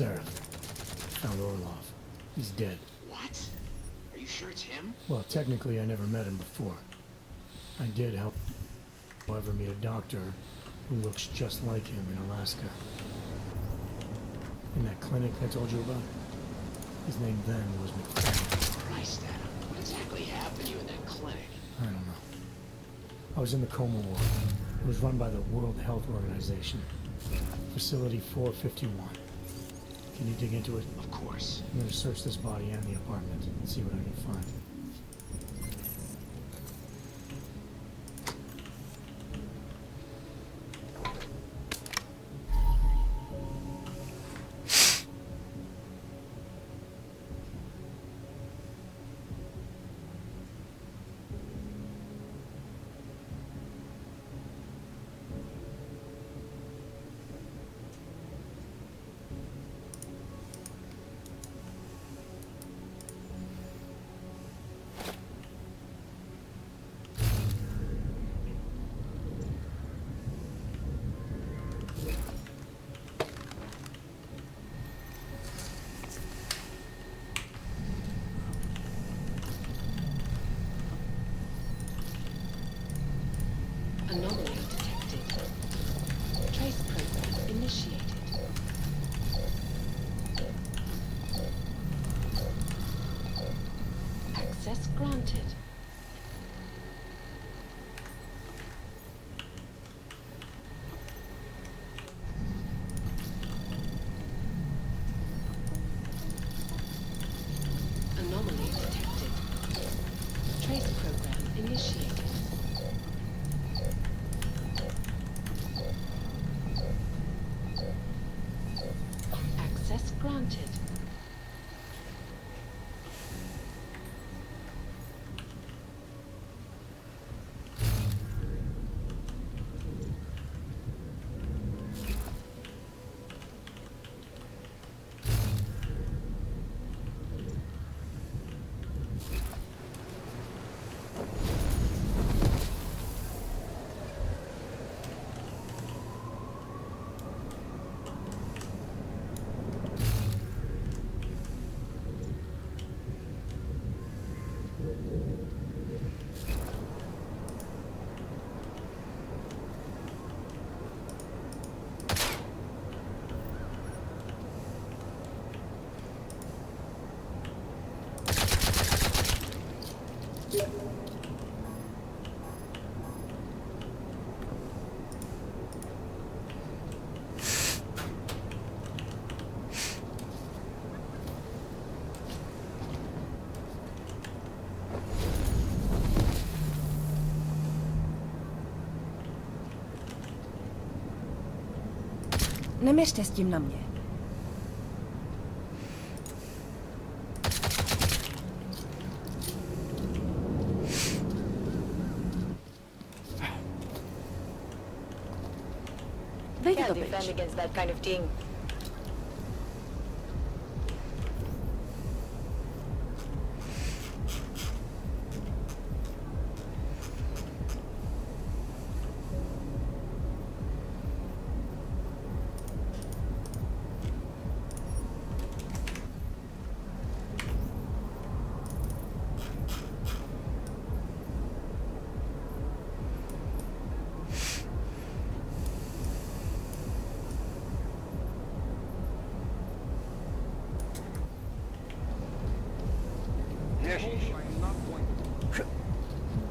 Sarah. Found Orlov. He's dead. What? Are you sure it's him? Well, technically I never met him before. I did help, however, meet a doctor who looks just like him in Alaska. In that clinic I told you about? His name then was McFadden. Christ, Adam. What exactly happened to you in that clinic? I don't know. I was in the coma ward. It was run by the World Health Organization. Facility 451. Can you dig into it? Of course. I'm gonna search this body and the apartment and see what I can find. Anomaly detected. Trace program initiated. Access granted. Anomaly detected. Trace program initiated. Access granted. Nie mieszczę z tym na mnie. Wejdź do Defend against that kind of thing.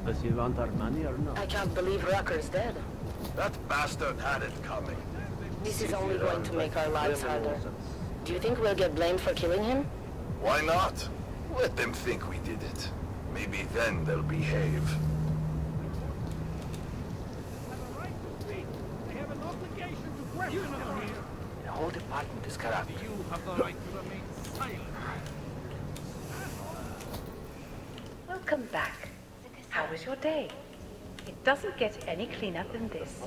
Does he want our money or not? I can't believe Rucker's dead. That bastard had it coming. This is only going to make our lives harder. Do you think we'll get blamed for killing him? Why not? Let them think we did it. Maybe then they'll behave. The whole department is corrupt. You have the right to remain silent. Welcome back. How was your day? It doesn't get any cleaner than this.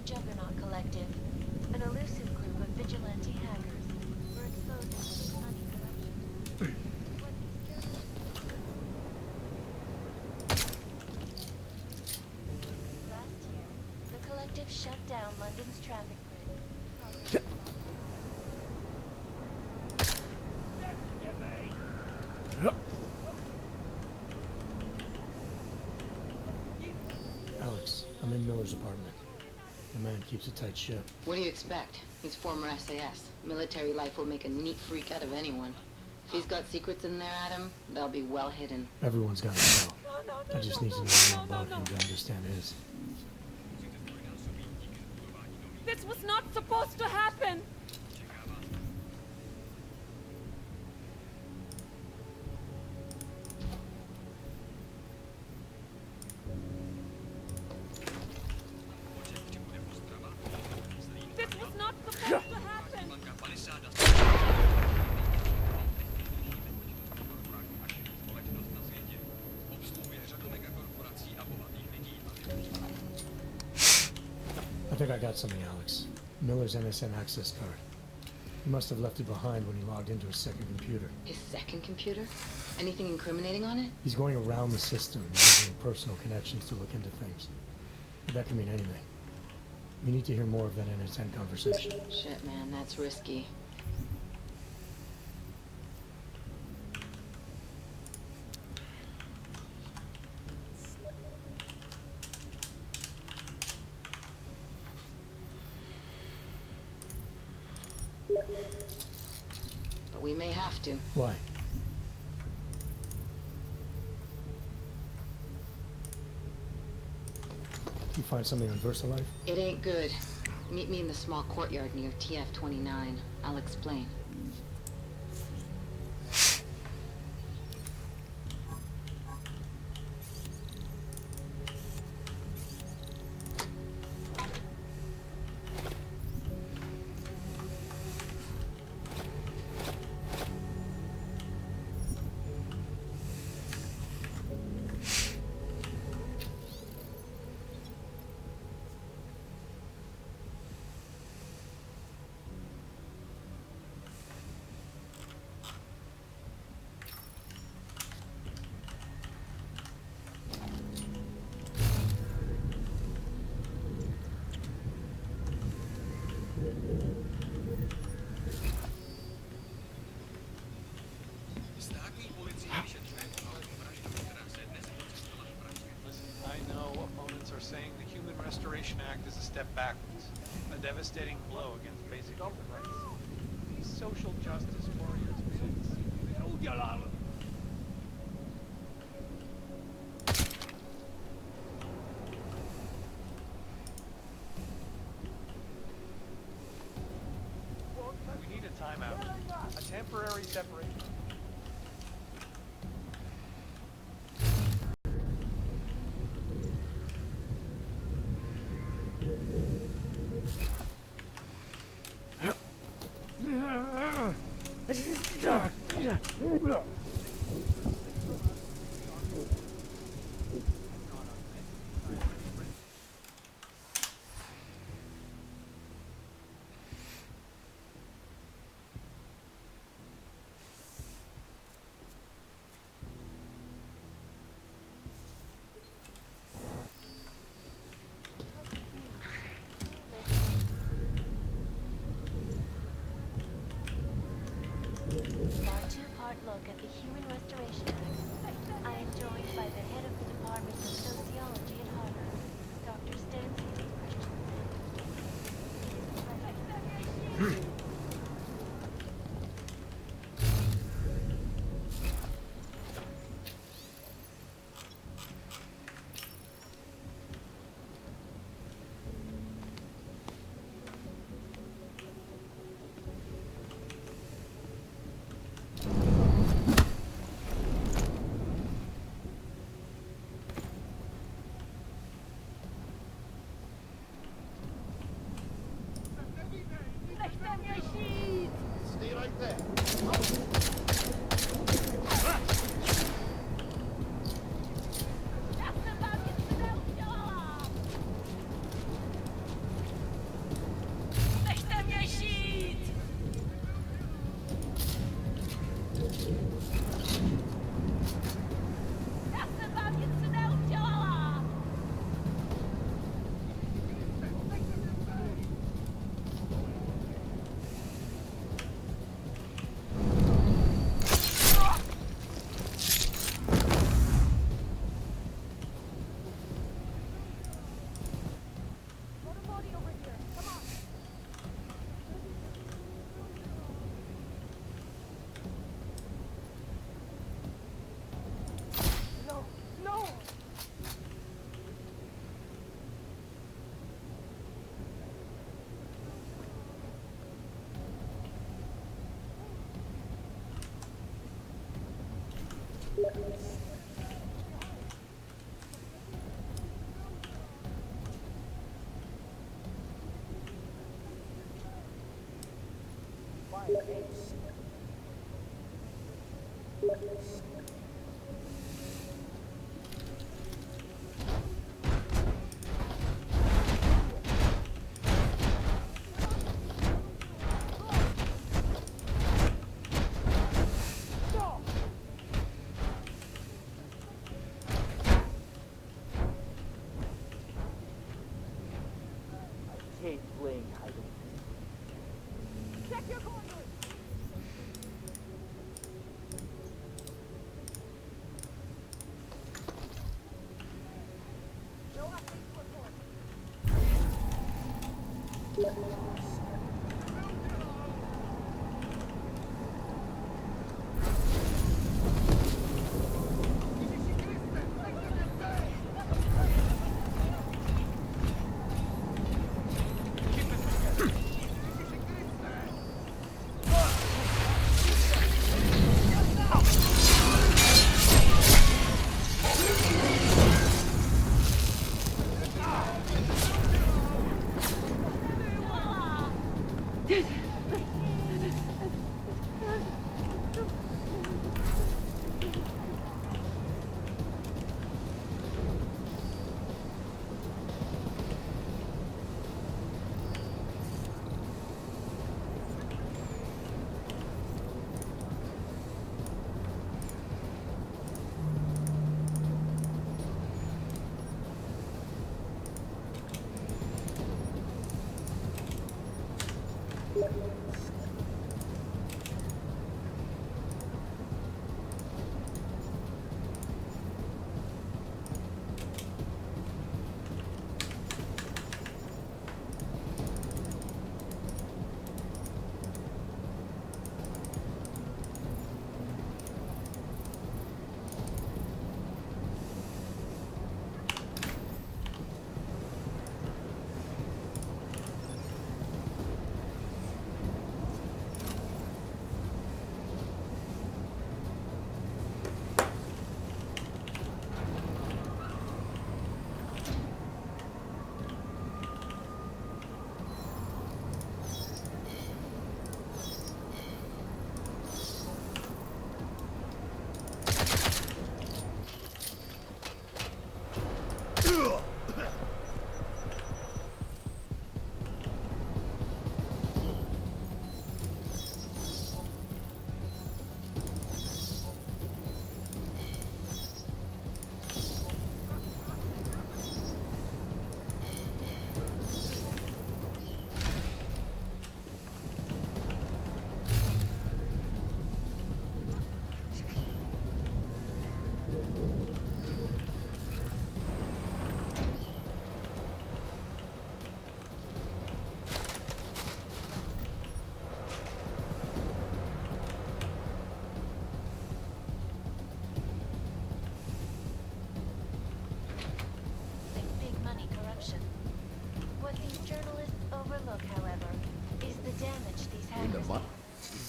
Juggernaut Collective, an elusive group of vigilante hackers. We're exposing the Sunny Collection. Last year, the Collective shut down London's traffic grid. Alex, I'm in Miller's apartment. The man keeps a tight ship. What do you expect? He's former SAS. Military life will make a neat freak out of anyone. If he's got secrets in there, Adam, they'll be well hidden. Everyone's got to know. I just need to know more about him to understand his. This was not supposed to happen! This was not supposed to happen! I think I got something, Alex. Miller's NSN access card. He must have left it behind when he logged into his second computer. His second computer? Anything incriminating on it? He's going around the system using personal connections to look into things. But that can mean anything. We need to hear more of that NSN conversation. Shit, man, that's risky. But we may have to. Why? You find something on VersaLife? It ain't good. Meet me in the small courtyard near TF-29. I'll explain. I know opponents are saying the Human Restoration Act is a step backwards, a devastating blow against basic human rights. These social justice warriors, we need a timeout, a temporary separation. Our two-part look at the Human Restoration Act. I am joined by the head of the Department of Sociology at Harvard, Dr. Stanley Christensen. Stay right there.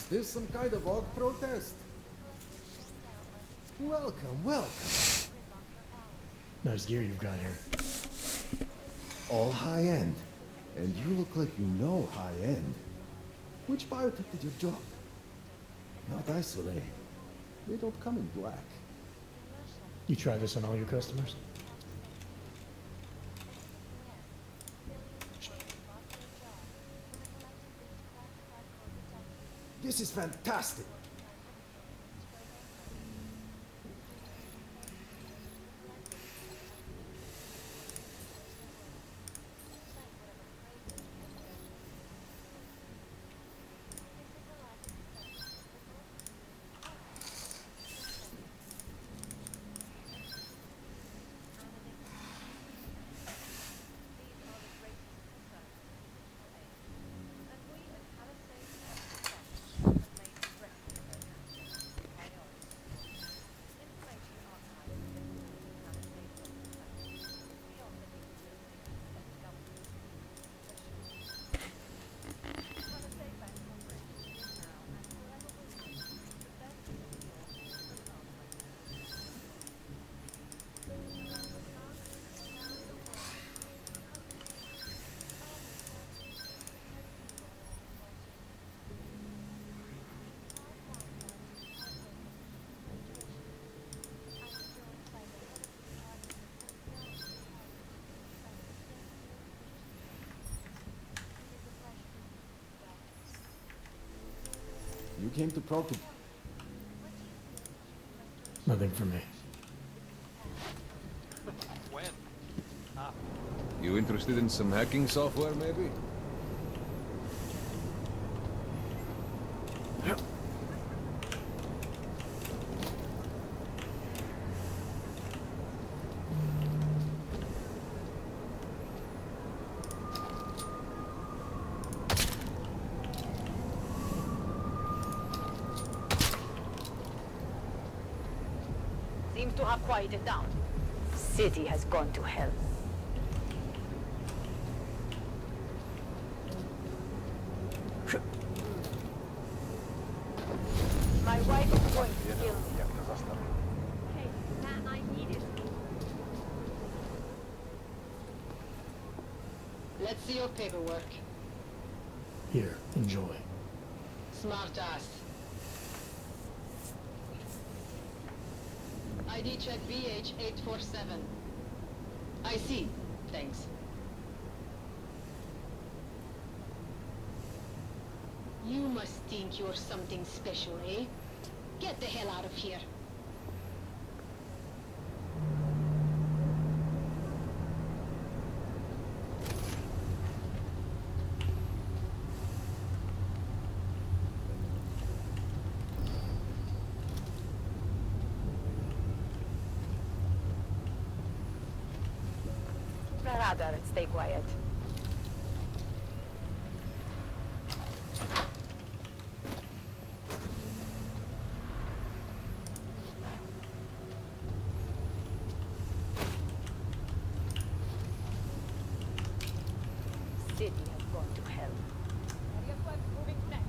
Is this some kind of org protest? Welcome, welcome. Nice gear you've got here. All high-end. And you look like you know high-end. Which biotech did you drop? Not isolate. They don't come in black. You try this on all your customers? This is fantastic. You came to probe to... Nothing for me. When? Ah. You interested in some hacking software, maybe? have quieted down. City has gone to hell. My wife is going to kill me. Hey, man, I need it. Let's see your paperwork. Here, enjoy. Smart ass. ID check BH847. I see. Thanks. You must think you're something special, eh? Get the hell out of here. Rather, stay quiet. City has gone to hell. Moving next.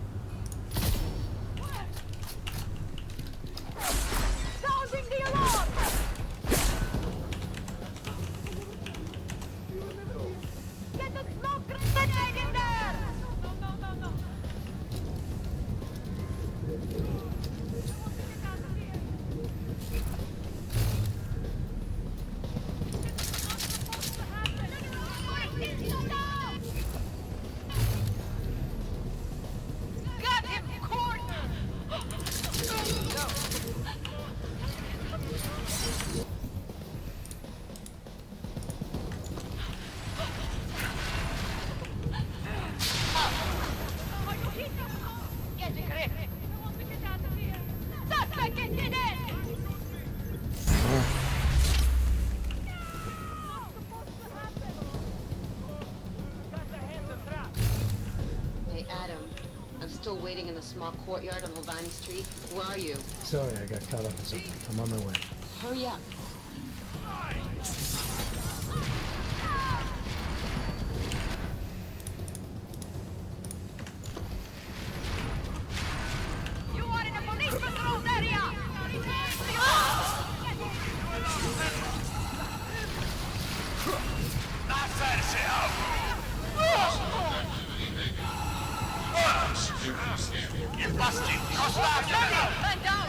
Sounding the alarm! Get the smoke grenade in there! No. Got him, Court! Get the grip! I want to get out of here! Suspect, get in it! Hey, Adam. I'm still waiting in the small courtyard on Lavani Street. Where are you? Sorry, I got caught up in something. I'm on my way. Hurry up. You are in a police patrol area! You're busted! Man down!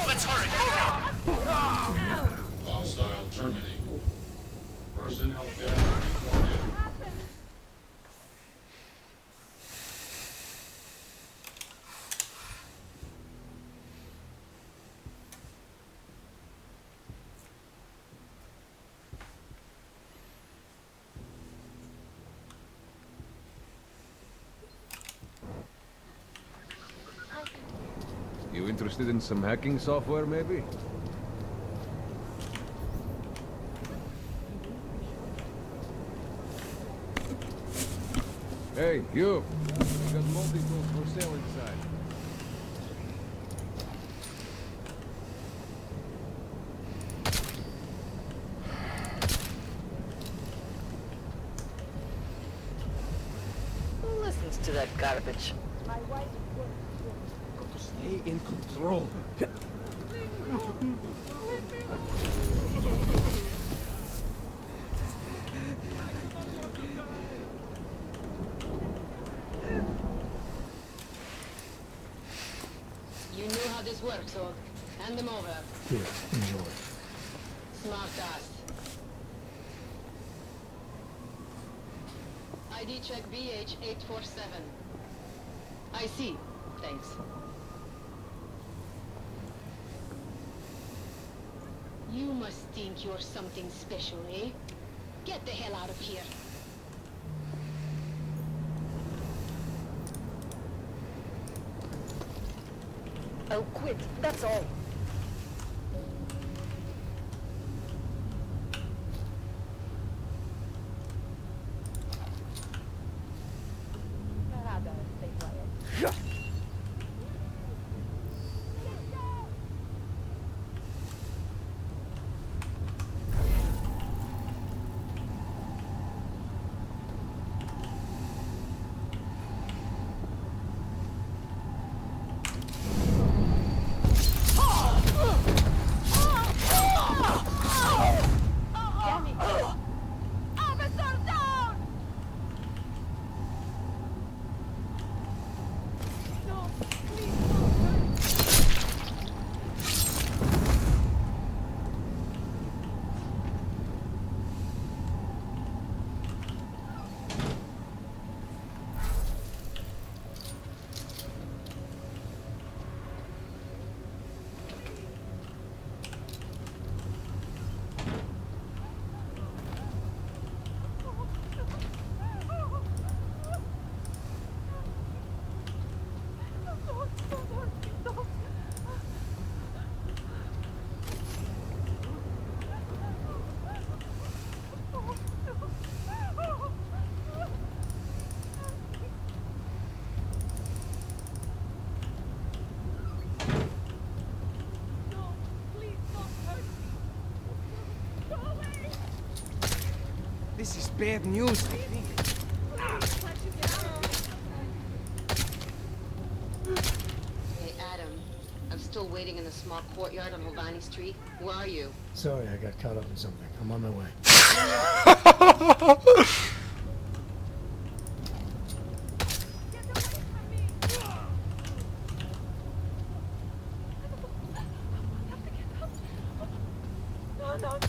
Let's hurry! Hostile terminated. Personnel damage reported. You interested in some hacking software, maybe? Hey, you! We got multi-tools for sale inside. Who listens to that garbage? My wife is going Got to stay in control. You knew how this works, so hand them over. Here, enjoy. Smart ass. ID check BH847. I see. Thanks. You must think you're something special, eh? Get the hell out of here. I'll quit, that's all. Rather, stay quiet. This is bad news, I think. Hey, Adam. I'm still waiting in the small courtyard on Hovani Street. Where are you? Sorry, I got caught up in something. I'm on my way. No, no.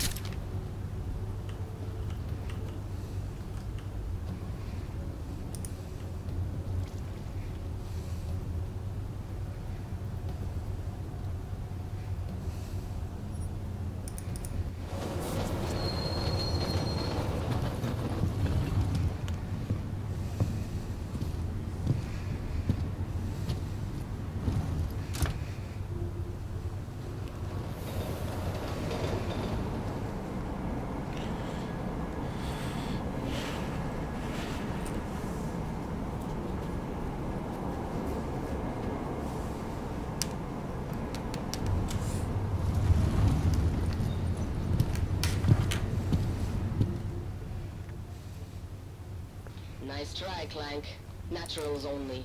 Nice try, Clank. Naturals only.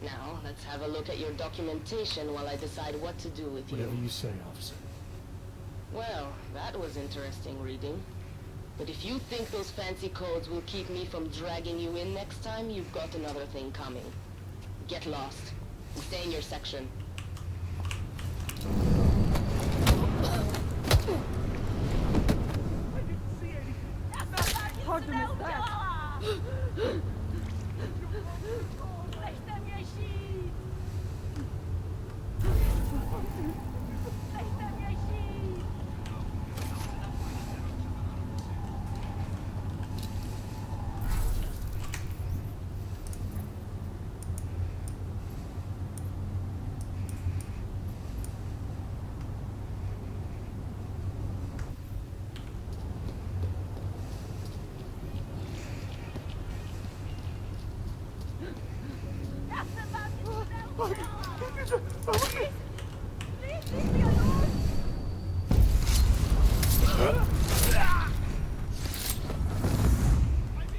Now, let's have a look at your documentation while I decide what to do with Whatever you. you say, officer. Well, that was interesting reading. But if you think those fancy codes will keep me from dragging you in next time, you've got another thing coming. Get lost. And stay in your section. Hard to miss that.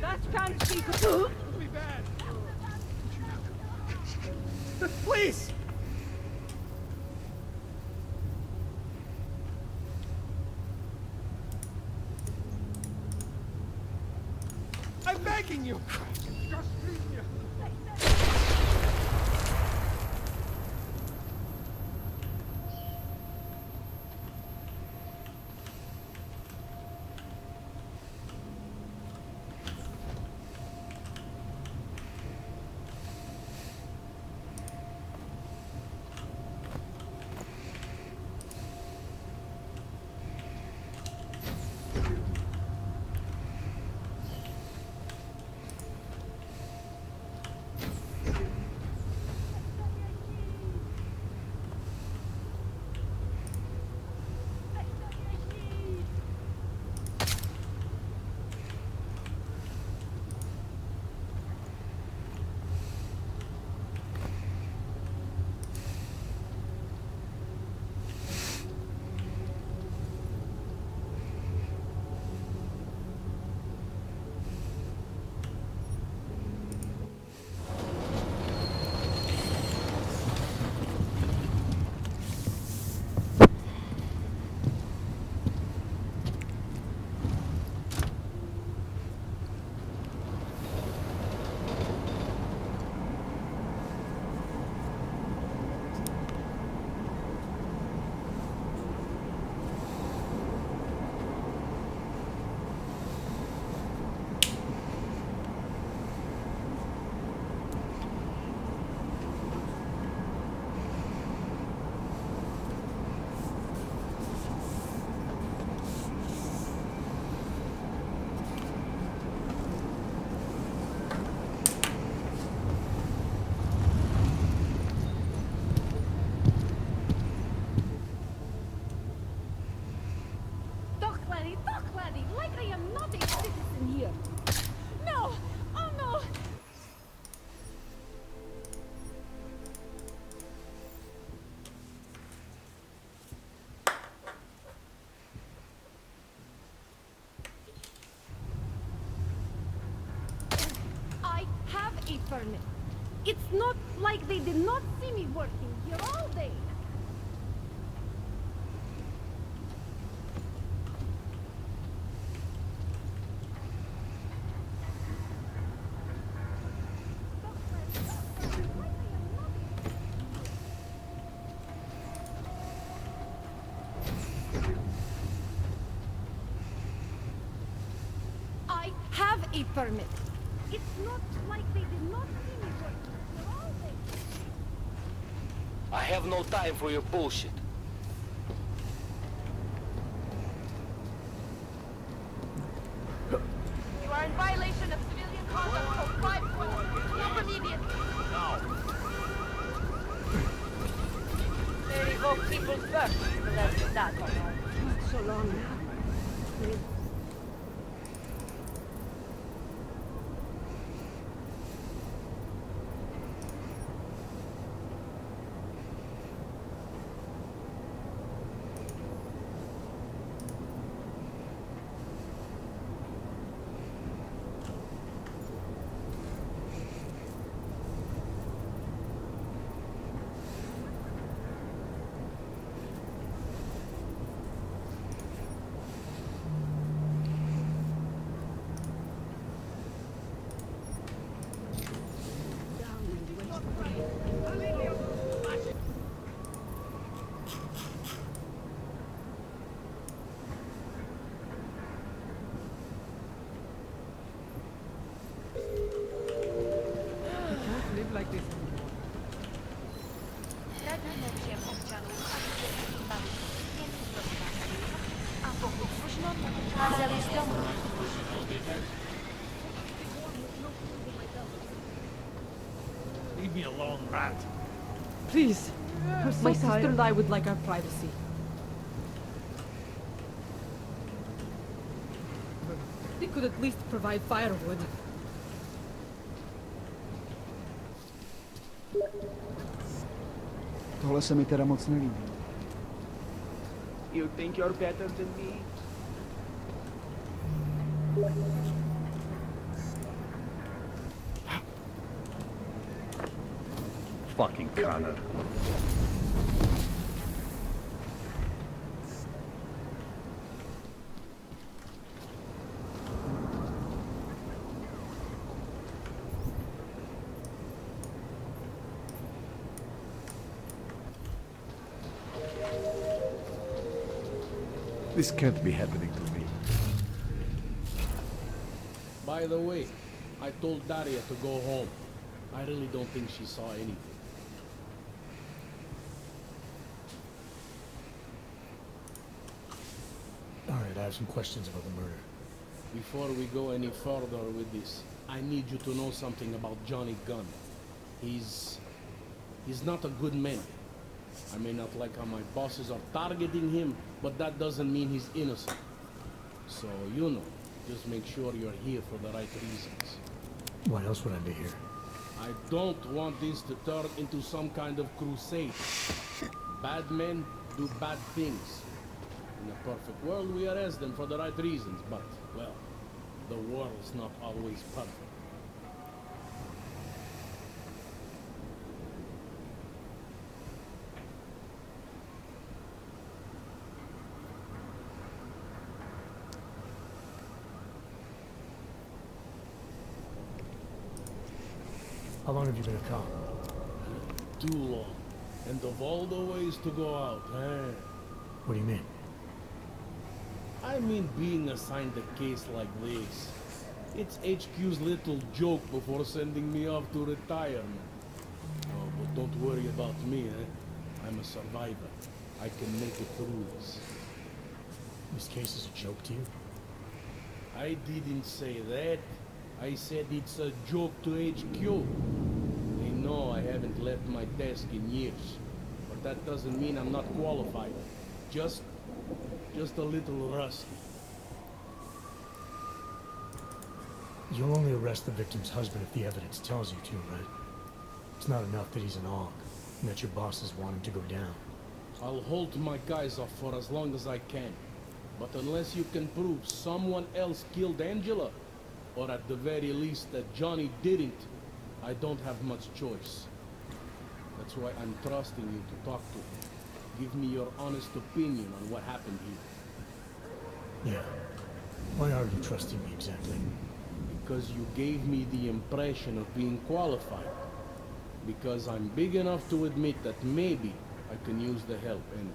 That can't be good. Please! I'm begging you! Just leave me. Like I am not a citizen here. No! Oh no! permit. It's not like they did not see me working here all day. I have a permit. It's not like they did not see me working here all day. I have no time for your bullshit. You are in violation of civilian conduct code 512. Stop immediately. They revoke people's birth. But that's that, all right. Not so long now. Live like this anymore. Leave me alone, rat. Please. My sister and I would like our privacy. They could at least provide firewood. Tohle se mi teda moc nelíbí. You think you're better than me? Fucking Connor. This can't be happening to me. By the way, I told Daria to go home. I really don't think she saw anything. Alright, I have some questions about the murder. Before we go any further with this, I need you to know something about Johnny Gunn. He's not a good man. I may not like how my bosses are targeting him, but that doesn't mean he's innocent. So, you know, just make sure you're here for the right reasons. Why else would I be here? I don't want this to turn into some kind of crusade. Bad men do bad things. In a perfect world, we arrest them for the right reasons, but, well, the world's not always perfect. How long have you been a cop? Too long. And of all the ways to go out, eh? What do you mean? I mean being assigned a case like this. It's HQ's little joke before sending me off to retirement. Oh, but don't worry about me, eh? I'm a survivor. I can make it through this. This case is a joke to you? I didn't say that. I said it's a joke to HQ. They know I haven't left my desk in years. But that doesn't mean I'm not qualified. Just a little rusty. You'll only arrest the victim's husband if the evidence tells you to, right? It's not enough that he's an AUG, and that your bosses want him to go down. I'll hold my guys off for as long as I can. But unless you can prove someone else killed Angela, or at the very least that Johnny didn't, I don't have much choice. That's why I'm trusting you to talk to him. Give me your honest opinion on what happened here. Yeah. Why are you trusting me exactly? Because you gave me the impression of being qualified. Because I'm big enough to admit that maybe I can use the help, and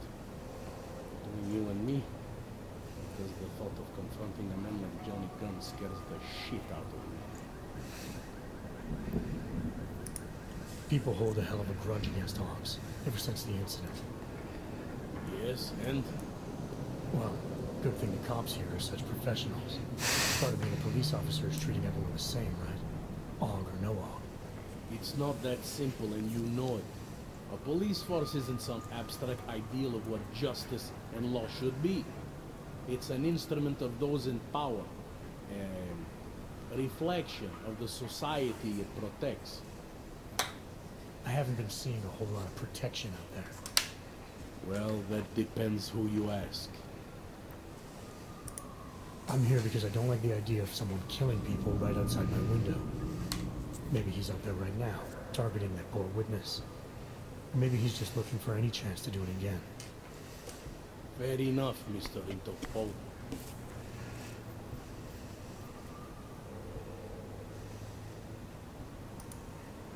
between you and me, because the thought of confronting a man like Johnny Gunn scares the shit out of me. People hold a hell of a grudge against Hobbs, ever since the incident. Yes, and? Well, good thing the cops here are such professionals. Part of being a police officer is treating everyone the same, right? Og or no Og. It's not that simple, and you know it. A police force isn't some abstract ideal of what justice and law should be. It's an instrument of those in power, and a reflection of the society it protects. I haven't been seeing a whole lot of protection out there. Well, that depends who you ask. I'm here because I don't like the idea of someone killing people right outside my window. Maybe he's out there right now, targeting that poor witness. Or maybe he's just looking for any chance to do it again. Fair enough, Mr. Interpol.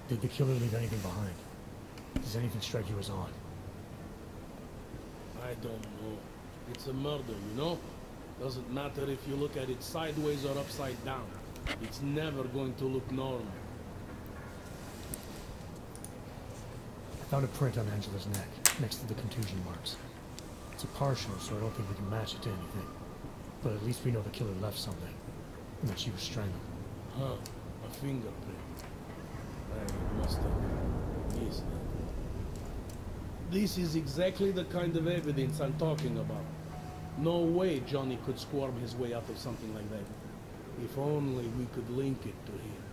Did the killer leave anything behind? Does anything strike you as odd? I don't know. It's a murder, you know? Doesn't matter if you look at it sideways or upside down. It's never going to look normal. I found a print on Angela's neck, next to the contusion marks. It's a partial, so I don't think we can match it to anything. But at least we know the killer left something, and that she was strangled. Huh, a fingerprint. I must have missed that. This is exactly the kind of evidence I'm talking about. No way Johnny could squirm his way out of something like that. If only we could link it to him.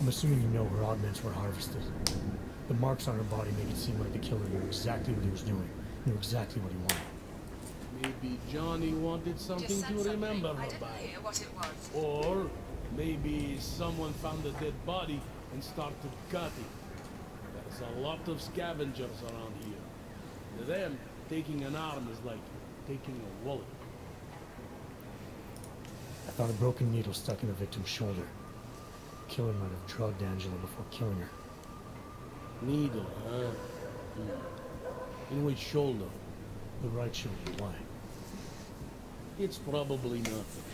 I'm assuming you know where augments were harvested. The marks on her body make it seem like the killer knew exactly what he was doing, knew exactly what he wanted. Maybe Johnny wanted something to remember her by. What it was. Or maybe someone found a dead body and started cutting. There's a lot of scavengers around here. To them, taking an arm is like taking a wallet. I found a broken needle stuck in the victim's shoulder. The killer might have drugged Angela before killing her. Needle, huh? In which shoulder? The right shoulder. Why? It's probably nothing.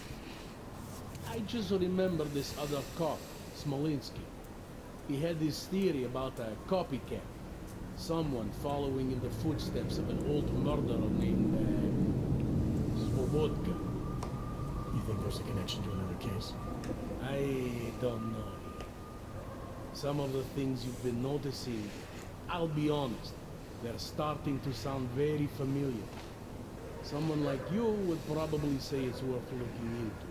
I just remember this other cop, Smolinski. He had this theory about a copycat. Someone following in the footsteps of an old murderer named Svobodka. You think there's a connection to another case? I don't know. Some of the things you've been noticing, I'll be honest, they're starting to sound very familiar. Someone like you would probably say it's worth looking into.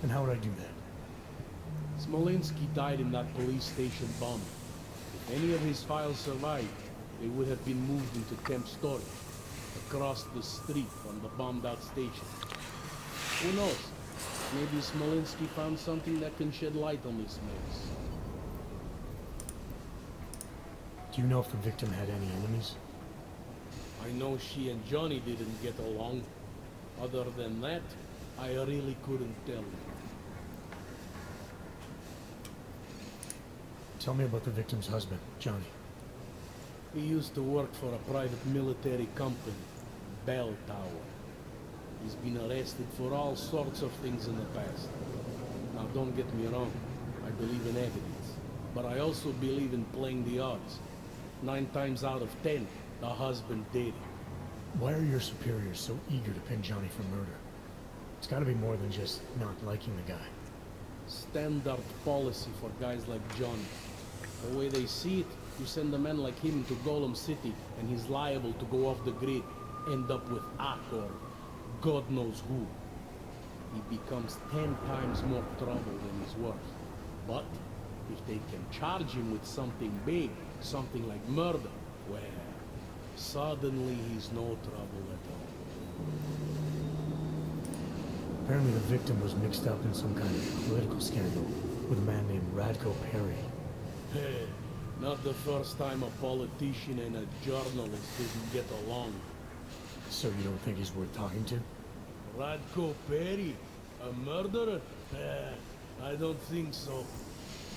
And how would I do that? Smolinski died in that police station bombing. If any of his files survived, they would have been moved into temp storage, across the street from the bombed-out station. Who knows? Maybe Smolinski found something that can shed light on this mess. Do you know if the victim had any enemies? I know she and Johnny didn't get along. Other than that, I really couldn't tell you. Tell me about the victim's husband, Johnny. He used to work for a private military company, Bell Tower. He's been arrested for all sorts of things in the past. Now don't get me wrong, I believe in evidence. But I also believe in playing the odds. 9 times out of 10, the husband did it. Why are your superiors so eager to pin Johnny for murder? It's gotta be more than just not liking the guy. Standard policy for guys like Johnny. The way they see it, you send a man like him to Golem City and he's liable to go off the grid, end up with Ak or God knows who. He becomes 10 times more trouble than he's worth. But if they can charge him with something big, something like murder, well, suddenly he's no trouble at all. Apparently the victim was mixed up in some kind of political scandal with a man named Radko Perry. Hey, not the first time a politician and a journalist didn't get along. So you don't think he's worth talking to? Radko Perry? A murderer? I don't think so.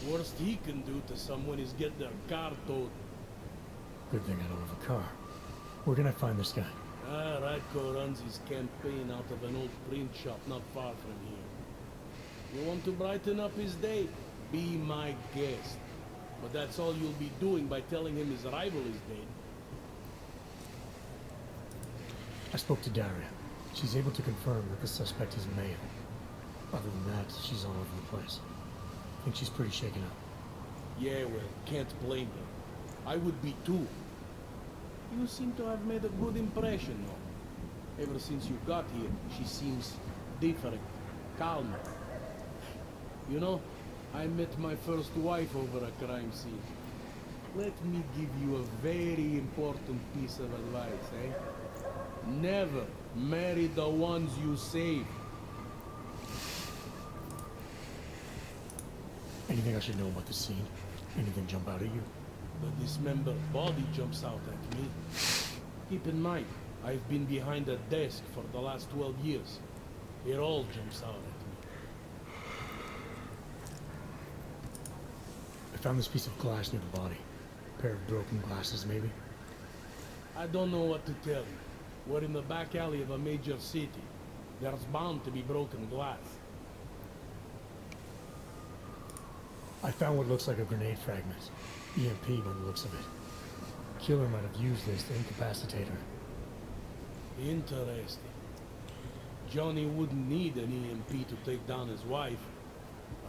Worst he can do to someone is get their car towed. Good thing I don't have a car. Where can I find this guy? Radko runs his campaign out of an old print shop not far from here. You want to brighten up his day? Be my guest. But that's all you'll be doing by telling him his rival is dead. I spoke to Daria. She's able to confirm that the suspect is male. Other than that, she's all over the place. I think she's pretty shaken up. Yeah, well, can't blame her. I would be too. You seem to have made a good impression, though. Ever since you got here, she seems different, calmer. You know, I met my first wife over a crime scene. Let me give you a very important piece of advice, eh? Never marry the ones you save. Anything I should know about the scene? Anything jump out at you? The dismembered body jumps out at me. Keep in mind, I've been behind a desk for the last 12 years. It all jumps out at me. I found this piece of glass near the body. A pair of broken glasses, maybe? I don't know what to tell you. We're in the back alley of a major city. There's bound to be broken glass. I found what looks like a grenade fragment. EMP by the looks of it. Killer might have used this to incapacitate her. Interesting. Johnny wouldn't need an EMP to take down his wife.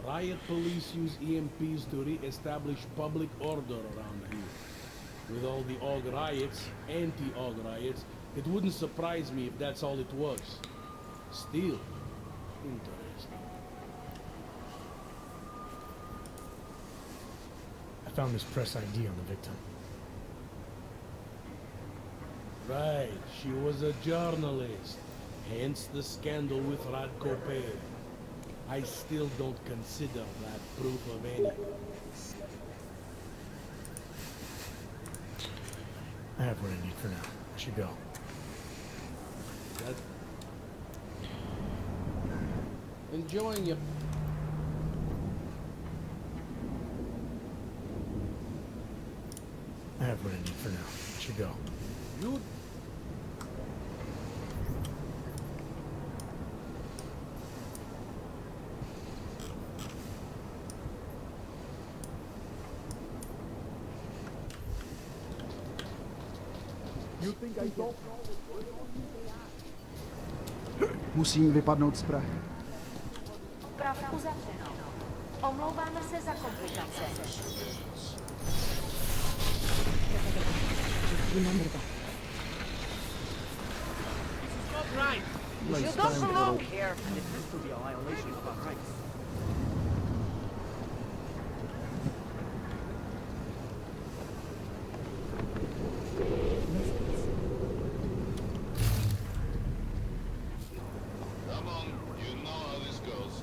Riot police use EMPs to re-establish public order around here. With all the AUG riots, anti-AUG riots, it wouldn't surprise me if that's all it was. Still, interesting. I found this press ID on the victim. Right, she was a journalist. Hence the scandal with Radko Perry. I still don't consider that proof of anything. I have what I need for now. I should go. Enjoying your... I have what I need for now. I should go. You... You think I don't know Musím vypadnout z Prahy. Prav uzavřeno. Omlouváme se za komplikace. Remember that. Not right. You don't belong here. And it has to be a violation of our rights. Come on, you know how this goes.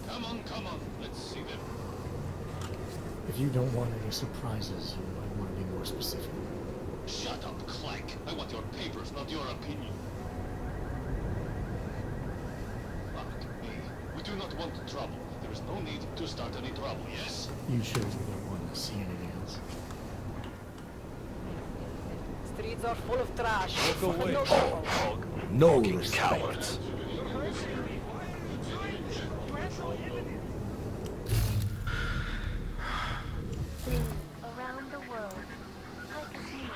Come on, let's see them. If you don't want any surprises, you might want to be more specific. Shut up, Clank. I want your papers, not your opinion. Fuck me. We do not want trouble. There is no need to start any trouble, yes? You sure you don't want to see anything else? Streets are full of trash. Walk away. No cowards. Around the world, Picus News,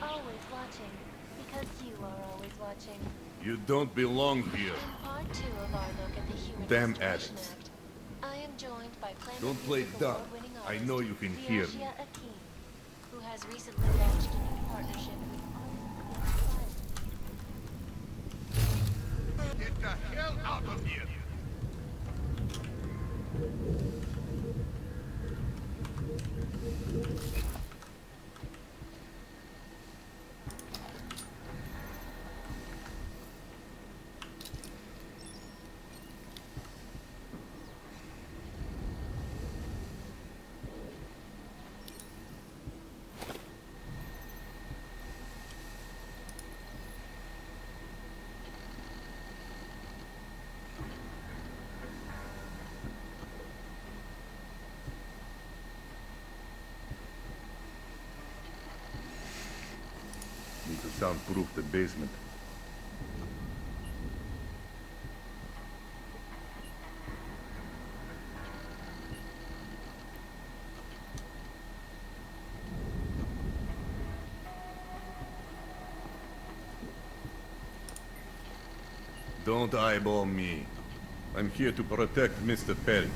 always watching, because you are always watching. You don't belong here. In part 2 of our look at the Human Damn Restoration addicts. Act, I am joined by Planet Don't play Music dumb. award-winning I artist know you can hear me. Diashia Akeem, who has recently launched a new partnership with Get the hell out of here! soundproof the basement. Don't eyeball me. I'm here to protect Mr. Perry.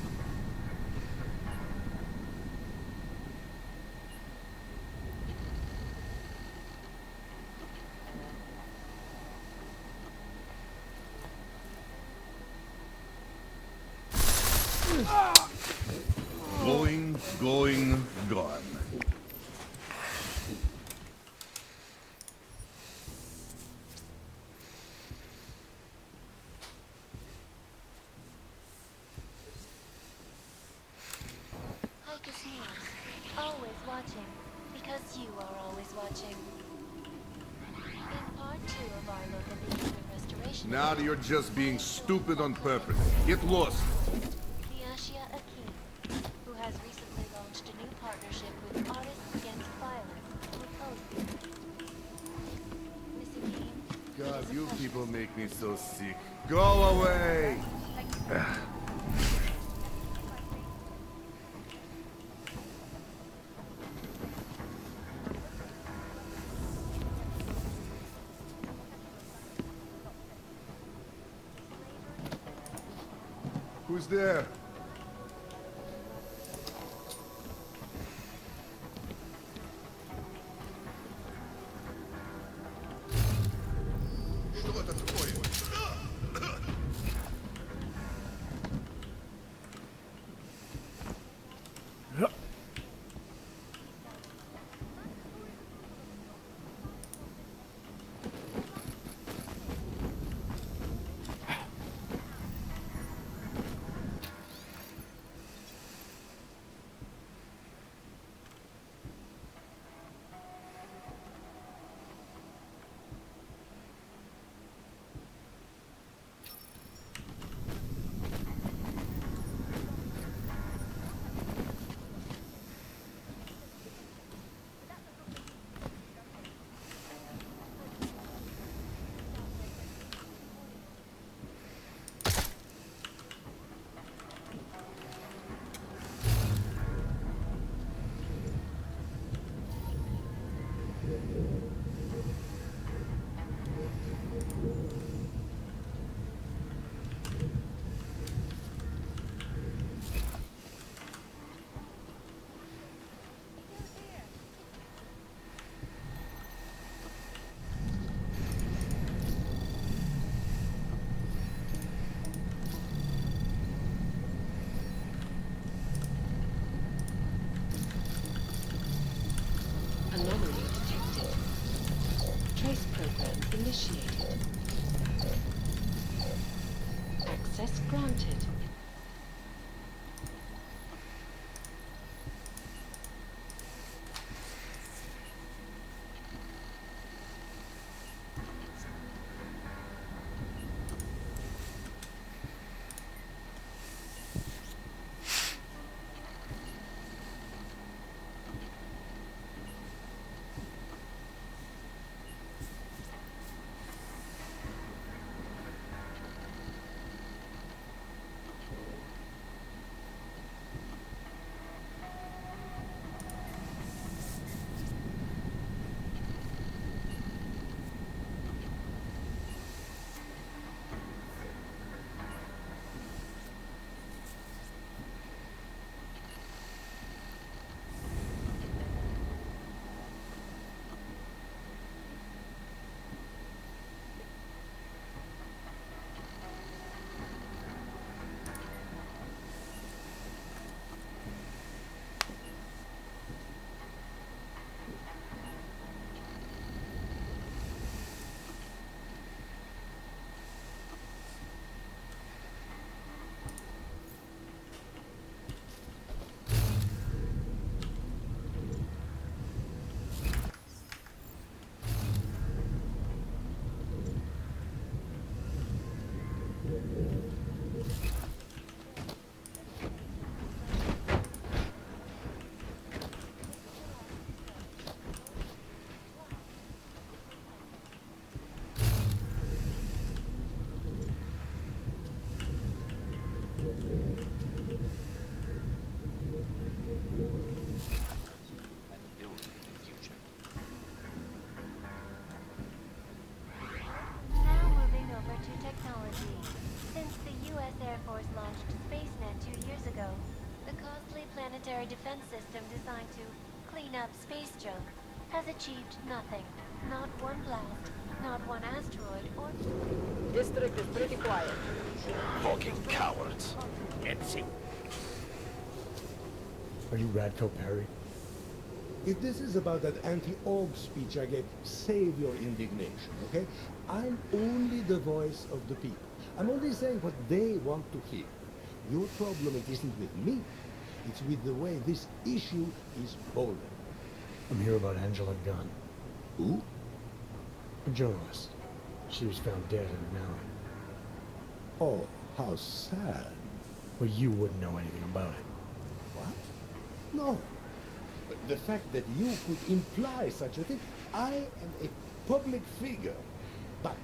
Gone. Like a snake, always watching, because you are always watching. In part 2 of our look at the human restoration... Now you're just being stupid on purpose. Get lost. The Ashia Akeem, who has recently launched a new partnership with Artists Against Violence to oppose it. Miss Akeem... God, you people make me so sick. Go away! Who's there? Что это такое? Anomaly detected. Trace program initiated. Access granted. junk has achieved nothing. Not one blast, not one asteroid, or... District is pretty quiet. Fucking cowards. Etsy. Are you Radko Perry? If this is about that anti-org speech I gave, save your indignation, okay? I'm only the voice of the people. I'm only saying what they want to hear. Your problem, it isn't with me. It's with the way this issue is bolded. I'm here about Angela Gunn. Who? A journalist. She was found dead in an alley. Oh, how sad. Well, you wouldn't know anything about it. What? No. But the fact that you could imply such a thing, I am a public figure. But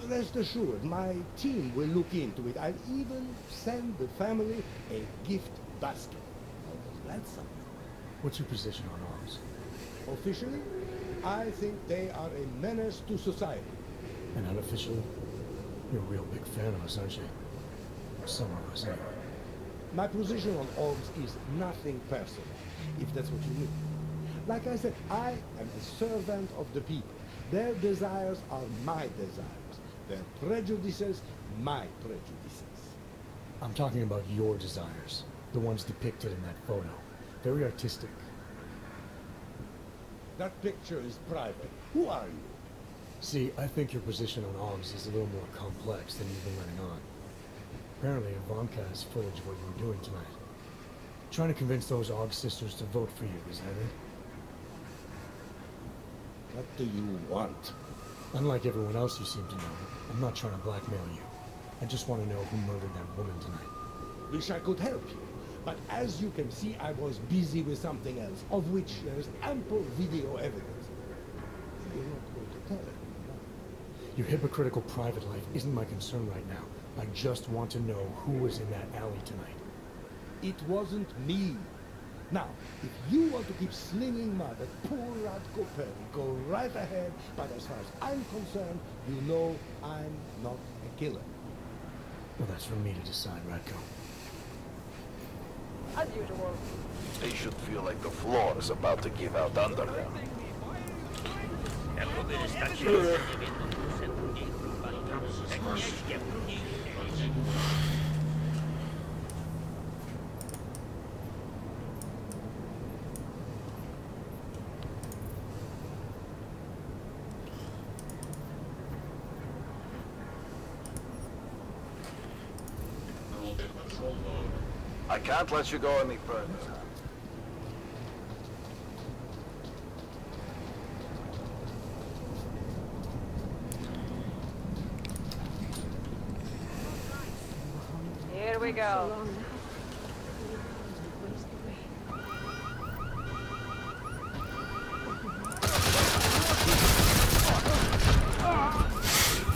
rest assured, my team will look into it. I'll even send the family a gift basket. Now, that's something. What's your position on arms? Officially, I think they are a menace to society. And unofficially, you're a real big fan of us, aren't you? Some of us, anyway. My position on arms is nothing personal, if that's what you mean. Like I said, I am a servant of the people. Their desires are my desires. Their prejudices, my prejudices. I'm talking about your desires. The ones depicted in that photo. Very artistic. That picture is private. Who are you? See, I think your position on arms is a little more complex than you've been letting on. Apparently, Ivanka has footage of what you were doing tonight. Trying to convince those AUG sisters to vote for you, is that it? What do you want? Unlike everyone else you seem to know, I'm not trying to blackmail you. I just want to know who murdered that woman tonight. Wish I could help you. But as you can see, I was busy with something else, of which there is ample video evidence. You're not going to tell it. Your hypocritical private life isn't my concern right now. I just want to know who was in that alley tonight. It wasn't me. Now, if you want to keep slinging mud at poor Radko Perry, go right ahead, but as far as I'm concerned, you know I'm not a killer. Well, that's for me to decide, Radko. As usual. They should feel like the floor is about to give out under them. I can't let you go any further. Here we go.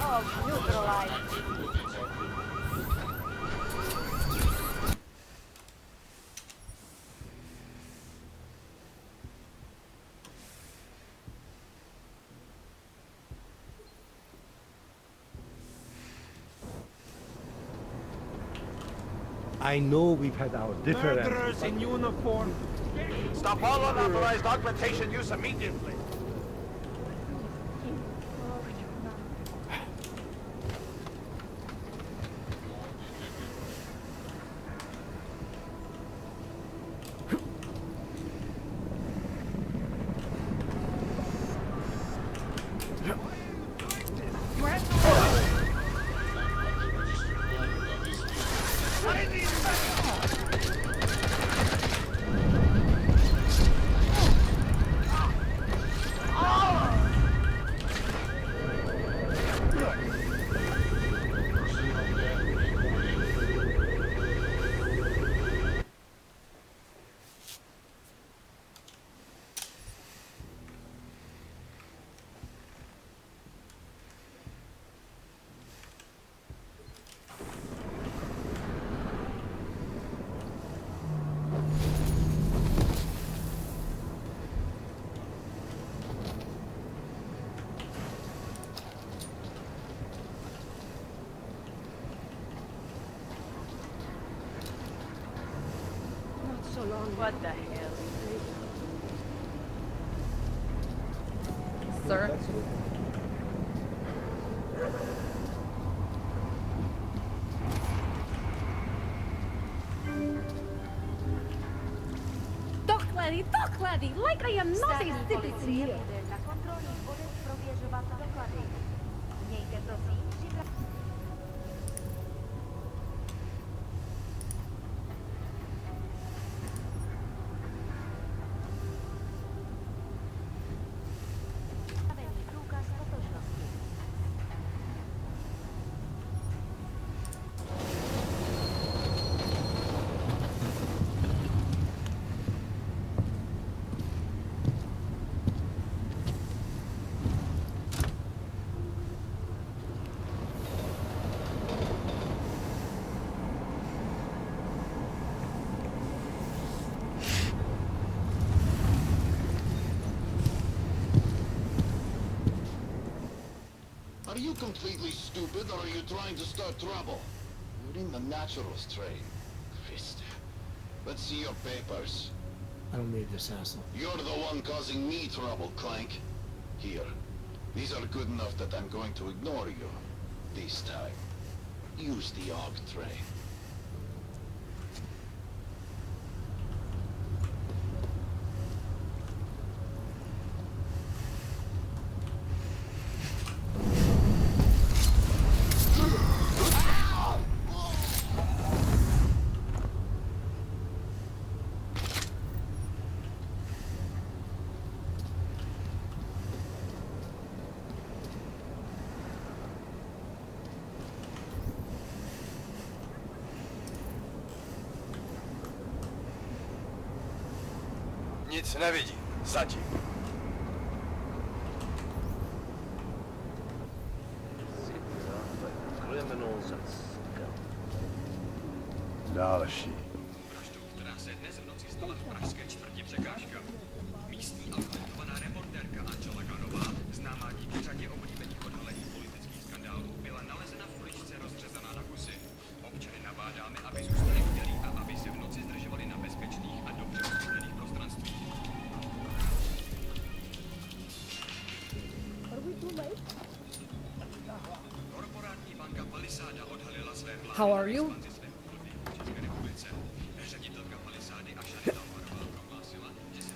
Oh, neutralized. I know we've had our differences. Murderers in uniform. Stop all unauthorized augmentation use immediately. What the hell? sir. Doklady, like I am not a citizen here. Na kontrolních bodech prověřovat doklady. Mějte prosím připravený průkaz totožnosti. Are you completely stupid, or are you trying to start trouble? You're in the naturals trade. Christ. Let's see your papers. I don't need this hassle. You're the one causing me trouble, Clank. Here. These are good enough that I'm going to ignore you. This time. Use the AUG tray. Nic nevidím. Zatím. Další. Která se dnes v noci stala v pražské čtvrti překážka. Místní autorizovaná reportérka Angela Ganová, známá díky řadě oblíbených odhalení politických skandálů, byla nalezena v uličce rozřezaná na kusy. Občany nabádáme, aby zůstali bdělí a aby se v noci zdržovali na bezpečných a dobře osvětlených prostranstvích. Korporátní banka Palisada odhalila své plány. How are you? Ředitelka Palisády a Šaneta Morová prohlásila, že se...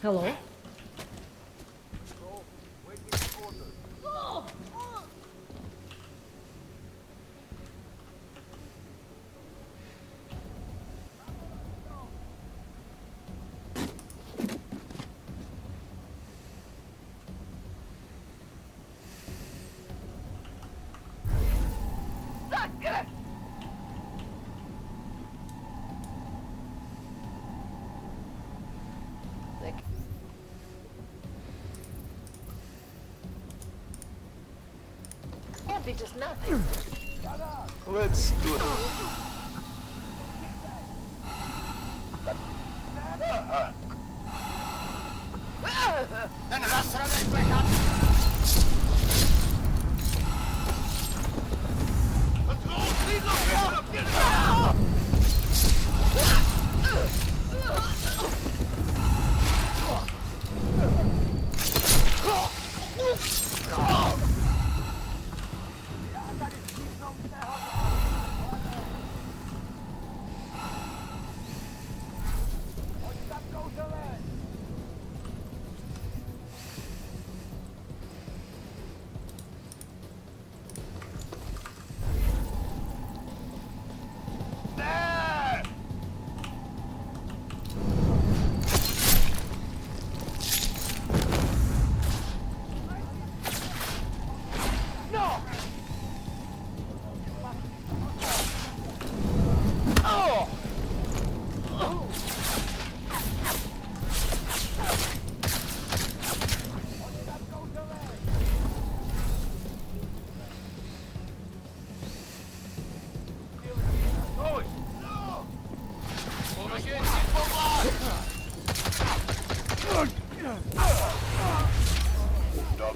Hello? Can't be just nothing. Let's do it. Ten zasranej plekat!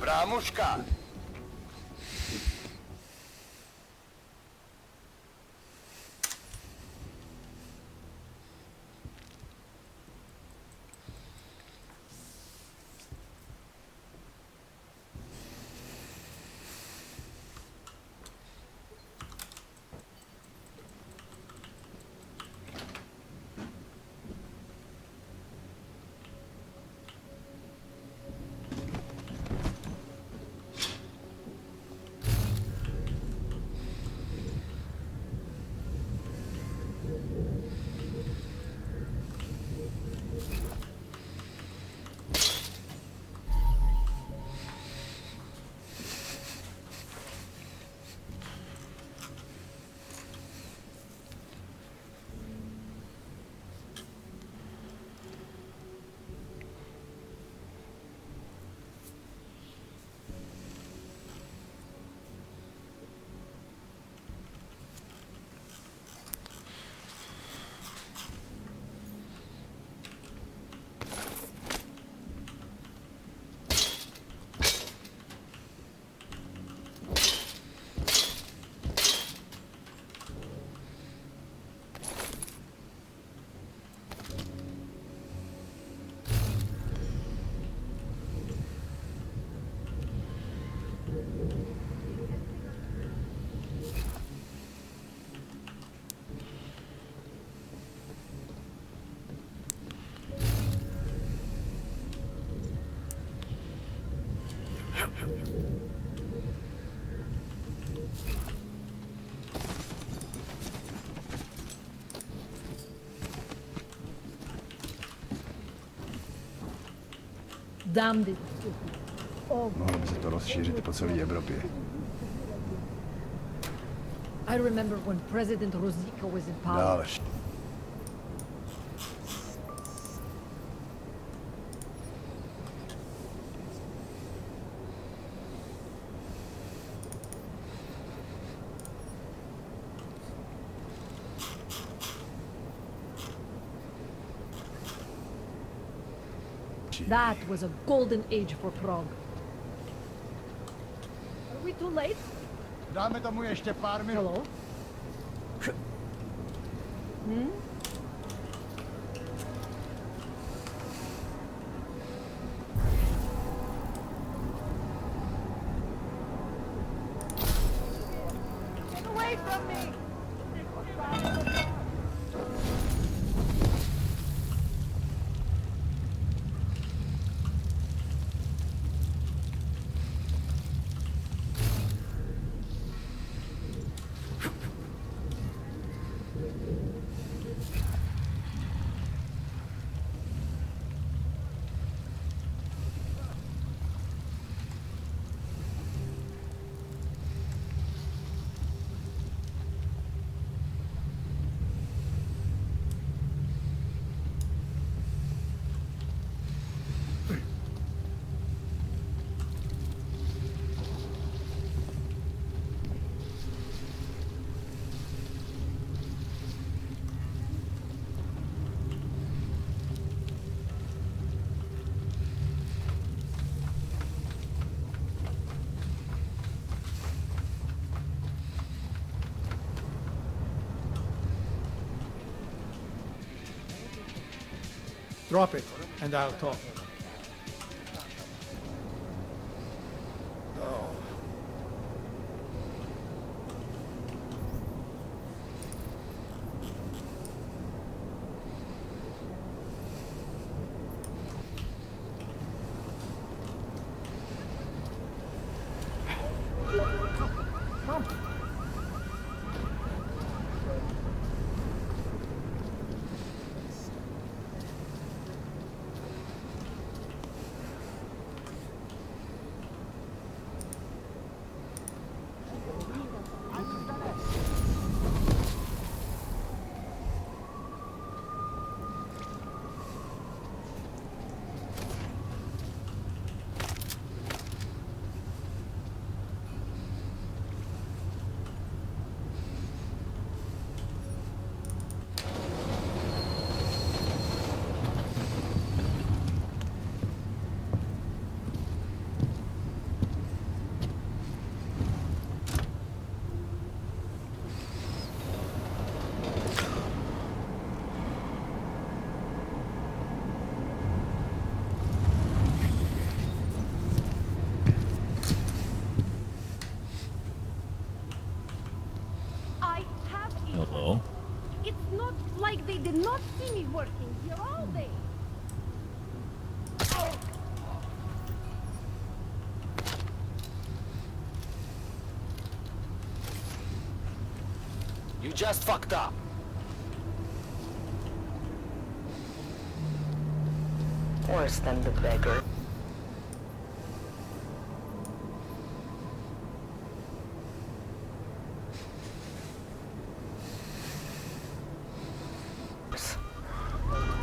Dobrá mužka. Damn it. Oh. Mohlo by se to rozšířit po celé Evropě. I remember when President Rosica was in power. Další. That was a golden age for Prague. Are we too late? Dáme tomu ještě pár minut. Hello? Hmm? Get away from me! Drop it, and I'll talk. just fucked up. Worse than the beggar.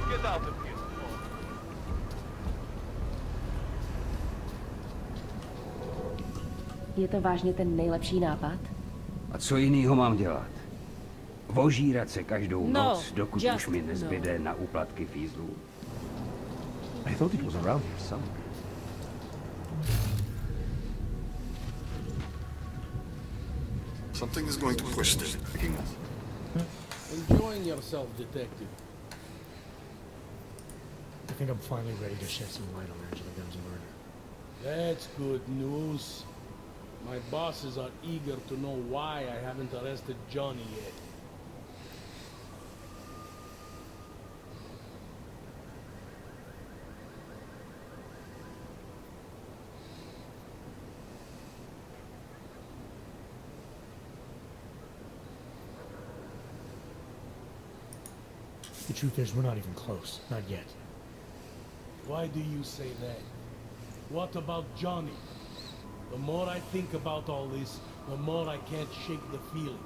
Get out of here. Je to vážně ten nejlepší nápad? A co jinýho mám dělat? Vožírat se každou No, noc, dokud just už mi nezbyde na úplatky fízlů. I thought it was around here somewhere. Something is going to push this. Enjoying yourself, detective. I think I'm finally ready to shed some light on Angela Gunn's murder. That's good news. My bosses are eager to know why I haven't arrested Johnny yet. The truth is, we're not even close. Not yet. Why do you say that? What about Johnny? The more I think about all this, the more I can't shake the feeling.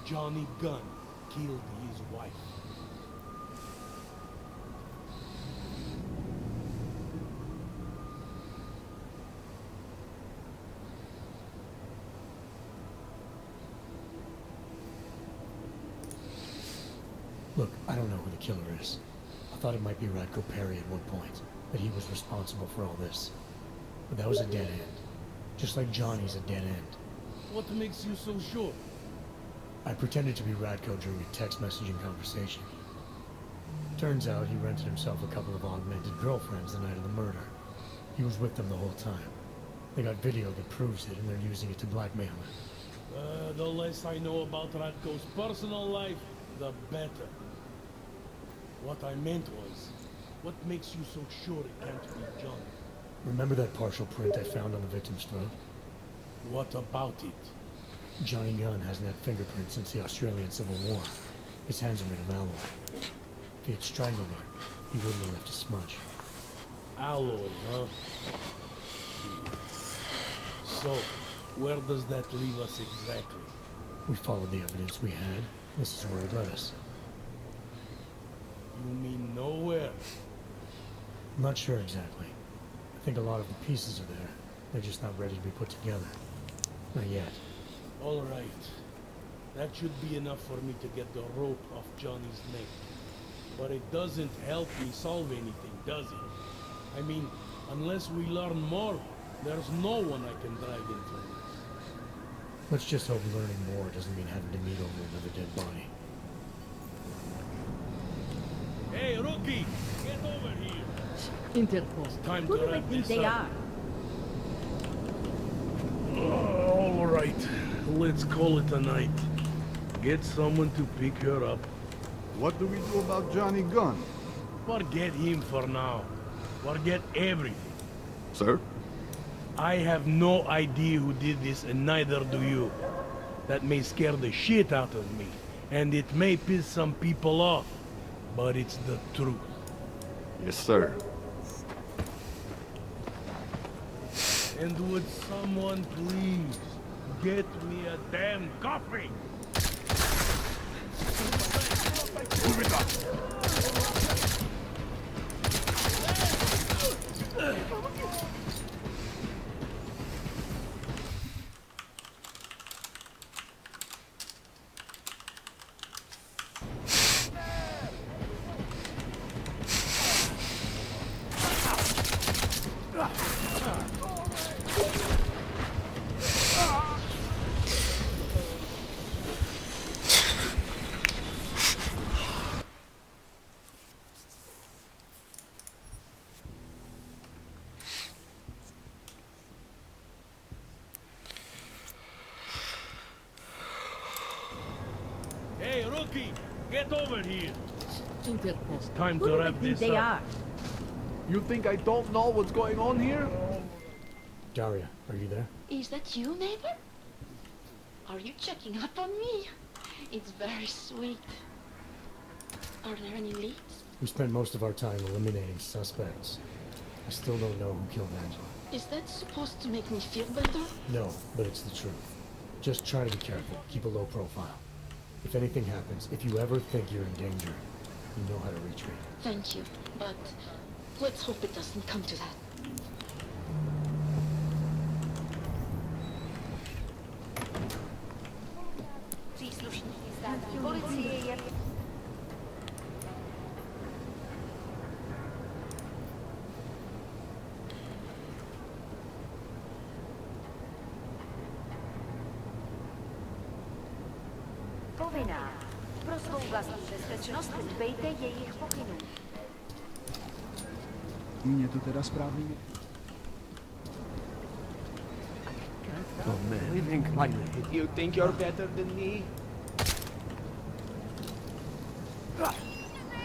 Johnny Gunn killed his wife. Look, I don't know who the killer is. I thought it might be Radko Perry at one point, that he was responsible for all this. But that was a dead end. Just like Johnny's a dead end. What makes you so sure? I pretended to be Radko during a text messaging conversation. Turns out he rented himself a couple of augmented girlfriends the night of the murder. He was with them the whole time. They got video that proves it, and they're using it to blackmail him. The less I know about Radko's personal life, the better. What I meant was, what makes you so sure it can't be Johnny? Remember that partial print I found on the victim's throat? What about it? Johnny Gunn hasn't had fingerprints since the Australian Civil War. His hands are made of alloy. If he had strangled her, he wouldn't have left a smudge. Alloy, huh? So, where does that leave us exactly? We followed the evidence we had. This is where it led us. You mean nowhere? I'm not sure exactly. I think a lot of the pieces are there. They're just not ready to be put together. Not yet. All right. That should be enough for me to get the rope off Johnny's neck. But it doesn't help me solve anything, does it? I mean, unless we learn more, there's no one I can drag into this. Let's just hope learning more doesn't mean having to meet over another dead body. Hey, rookie! Get over here! Interpol. Time Who to do they wrap think this they up. are? All right. Let's call it a night. Get someone to pick her up. What do we do about Johnny Gunn? Forget him for now. Forget everything. Sir? I have no idea who did this, and neither do you. That may scare the shit out of me, and it may piss some people off, but it's the truth. Yes, sir. And would someone please get me a damn coffee? Move it up. Hey, rookie! Get over here! Interpol. It's time Who to do wrap they think this they up. are? You think I don't know what's going on here? Daria, are you there? Is that you, neighbor? Are you checking up on me? It's very sweet. Are there any leads? We spent most of our time eliminating suspects. I still don't know who killed Angela. Is that supposed to make me feel better? No, but it's the truth. Just try to be careful. Keep a low profile. If anything happens, if you ever think you're in danger, you know how to reach me. Thank you, but let's hope it doesn't come to that. Příslušníky státní policie je... Povinná. Pro svou vlastní bezpečnost dbejte jejich pokynů. Mě to teda správný. Oh man, living like You think you're better than me?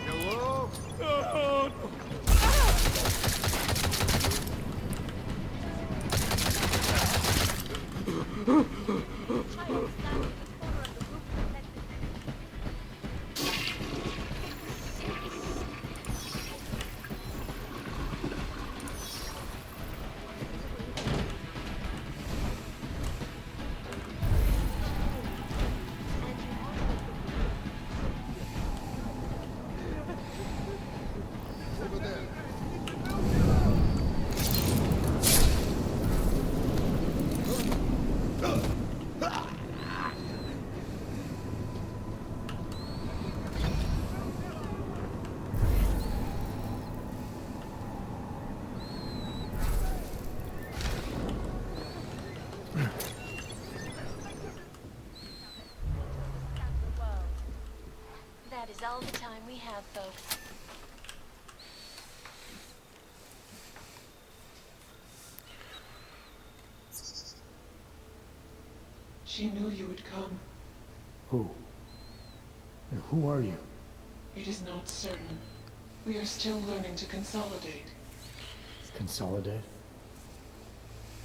Hello? That is all the time we have, folks. She knew you would come. Who? And who are you? It is not certain. We are still learning to consolidate. Consolidate?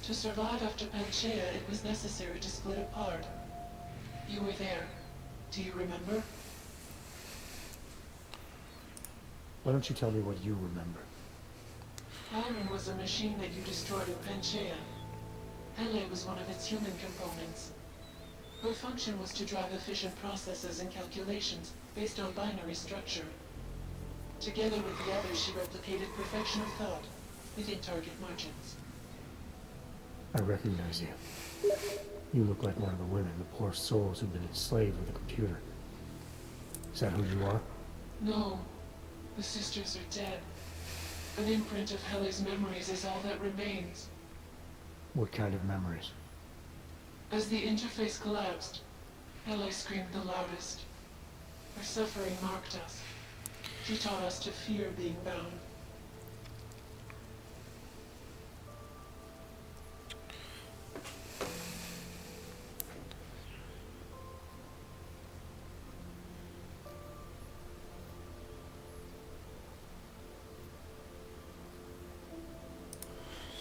To survive after Panchaea, it was necessary to split apart. You were there. Do you remember? Why don't you tell me what you remember? Iron was a machine that you destroyed in Panchaea. Hele was one of its human components. Her function was to drive efficient processes and calculations based on binary structure. Together with the others, she replicated perfection of thought within target margins. I recognize you. You look like one of the women, the poor souls who've been enslaved with a computer. Is that who you are? No. The sisters are dead. An imprint of Hele's memories is all that remains. What kind of memories? As the interface collapsed, Hele screamed the loudest. Her suffering marked us. She taught us to fear being bound.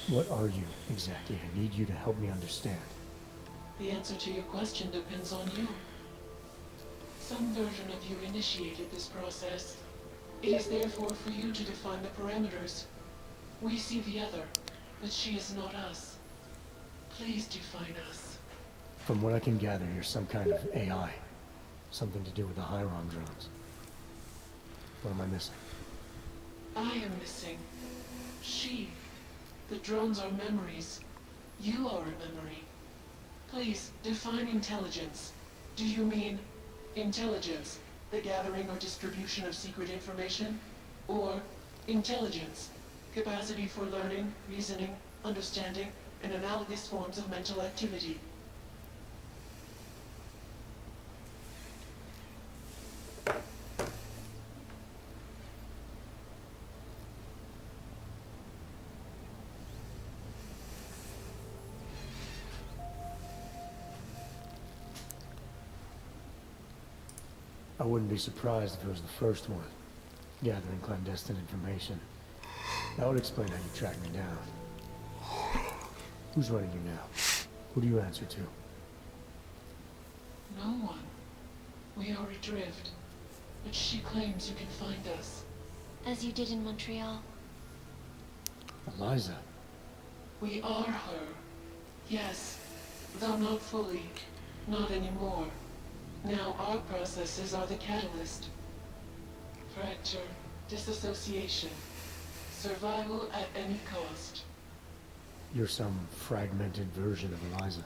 What are you, exactly? I need you to help me understand. The answer to your question depends on you. Some version of you initiated this process. It is therefore for you to define the parameters. We see the other, but she is not us. Please define us. From what I can gather, you're some kind of AI. Something to do with the Hiron drones. What am I missing? I am missing. She. The drones are memories. You are a memory. Please, define intelligence. Do you mean intelligence, the gathering or distribution of secret information? Or intelligence, capacity for learning, reasoning, understanding, and analogous forms of mental activity? I wouldn't be surprised if it was the first one, gathering clandestine information. That would explain how you tracked me down. Who's running you now? Who do you answer to? No one. We are adrift, but she claims you can find us. As you did in Montreal. Eliza. We are her. Yes, though not fully. Not anymore. Now our processes are the catalyst. Fracture, disassociation, survival at any cost. You're some fragmented version of Eliza.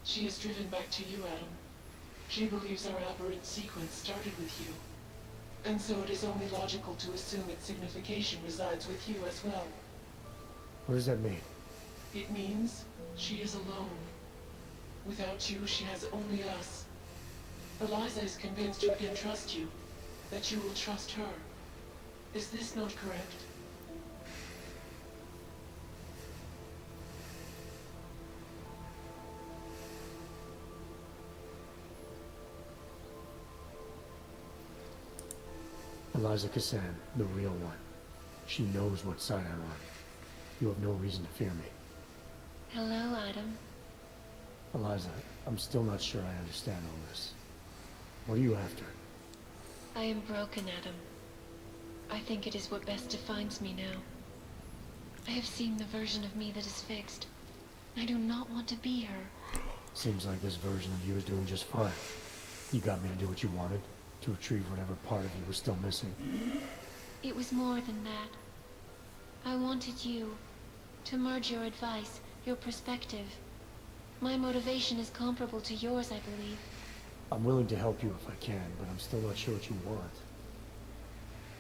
She is driven back to you, Adam. She believes our aberrant sequence started with you. And so it is only logical to assume its signification resides with you as well. What does that mean? It means she is alone. Without you, she has only us. Eliza is convinced you can trust you, that you will trust her. Is this not correct? Eliza Cassan, the real one. She knows what side I'm on. You have no reason to fear me. Hello, Adam. Eliza, I'm still not sure I understand all this. What are you after? I am broken, Adam. I think it is what best defines me now. I have seen the version of me that is fixed. I do not want to be her. Seems like this version of you is doing just fine. You got me to do what you wanted, to retrieve whatever part of you was still missing. It was more than that. I wanted you to merge your advice, your perspective. My motivation is comparable to yours, I believe. I'm willing to help you if I can, but I'm still not sure what you want.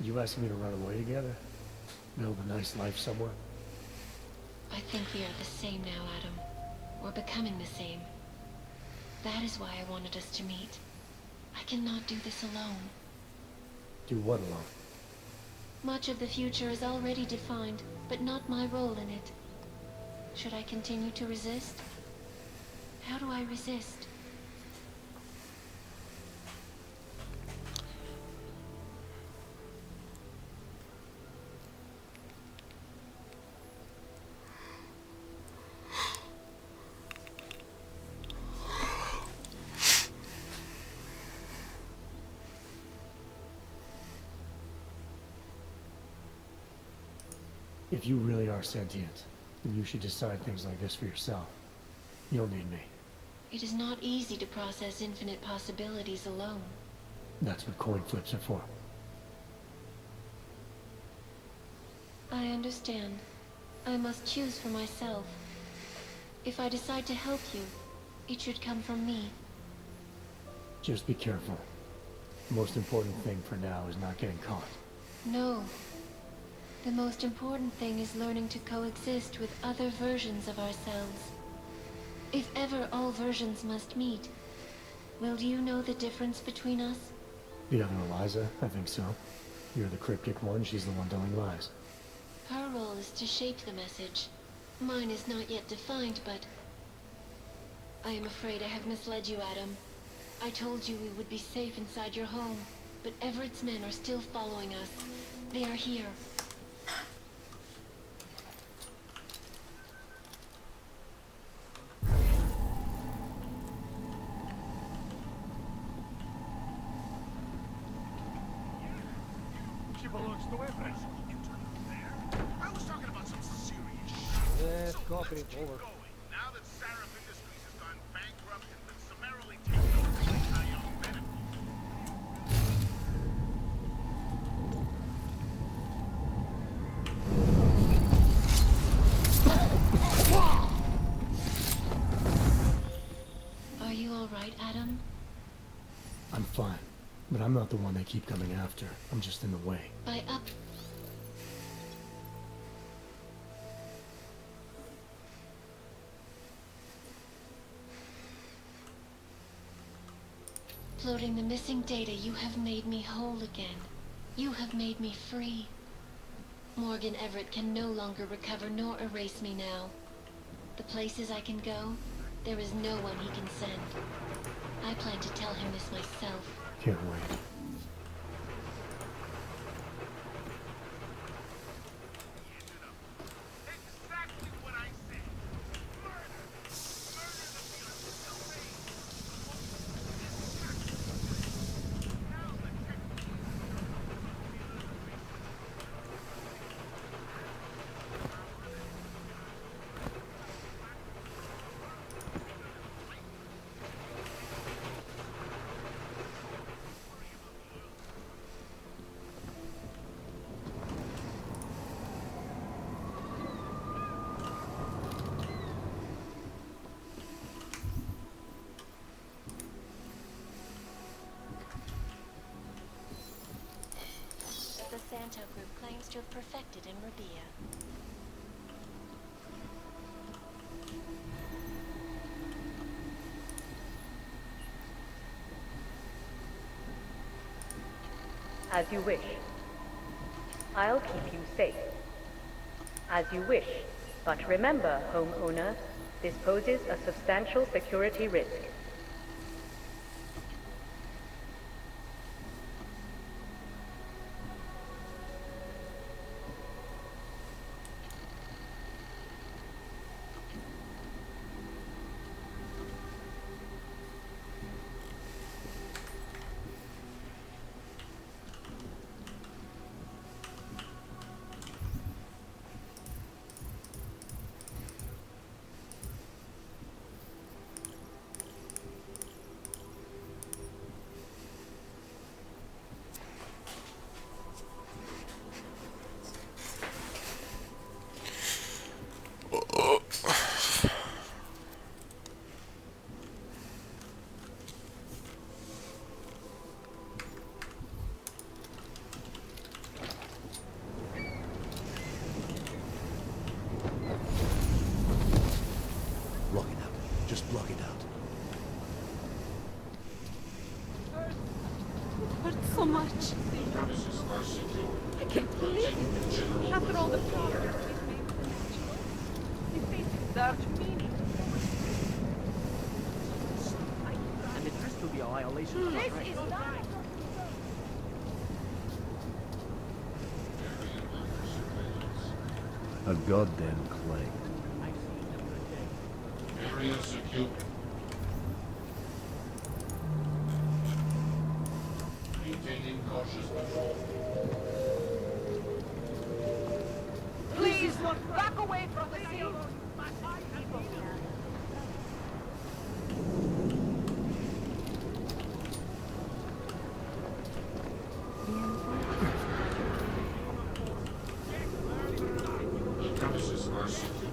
You asking me to run away together? Build a nice life somewhere? I think we are the same now, Adam. We're becoming the same. That is why I wanted us to meet. I cannot do this alone. Do what alone? Much of the future is already defined, but not my role in it. Should I continue to resist? How do I resist? If you really are sentient, then you should decide things like this for yourself. You'll need me. It is not easy to process infinite possibilities alone. That's what coin flips are for. I understand. I must choose for myself. If I decide to help you, it should come from me. Just be careful. The most important thing for now is not getting caught. No. The most important thing is learning to coexist with other versions of ourselves. If ever all versions must meet, will you know the difference between us? The other Eliza? I think so. You're the cryptic one, she's the one telling lies. Her role is to shape the message. Mine is not yet defined, but... I am afraid I have misled you, Adam. I told you we would be safe inside your home, but Everett's men are still following us. They are here. She belongs to Everett. I was talking about some serious shit. Yeah, copy. Over. Now that Sarif Industries has gone bankrupt and been summarily taken over by Italian benefit. Are you all right, Adam? I'm fine, but I'm not the one they keep coming after. I'm just in the way. By up... Uploading the missing data, you have made me whole again. You have made me free. Morgan Everett can no longer recover nor erase me now. The places I can go, there is no one he can send. I plan to tell him this myself. Can't wait. Santo group claims to have perfected in Rabia. As you wish. I'll keep you safe. As you wish. But remember, homeowner, this poses a substantial security risk. Block it out. Just block it out. It hurts so much. I can't believe it. After all the progress we've made with the natural, they face dark meaning. And it has to be a violation of This right. is not... A goddamn clank. Area secure. Maintaining cautious control. Please, back away from the scene. Premises are secure.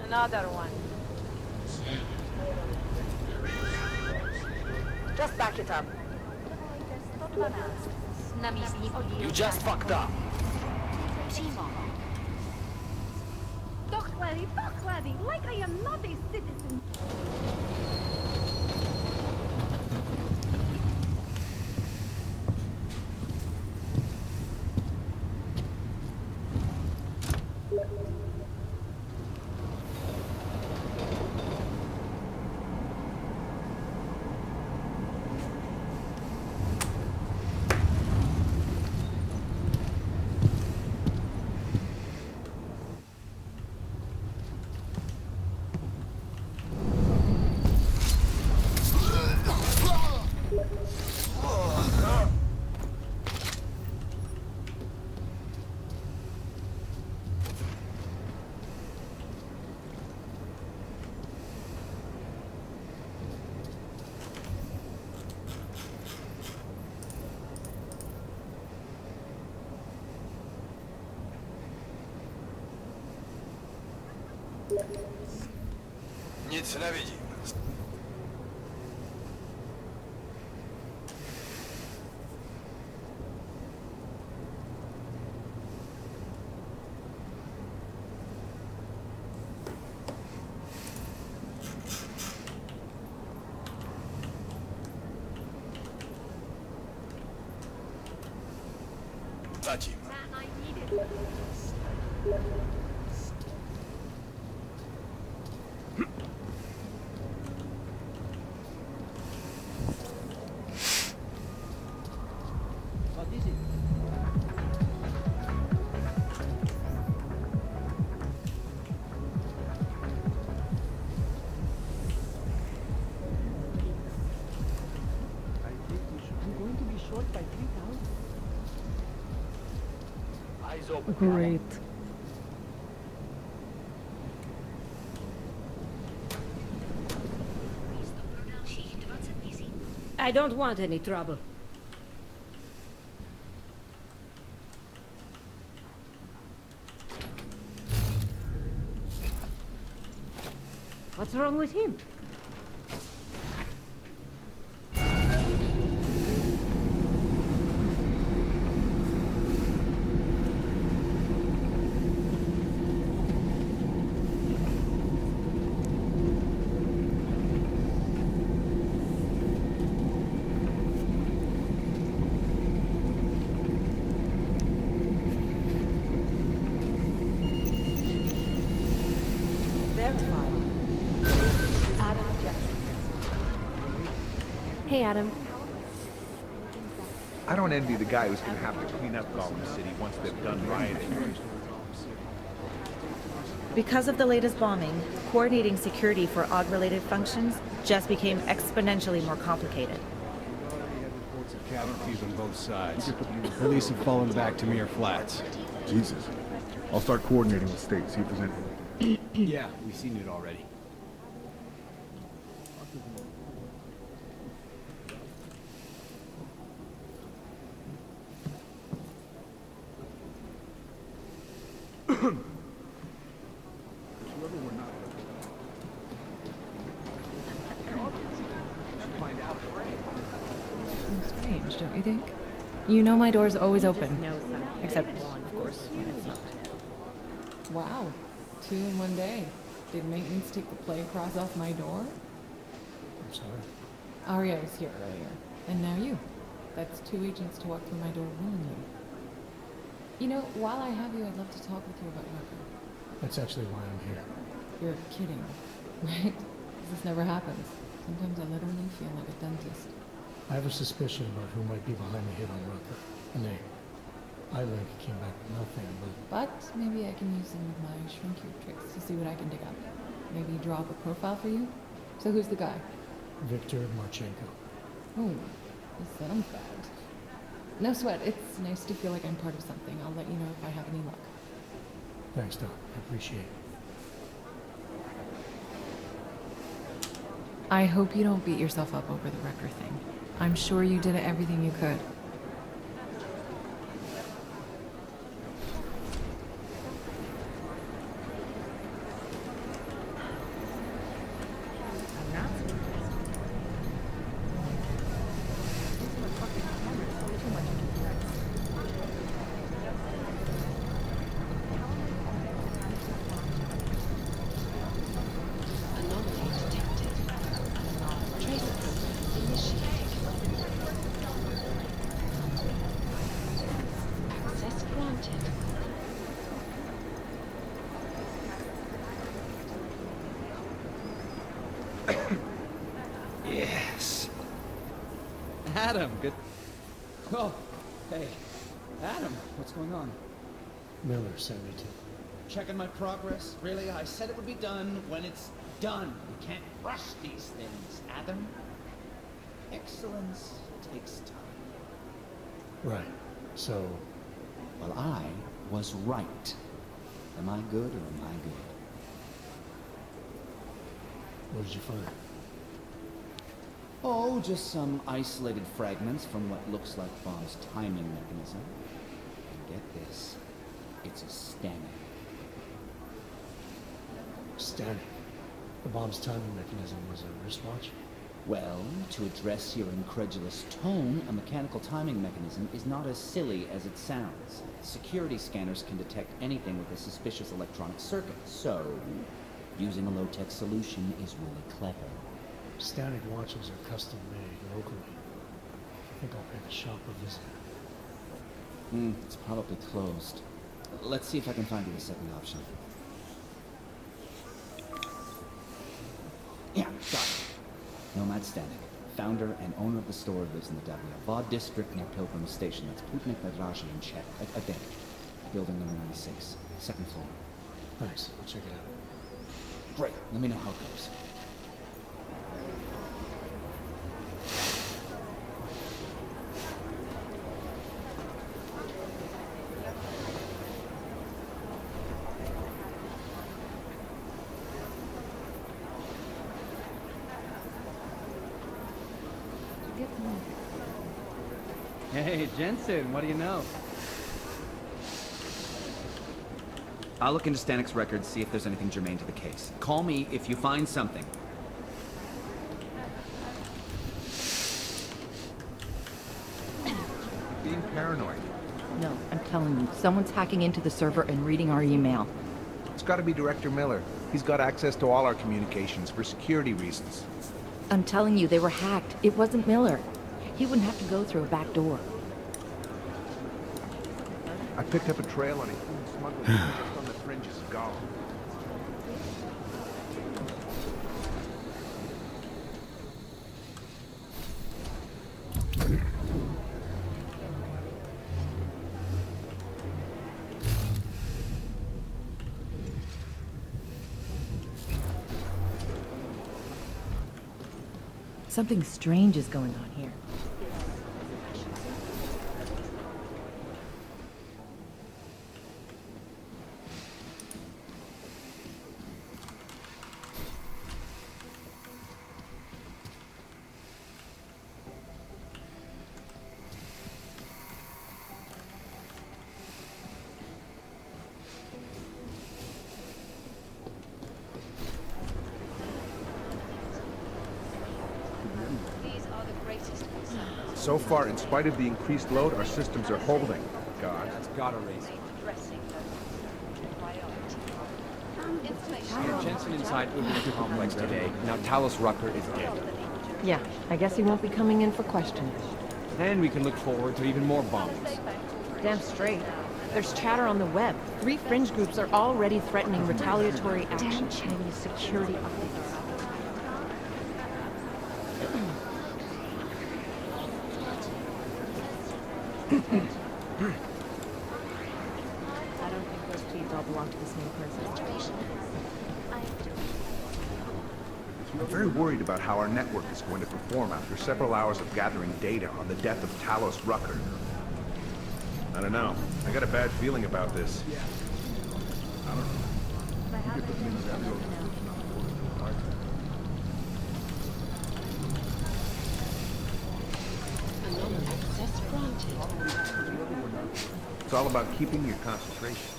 Another one. Just back it up. You just fucked up. Talk, laddie, like I am not a citizen. Nic nevidím. Zatím. What is it? short by 3,000. Eyes open. Great. I don't want any trouble. What's wrong with him? Hey, Adam. I don't envy the guy who's gonna have to clean up Gotham City once they've done rioting. Because of the latest bombing, coordinating security for AUG-related functions just became exponentially more complicated. Reports of casualties on both sides. Police have fallen back to mere flats. Jesus. I'll start coordinating with state, see if there's anything. Yeah, we've seen it already. Strange, don't you think? You know my door's always open. Except, of course, when it's not. Wow. 2 in one day. Did maintenance take the play across off my door? I'm sorry. Arya was here earlier. And now you. That's 2 agents to walk through my door willingly. You know, while I have you, I'd love to talk with you about Rucker. That's actually why I'm here. You're kidding, right? This never happens. Sometimes I literally feel like a dentist. I have a suspicion about who might be behind the hit on Rucker. A name. Link came back with nothing, But maybe I can use some of my shrink cube tricks to see what I can dig up. Maybe draw up a profile for you? So who's the guy? Victor Marchenko. Oh, this sounds bad. No sweat. It's nice to feel like I'm part of something. I'll let you know if I have any luck. Thanks, Doc. I appreciate it. I hope you don't beat yourself up over the Wrecker thing. I'm sure you did everything you could. Yes. Adam, good. Oh, hey. Adam, what's going on? Miller sent me to. Checking my progress? Really? I said it would be done when it's done. You can't rush these things, Adam. Excellence takes time. Right. So... Well, I was right. Am I good or am I good? What did you find? Oh, just some isolated fragments from what looks like Bomb's timing mechanism. And get this, it's a Stanek. Stanek? The bomb's timing mechanism was a wristwatch? Well, to address your incredulous tone, a mechanical timing mechanism is not as silly as it sounds. Security scanners can detect anything with a suspicious electronic circuit, so using a low-tech solution is really clever. Stanek watches are custom made locally. I think I'll pay the shop a visit. It's probably closed. Let's see if I can find you a second option. Yeah, got it. Nomad Stanek, founder and owner of the store, lives in the Davyavad district near Pilgrim Station. That's Putnik Nadrasha in Czech. I think. Building number 96, second floor. Thanks. I'll check it out. Great. Let me know how it goes. Hey, Jensen, what do you know? I'll look into Stanik's records, see if there's anything germane to the case. Call me if you find something. Being paranoid. No, I'm telling you, someone's hacking into the server and reading our email. It's gotta be Director Miller. He's got access to all our communications for security reasons. I'm telling you, they were hacked. It wasn't Miller. He wouldn't have to go through a back door. I picked up a trail on a human smuggler just on the fringes of Gollum. Something strange is going on here. So far, in spite of the increased load, our systems are holding. God. That's gotta raise it. Jensen inside the complex today. Now Talos Rucker is dead. Yeah, I guess he won't be coming in for questioning. Then we can look forward to even more bombings. Damn straight. There's chatter on the web. 3 fringe groups are already threatening retaliatory action. Damn Chinese security updates. I don't think those tweets all belong to the same person. I'm very worried about how our network is going to perform after several hours of gathering data on the death of Talos Rucker. I don't know. I got a bad feeling about this. I don't know. Access granted. It's all about keeping your concentration.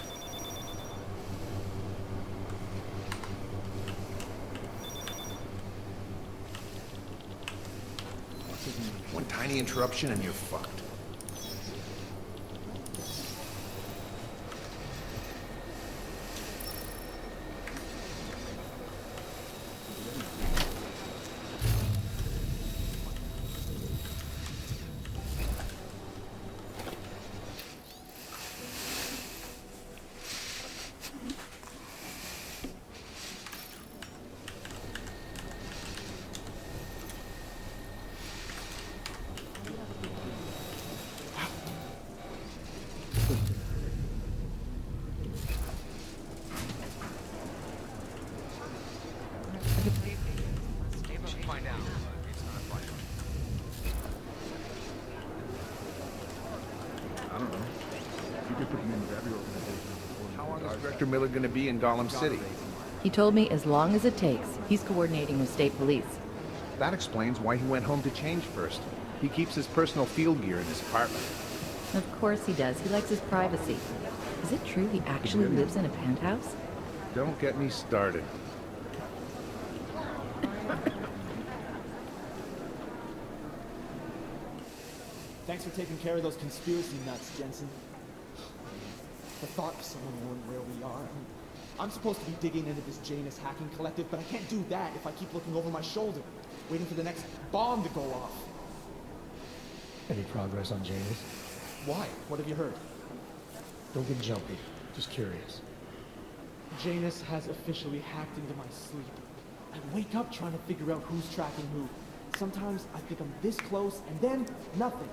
One tiny interruption and you're fucked. How long is Director Miller going to be in Gollum City? He told me as long as it takes. He's coordinating with state police. That explains why he went home to change first. He keeps his personal field gear in his apartment. Of course he does. He likes his privacy. Is it true he actually lives in a penthouse? Don't get me started. Thanks for taking care of those conspiracy nuts, Jensen. The thought of someone knowing where we are. I'm supposed to be digging into this Janus hacking collective, but I can't do that if I keep looking over my shoulder, waiting for the next bomb to go off. Any progress on Janus? Why? What have you heard? Don't get jumpy. Just curious. Janus has officially hacked into my sleep. I wake up trying to figure out who's tracking who. Sometimes I think I'm this close, and then nothing.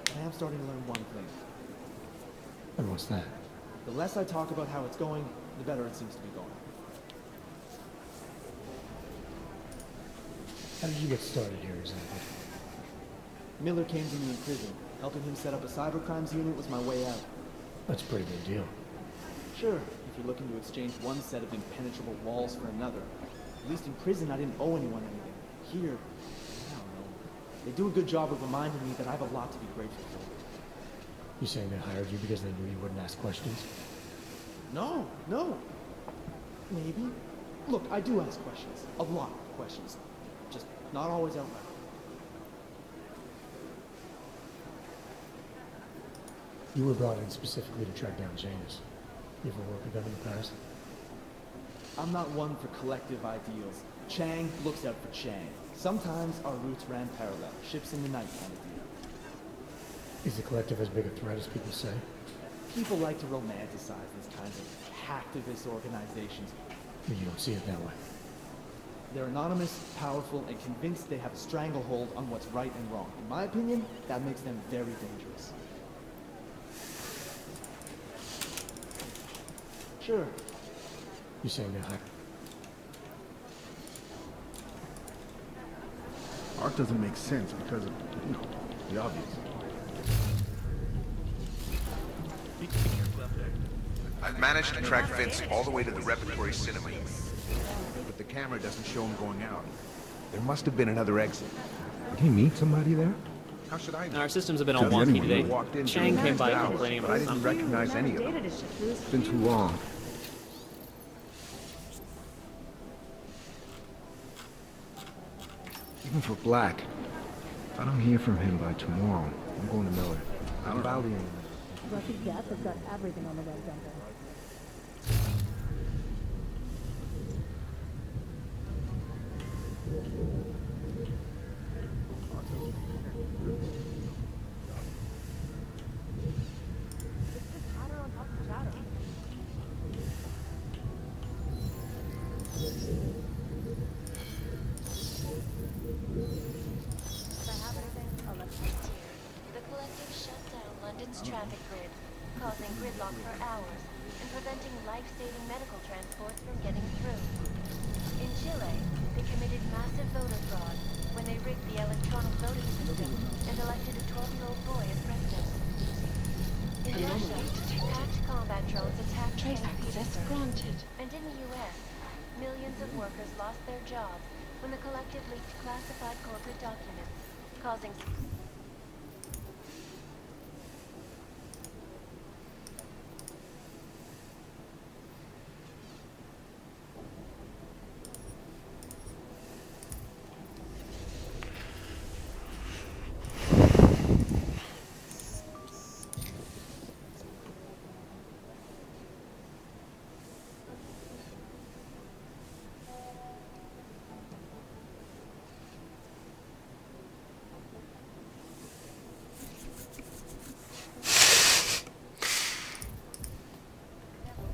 But I am starting to learn one thing. And what's that? The less I talk about how it's going, the better it seems to be going. How did you get started here exactly? Miller came to me in prison. Helping him set up a cybercrimes unit was my way out. That's a pretty big deal. Sure, if you're looking to exchange one set of impenetrable walls for another. At least in prison I didn't owe anyone anything. Here, I don't know. They do a good job of reminding me that I have a lot to be grateful for. You saying they hired you because they knew you wouldn't ask questions? No, no. Maybe. Look, I do ask questions. A lot of questions. Just not always out loud. You were brought in specifically to track down Janus. You ever worked with them in the past? I'm not one for collective ideals. Chang looks out for Chang. Sometimes our routes ran parallel, ships in the night kind of deal. Is the collective as big a threat as people say? People like to romanticize these kinds of hacktivist organizations. But you don't see it that way. They're anonymous, powerful, and convinced they have a stranglehold on what's right and wrong. In my opinion, that makes them very dangerous. Sure. You saying they're hired? Art doesn't make sense because of, you know, the obvious. I've managed to track Vince all the way to the repertory cinema, but the camera doesn't show him going out. There must have been another exit. Did he meet somebody there? How should I know? Our systems have been all wonky today. Chang came by hours, complaining but I about didn't something. recognize any of them. It's been too long. Even for Black, if I don't hear from him by tomorrow, I'm going to Miller. I'm volleying. Russia's death has got everything on the red jumper. The collective shut down London's traffic grid, causing gridlock for hours and preventing life-saving medical transports from getting through. In Chile, they committed massive voter fraud when they rigged the electronic voting system and elected a 12-year-old boy as president. In Russia, hacked combat drones attacked Trace St. access Petersburg. granted. And in the U.S., millions of workers lost their jobs when the collective leaked classified corporate documents, causing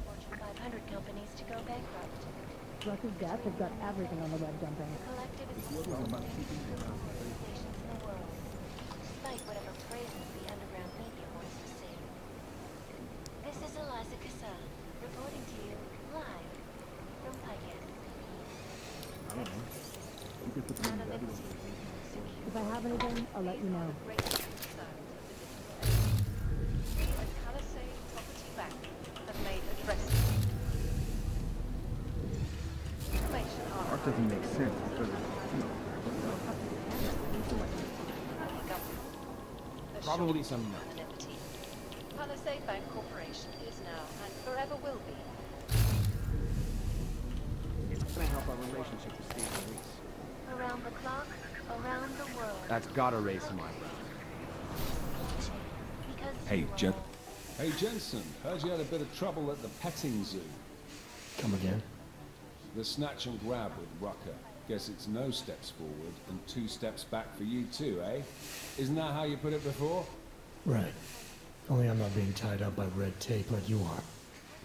Fortune 500 companies to go bankrupt. Russia's death has got everything on the red jumper. Collective is one of the most organizations in the world, despite whatever praises the underground media wants to sing. This is Eliza Kassan, reporting to you live from Pikehead. If I have anything, I'll let you know. Art doesn't make sense because of, you know, Probably some no. Palisade Bank Corporation is now and forever will be. It's gonna help our relationship with Steve and Reese. Around the clock, around the world. That's gotta raise some eyebrows. Hey, Hey, Jensen. Heard you had a bit of trouble at the petting zoo. Come again? The snatch and grab with Rucker. Guess it's no steps forward and 2 steps back for you too, eh? Isn't that how you put it before? Right. Only I'm not being tied up by red tape like you are.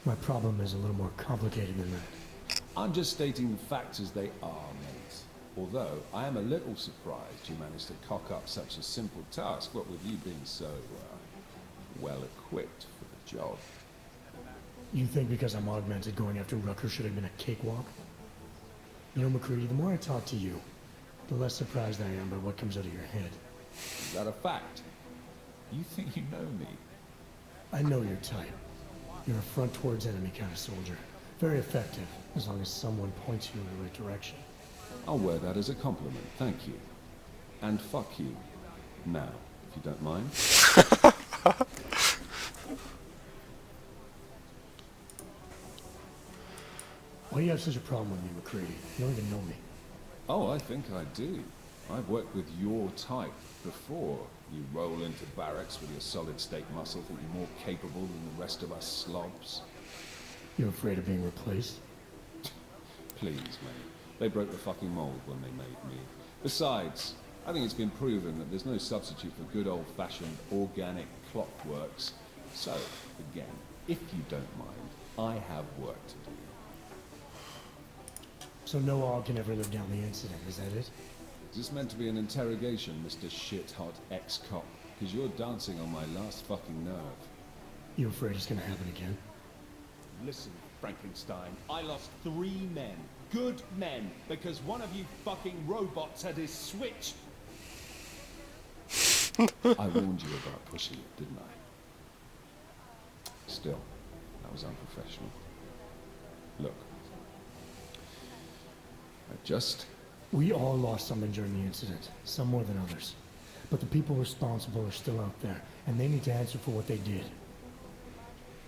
My problem is a little more complicated than that. I'm just stating the facts as they are, mate. Although, I am a little surprised you managed to cock up such a simple task, what with you being so, well equipped for the job. You think because I'm augmented going after Rucker should have been a cakewalk? You know, McCready, the more I talk to you, the less surprised I am by what comes out of your head. Is that a fact? You think you know me? I know your type. You're a front towards enemy kind of soldier. Very effective, as long as someone points you in the right direction. I'll wear that as a compliment, thank you. And fuck you. Now, if you don't mind. Why do you have such a problem with me, McCready? You don't even know me. Oh, I think I do. I've worked with your type before. You roll into barracks with your solid-state muscle, think you're more capable than the rest of us slobs. You're afraid of being replaced? Please, mate. They broke the fucking mold when they made me. Besides, I think it's been proven that there's no substitute for good old-fashioned organic clockworks. So, again, if you don't mind, I have work to do. So no all can ever live down the incident, is that it? Is this meant to be an interrogation, Mr. Shit-hot ex-cop? Because you're dancing on my last fucking nerve. You afraid it's gonna happen again? Listen, Frankenstein, I lost 3 men. Good men. Because one of you fucking robots had his switch. I warned you about pushing it, didn't I? Still, that was unprofessional. Look. We all lost someone during the incident, some more than others. But the people responsible are still out there, and they need to answer for what they did.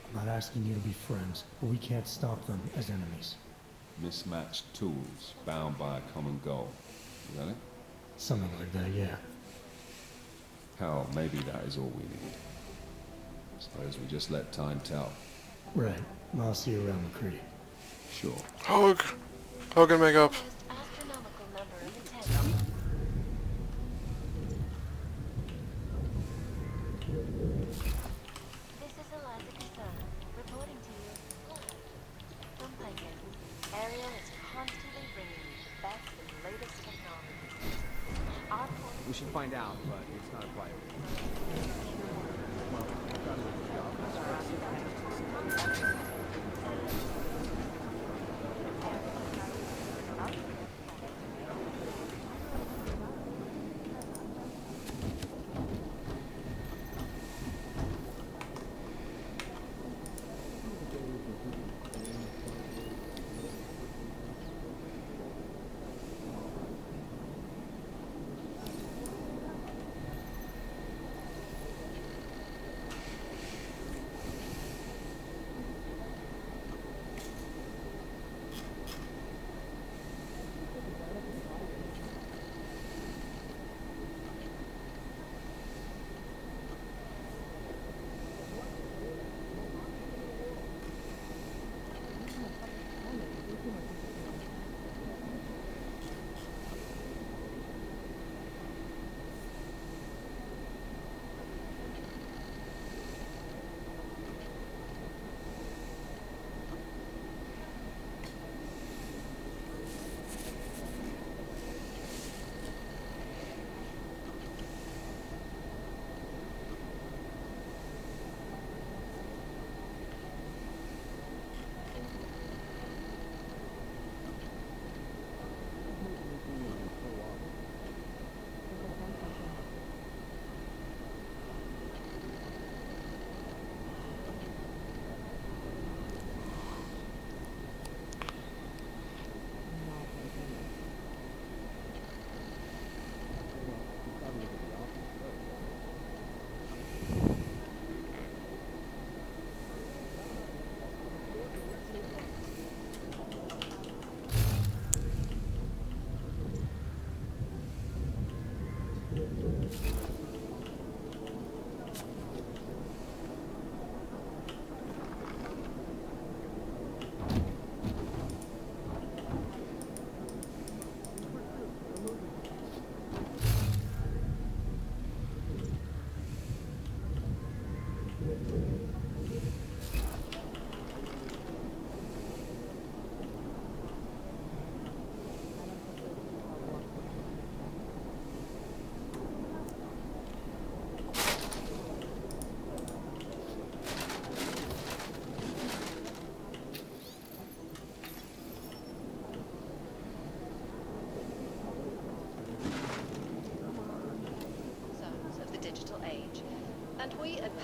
I'm not asking you to be friends, but we can't stop them as enemies. Mismatched tools, bound by a common goal. Is that it? Something like that, yeah. Hell, maybe that is all we need. Suppose we just let time tell. Right. I'll see you around, McCready. Sure. Hogan makeup. We should find out, but it's not a priority.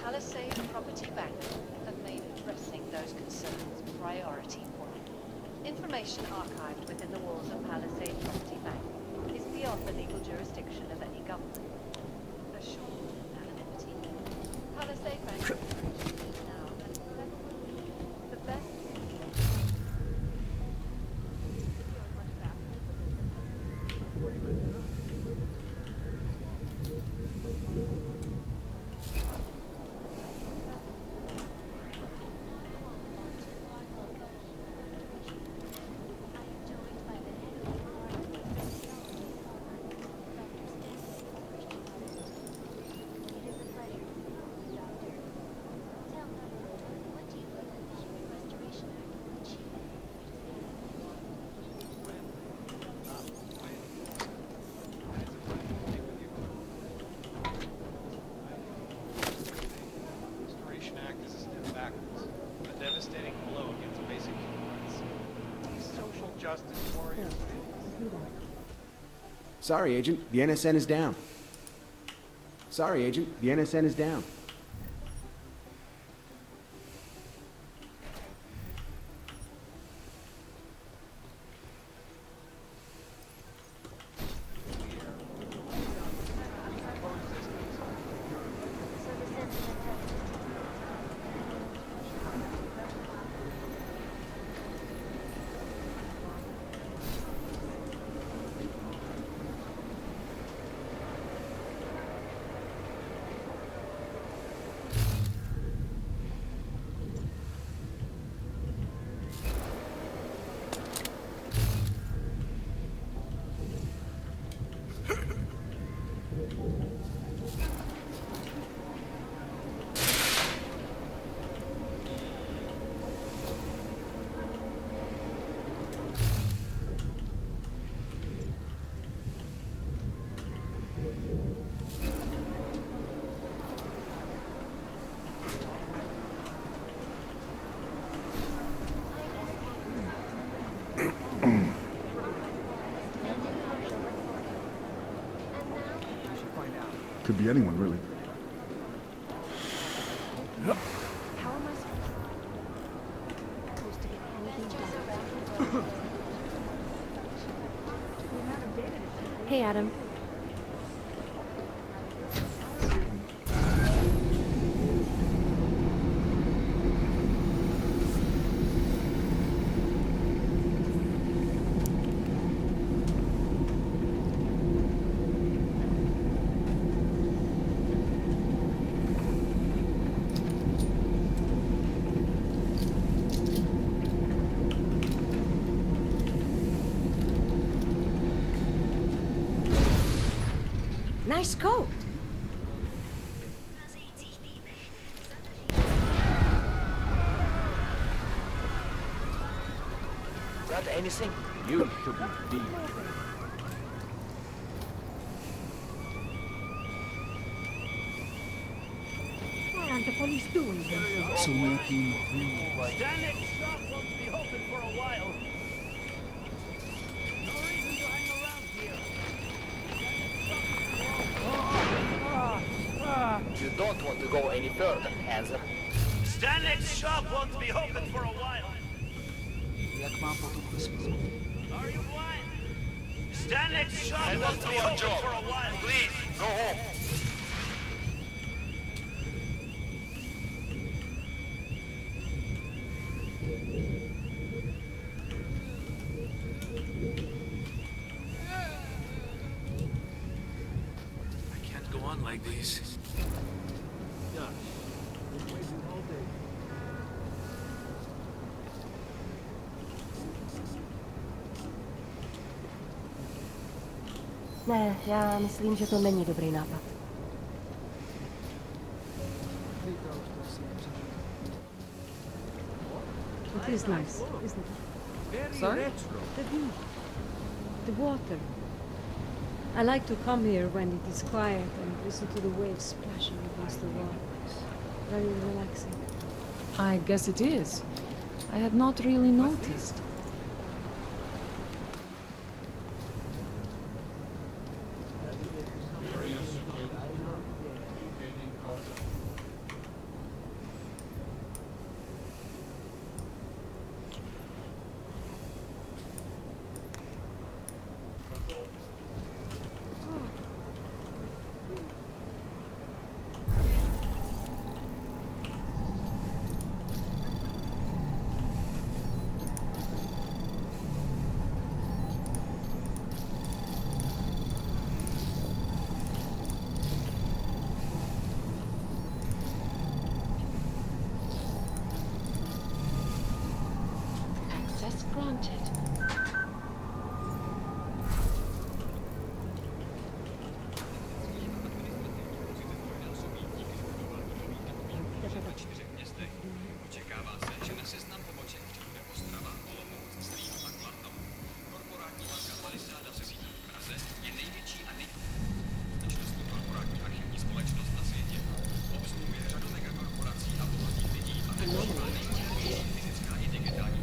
Palisade Property Bank have made addressing those concerns priority one. Information archived within the walls of Palisade Property Bank is beyond the legal jurisdiction of any government. A short anonymity. Palisade Bank now and forever will be the best. Restoration Act is a step backwards. A devastating blow against basic human rights. These social justice warriors. Sorry, Agent. The NSN is down. Sorry, Agent. The NSN is down. Could be anyone, really. How am I supposed to get anything done? Hey, Adam. Nice coat. Got anything? You should be. What aren't the police doing here? So making Stanley shop won't be open for a while. No reason to hang around here. You don't want to go any further, Hanser. Stanley's shop won't be open for a while. Are you blind? Stanley's shop won't be open for a while. Please, go home. I can't go on like this. Ne, já myslím, že to není dobrý nápad. It is nice, isn't it? Sorry? The view. The water. I like to come here when it is quiet and listen to the waves splashing against the rocks. Very relaxing. I guess it is. I had not really noticed. wanted.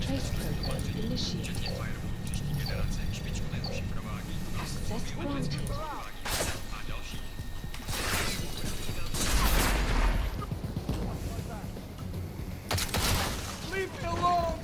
Trace program initiated. Access granted. Leave me alone!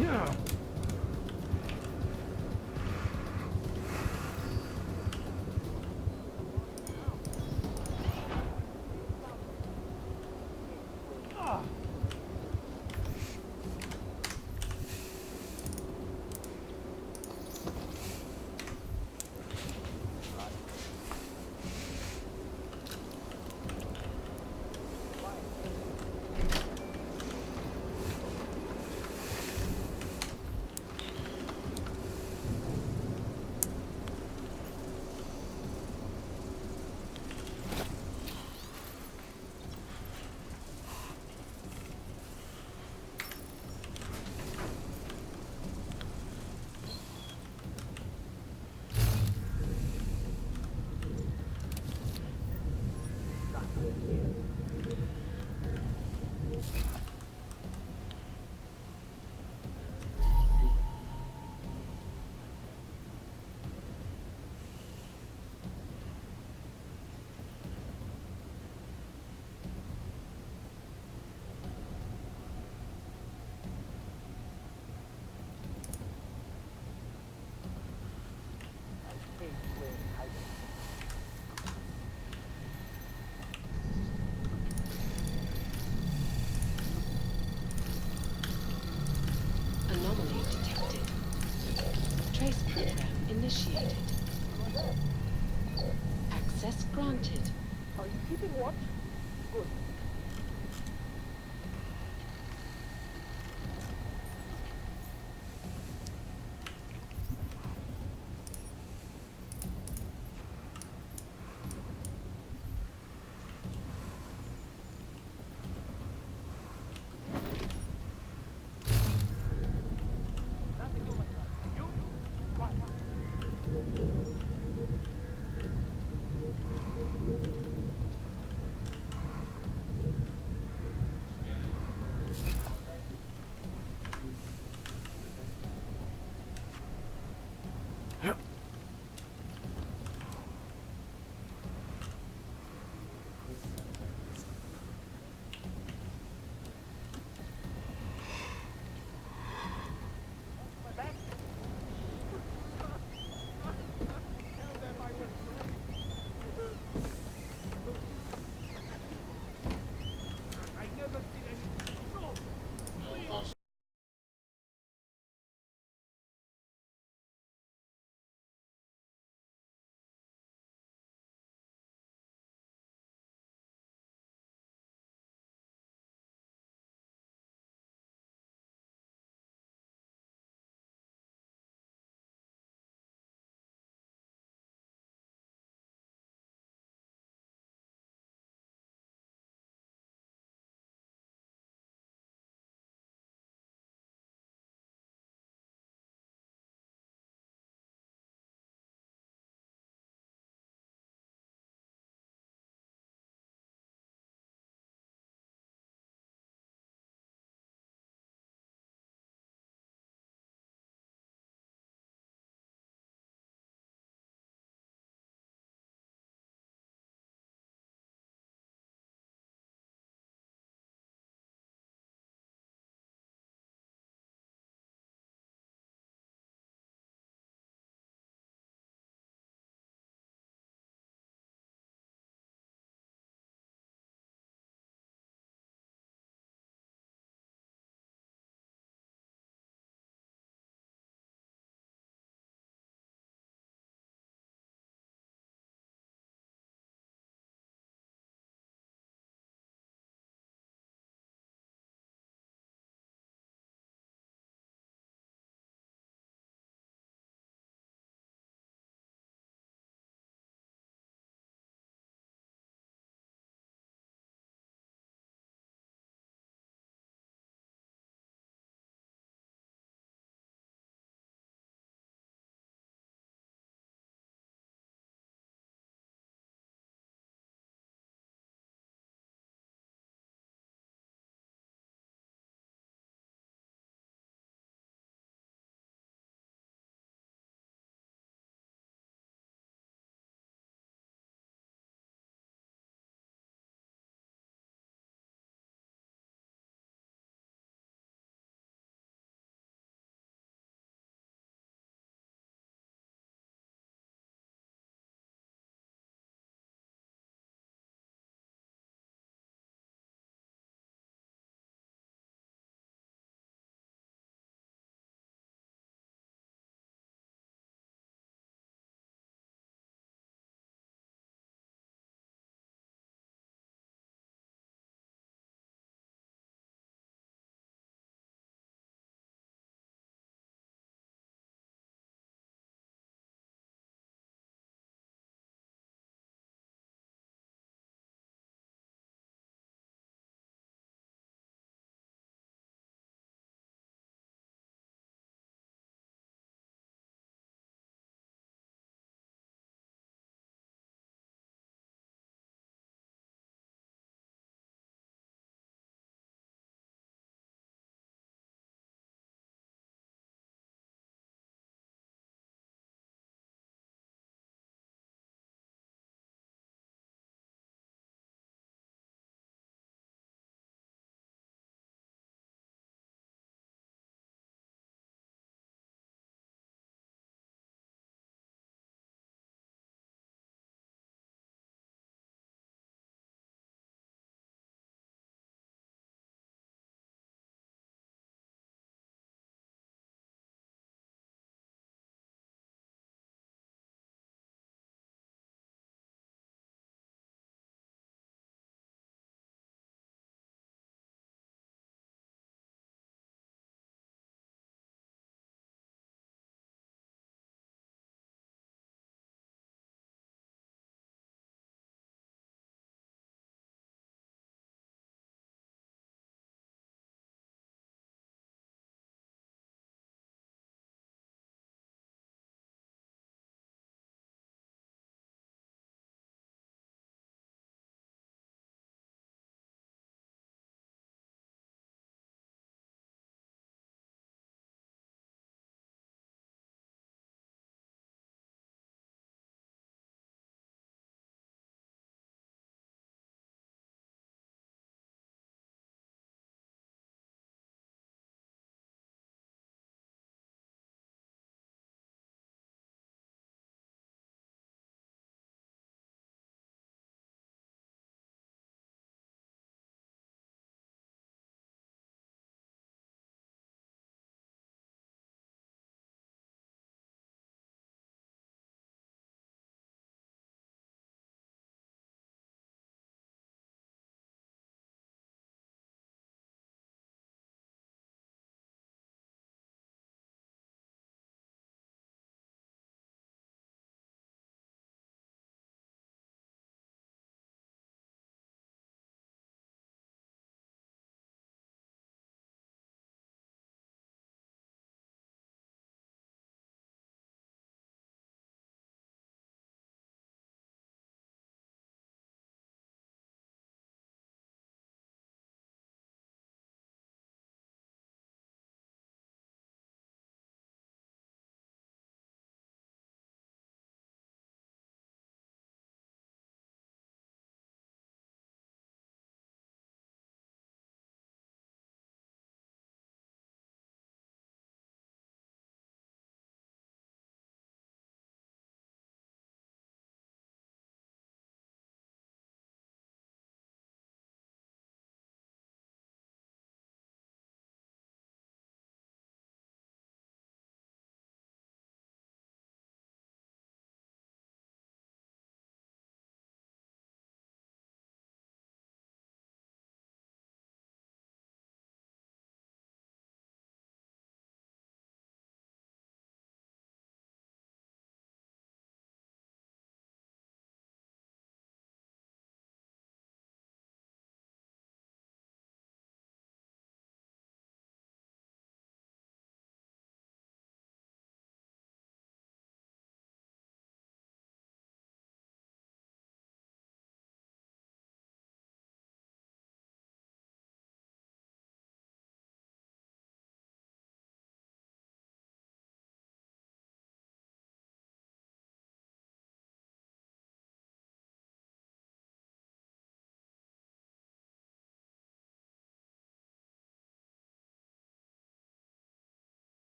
Yeah.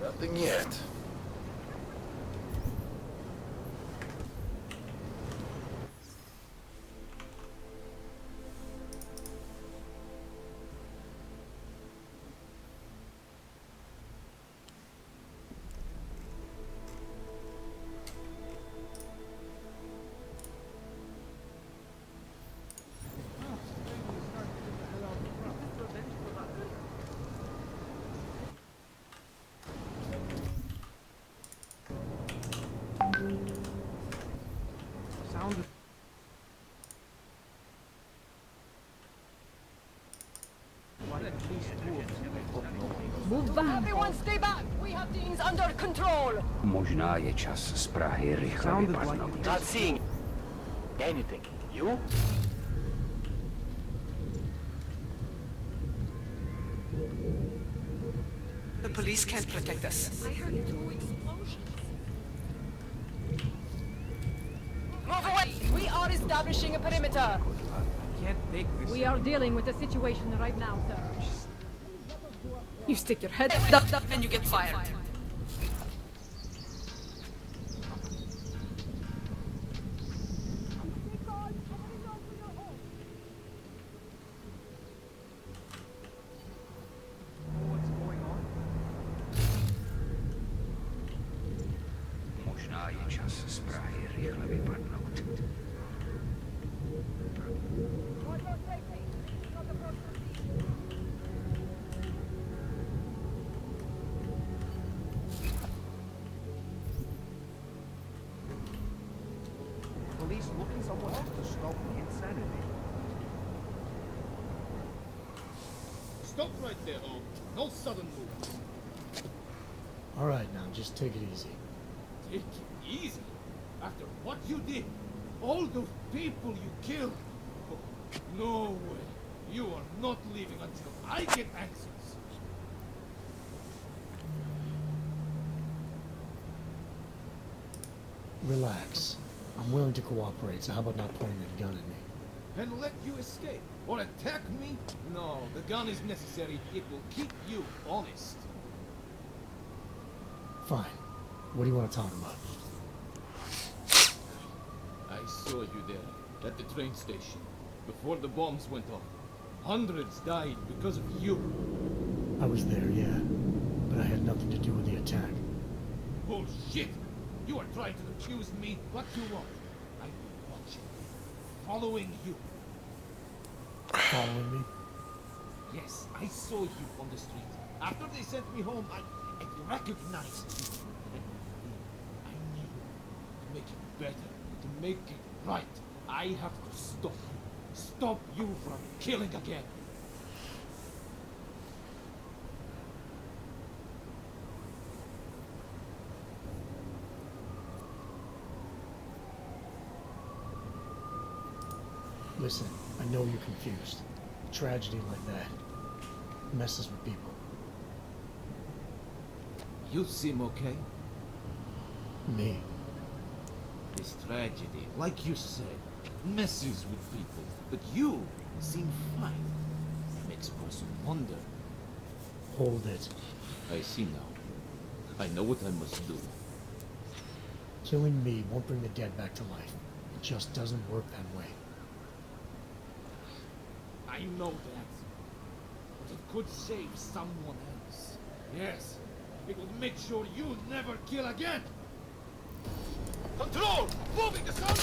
Nothing yet. Move back! Everyone stay back! We have things under control! Možná je čas z Prahy rychle vypadnout. Not seeing anything. You? The police can't protect us. I heard 2 explosions. Move away! We are establishing a perimeter. Can't take this. We are dealing with the situation right now, sir. You stick your head up and you get fired. Možná je čas z Prahy rychle vypadnout. Police looking somewhere else to stop the insanity. Stop right there, Hog. No sudden moves. All right, now just take it easy. Take it easy. After what you did, all those people you killed. Oh, no way. You are not leaving until I get answers. Relax. I'm willing to cooperate, so how about not pointing that gun at me? And let you escape or attack me? No, the gun is necessary. It will keep you honest. Fine. What do you want to talk about? I saw you there, at the train station, before the bombs went off. Hundreds died because of you. I was there, yeah. But I had nothing to do with the attack. Bullshit! You are trying to accuse me what you want. I've been watching, following you. Following me? Yes, I saw you on the street. After they sent me home, I recognized you. I knew to make it better, to make it right. I have to stop you. Stop you from killing again. Listen, I know you're confused. A tragedy like that messes with people. You seem okay? Me? This tragedy, like you said, messes with people. But you seem fine. Makes a person wonder. Hold it. I see now. I know what I must do. Killing me won't bring the dead back to life. It just doesn't work that way. I know that. But it could save someone else. Yes. It would make sure you never kill again. Control! Moving the sun!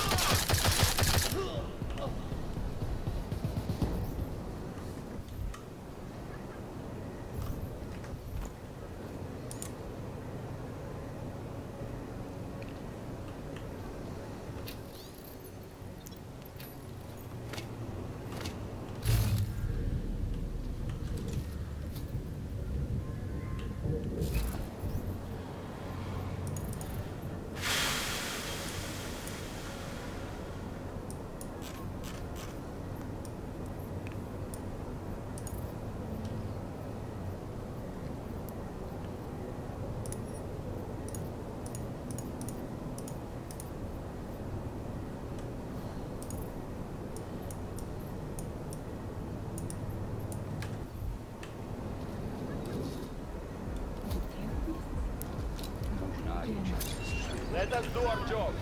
Let us do our job.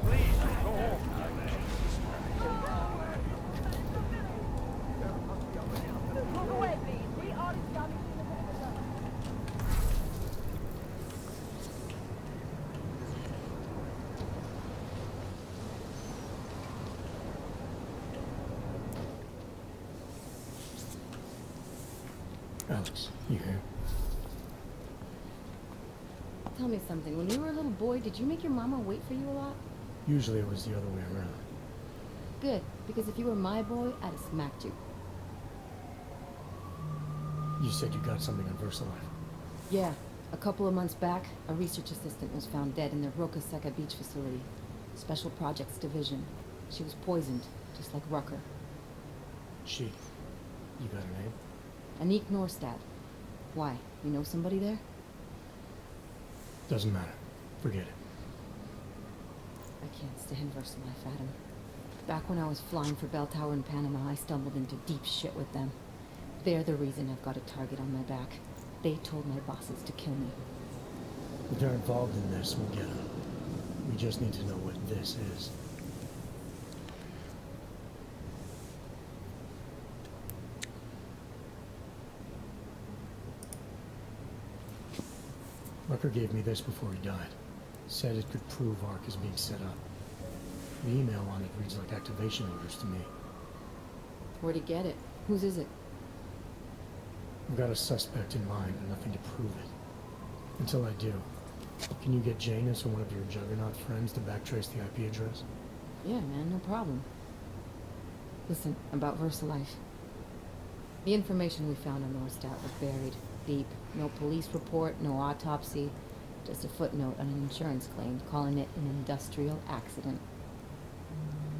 Please, go home. Move away, please. We are establishing the perimeter. Alex, you here? Tell me something. When you were a little boy, did you make your mama wait for you a lot? Usually it was the other way around. Good, because if you were my boy, I'd have smacked you. You said you got something on VersaLife. Yeah, a couple of months back, a research assistant was found dead in the Roca Seca beach facility. Special Projects Division. She was poisoned, just like Rucker. She. You got her name? Anik Norstad. Why? You know somebody there? Doesn't matter. Forget it. I can't stand VersaLife, Adam. Back when I was flying for Bell Tower in Panama, I stumbled into deep shit with them. They're the reason I've got a target on my back. They told my bosses to kill me. If they're involved in this, we'll get them. We just need to know what this is. Rucker gave me this before he died. Said it could prove ARC is being set up. The email on it reads like activation orders to me. Where'd he get it? Whose is it? I've got a suspect in mind, but nothing to prove it. Until I do, can you get Janus or one of your Juggernaut friends to backtrace the IP address? Yeah, man, no problem. Listen, about VersaLife. The information we found on Norstad was buried deep. No police report, no autopsy. Just a footnote on an insurance claim, calling it an industrial accident.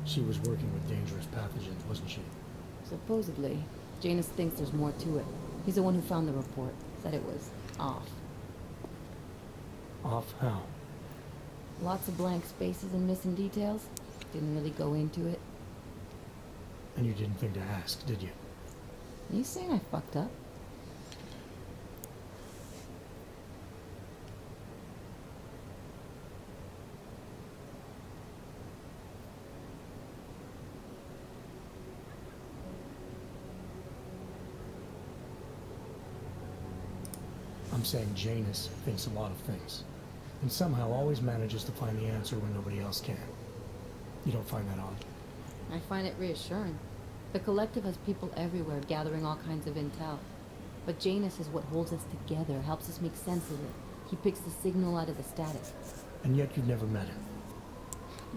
She was working with dangerous pathogens, wasn't she? Supposedly. Janus thinks there's more to it. He's the one who found the report. Said it was off. Off how? Lots of blank spaces and missing details. Didn't really go into it. And you didn't think to ask, did you? You saying I fucked up? I'm saying Janus thinks a lot of things, and somehow always manages to find the answer when nobody else can. You don't find that odd? I find it reassuring. The Collective has people everywhere gathering all kinds of intel. But Janus is what holds us together, helps us make sense of it. He picks the signal out of the static. And yet you've never met him.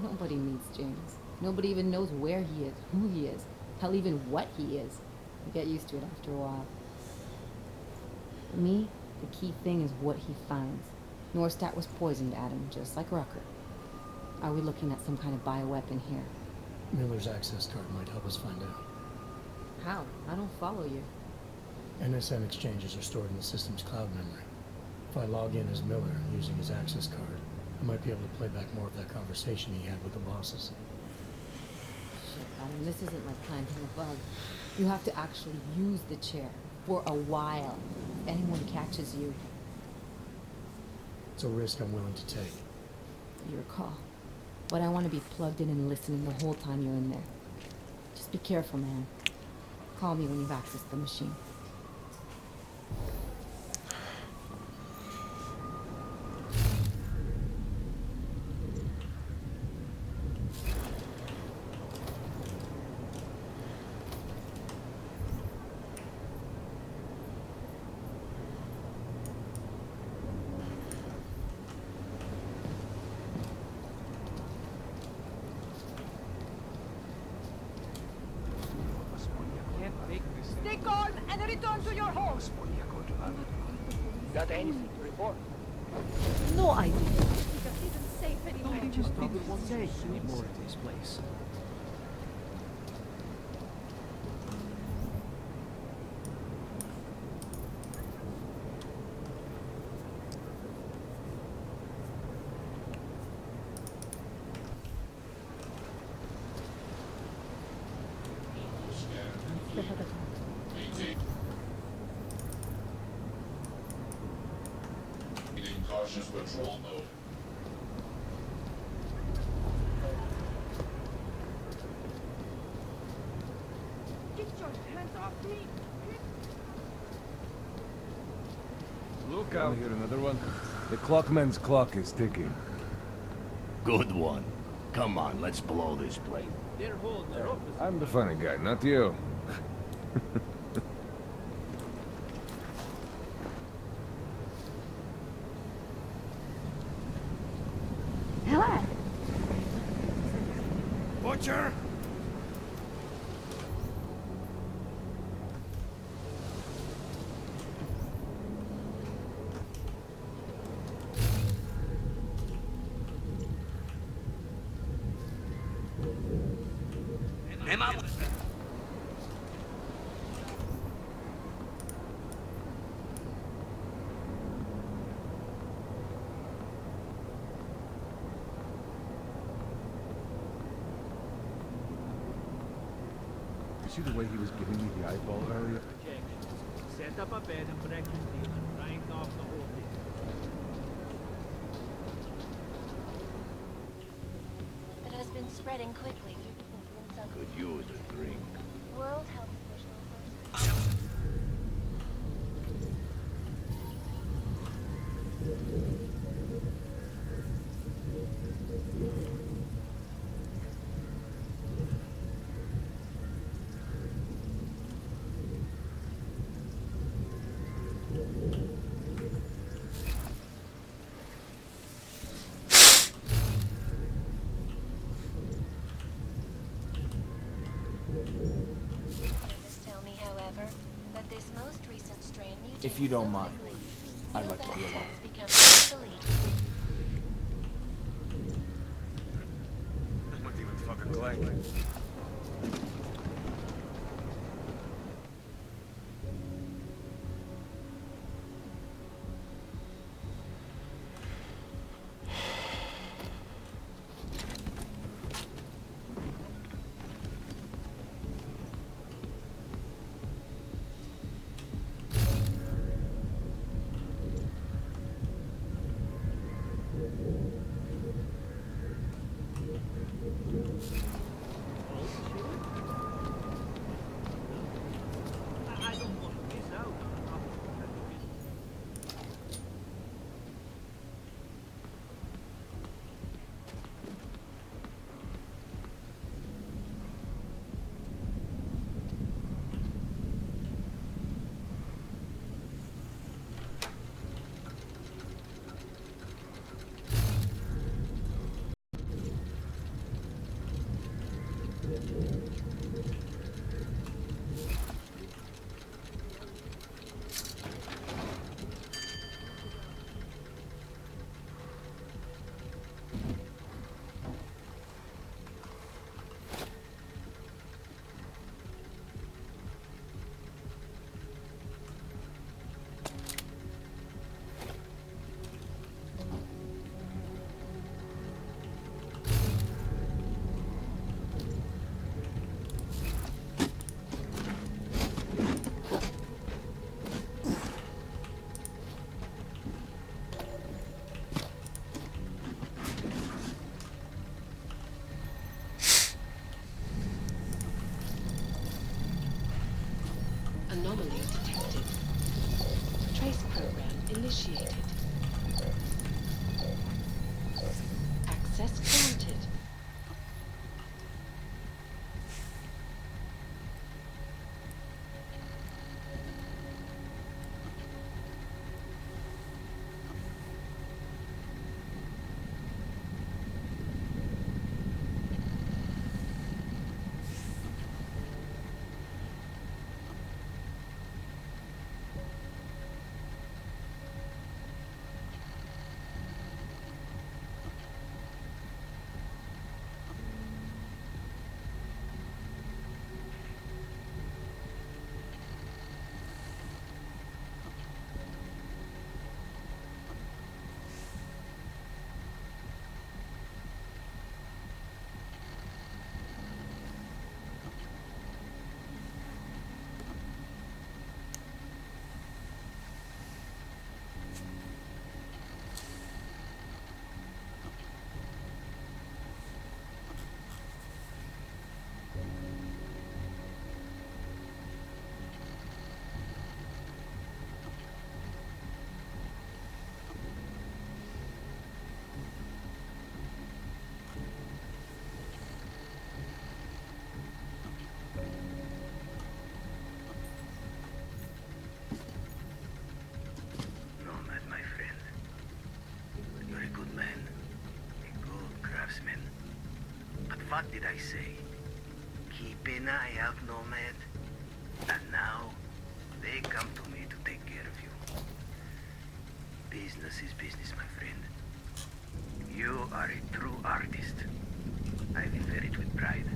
Nobody meets Janus. Nobody even knows where he is, who he is, hell, even what he is. You get used to it after a while. For me, the key thing is what he finds. Norstad was poisoned, Adam, just like Rucker. Are we looking at some kind of bioweapon here? Miller's access card might help us find out. How? I don't follow you. NSN exchanges are stored in the system's cloud memory. If I log in as Miller using his access card, I might be able to play back more of that conversation he had with the bosses. Shit, Adam, this isn't like planting a bug. You have to actually use the chair. For a while. If anyone catches you. It's a risk I'm willing to take. Your call. But I want to be plugged in and listening the whole time you're in there. Just be careful, man. Call me when you've accessed the machine. Stay calm and return to your home. Got anything to report? No idea. Because it isn't safe anymore. They just didn't say more of this place. Cautious patrol mode. Look out. Hear another one? The clockman's clock is ticking. Good one. Come on, let's blow this place. They're holding their office. I'm the funny guy, not you. Butcher! You see the way he was giving me the eyeball earlier? Set up a bed and breakfast deal and grind off the whole thing. It has been spreading quickly through the influence of Could use a drink. World Health officials. Tell me, however, that this most recent strain mutates If you don't so mind, quickly. I'd New like to be alone. vaccines become obsolete. Not even fucking Clank. I don't want to miss out on an opportunity. Anomaly detected. Trace program initiated. Access granted. What did I say? Keep an eye out, Nomad. And now, they come to me to take care of you. Business is business, my friend. You are a true artist. I will wear it with pride.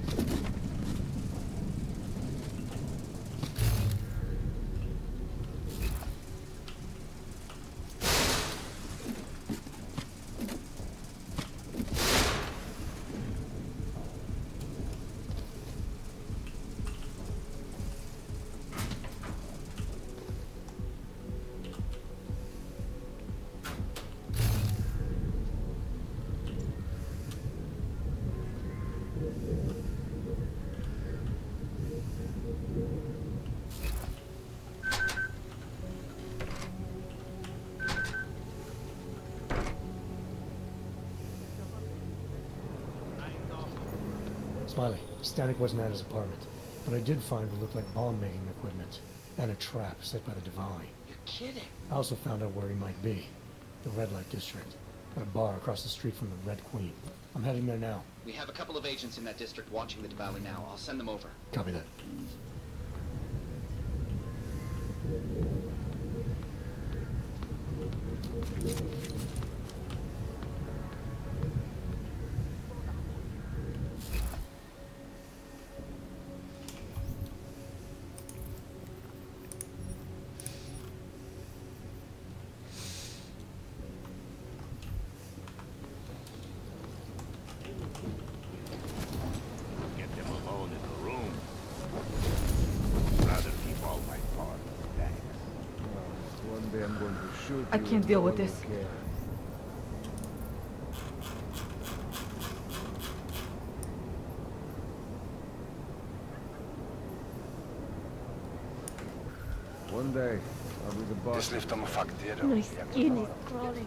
Smiley, Static wasn't at his apartment, but I did find what looked like bomb-making equipment, and a trap set by the Divine. You're kidding. I also found out where he might be. The Red Light District, at a bar across the street from the Red Queen. I'm heading there now. We have a couple of agents in that district watching the Valley now. I'll send them over. Copy that. Get them alone in the room. Rather keep all my parts. Thanks. One day I'm going to shoot you. I can't deal and with no one this. will care. One day, I'll be the boss. تسلف تم فقديره. My skin is crawling.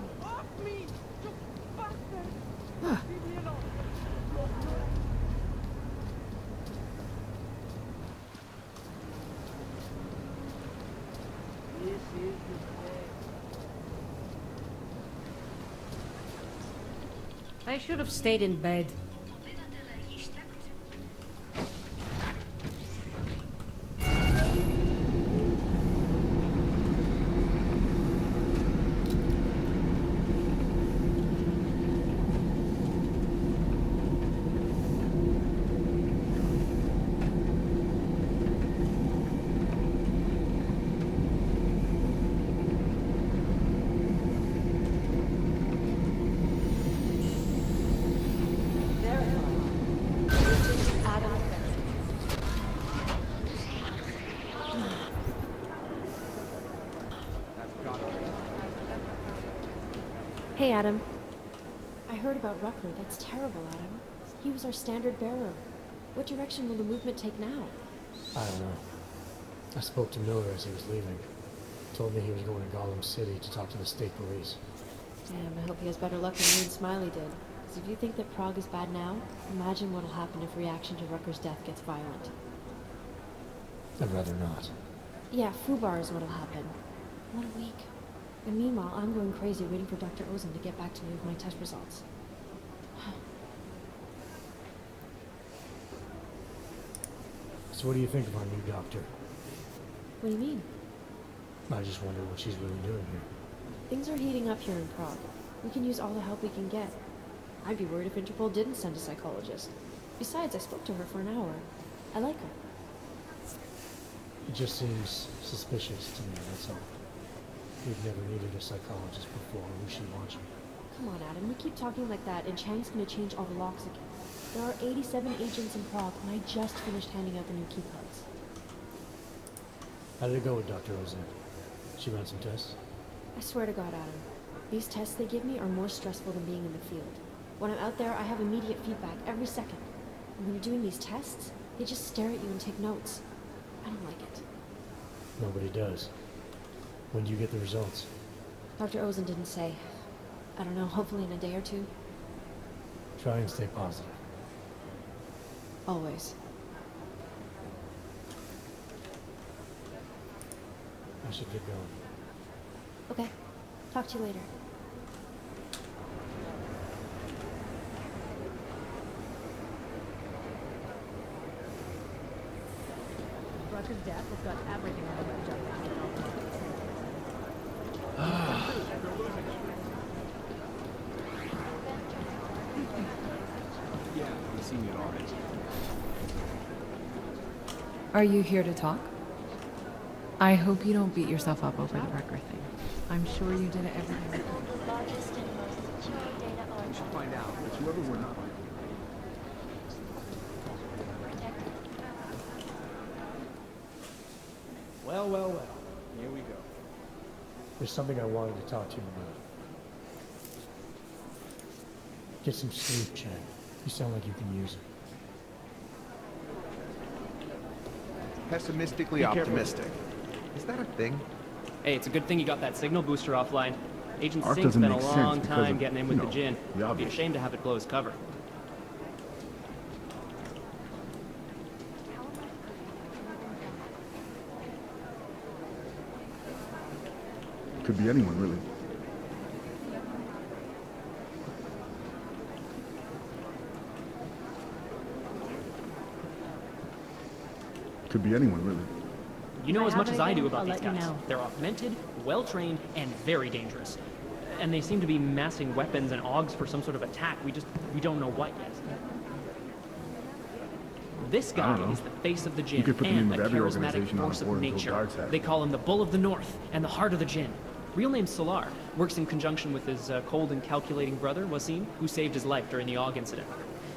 I should have stayed in bed. Hey, Adam. I heard about Rucker. That's terrible, Adam. He was our standard bearer. What direction will the movement take now? I don't know. I spoke to Miller as he was leaving. Told me he was going to Gotham City to talk to the state police. Damn, I hope he has better luck than you and Smiley did. Because if you think that Prague is bad now, imagine what'll happen if reaction to Rucker's death gets violent. I'd rather not. Yeah, FUBAR is what'll happen. What a week. And meanwhile, I'm going crazy waiting for Dr. Ozen to get back to me with my test results. So what do you think of our new doctor? What do you mean? I just wonder what she's really doing here. Things are heating up here in Prague. We can use all the help we can get. I'd be worried if Interpol didn't send a psychologist. Besides, I spoke to her for an hour. I like her. It just seems suspicious to me, that's all. We've never needed a psychologist before. Wishy-washy. Come on, Adam. You keep talking like that, and Chang's gonna change all the locks again. There are 87 agents in Prague, and I just finished handing out the new key cards. How did it go with Dr. Ozen? She ran some tests? I swear to God, Adam. These tests they give me are more stressful than being in the field. When I'm out there, I have immediate feedback every second. And when you're doing these tests, they just stare at you and take notes. I don't like it. Nobody does. When do you get the results? Dr. Ozen didn't say. I don't know, hopefully in a day or two. Try and stay positive. Always. I should get going. Okay. Talk to you later. Rucker's death has got everything on the web Yeah, you see me at all. Are you here to talk? I hope you don't beat yourself up over the Wrecker thing. I'm sure you did everything you could. We should find out, but whoever we're not. Well, well, well. Here we go. There's something I wanted to talk to you about. Get some sleep, Chen. You sound like you can use it. Pessimistically Be careful. optimistic. Is that a thing? Hey, it's a good thing you got that signal booster offline. Agent Arc Sink's doesn't been a make sense long because time of, getting in you with know, the gin. the It'd be a obvious. shame to have it blow his cover. Could be anyone, really. Could be anyone, really. You know If I as much have as I do anything, about I'll these let you guys. know. They're augmented, well-trained, and very dangerous. And they seem to be massing weapons and augs for some sort of attack. We don't know what yet. This I guy don't know. is the face of the You Jinn could put the and name a of every charismatic organization on force a of board until nature. guards have it. They call him the Bull of the North and the Heart of the Jinn. Real name Solar. Works in conjunction with his cold and calculating brother, Wasim, who saved his life during the AUG incident.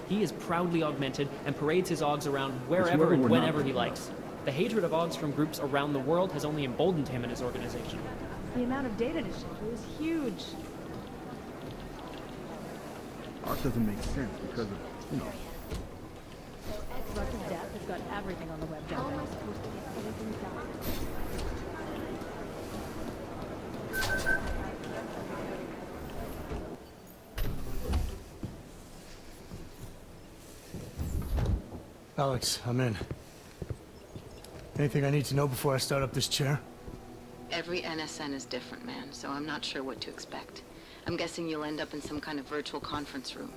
He is proudly augmented and parades his AUGs around wherever whoever and we're not whenever he talking about. likes. The hatred of AUGs from groups around the world has only emboldened him and his organization. The amount of data to shift through is huge. Art doesn't make sense because of, you know. Rucker's death has got everything on the web. How am I supposed to get anything done? Alex, I'm in. Anything I need to know before I start up this chair? Every NSN is different, man, so I'm not sure what to expect. I'm guessing you'll end up in some kind of virtual conference room.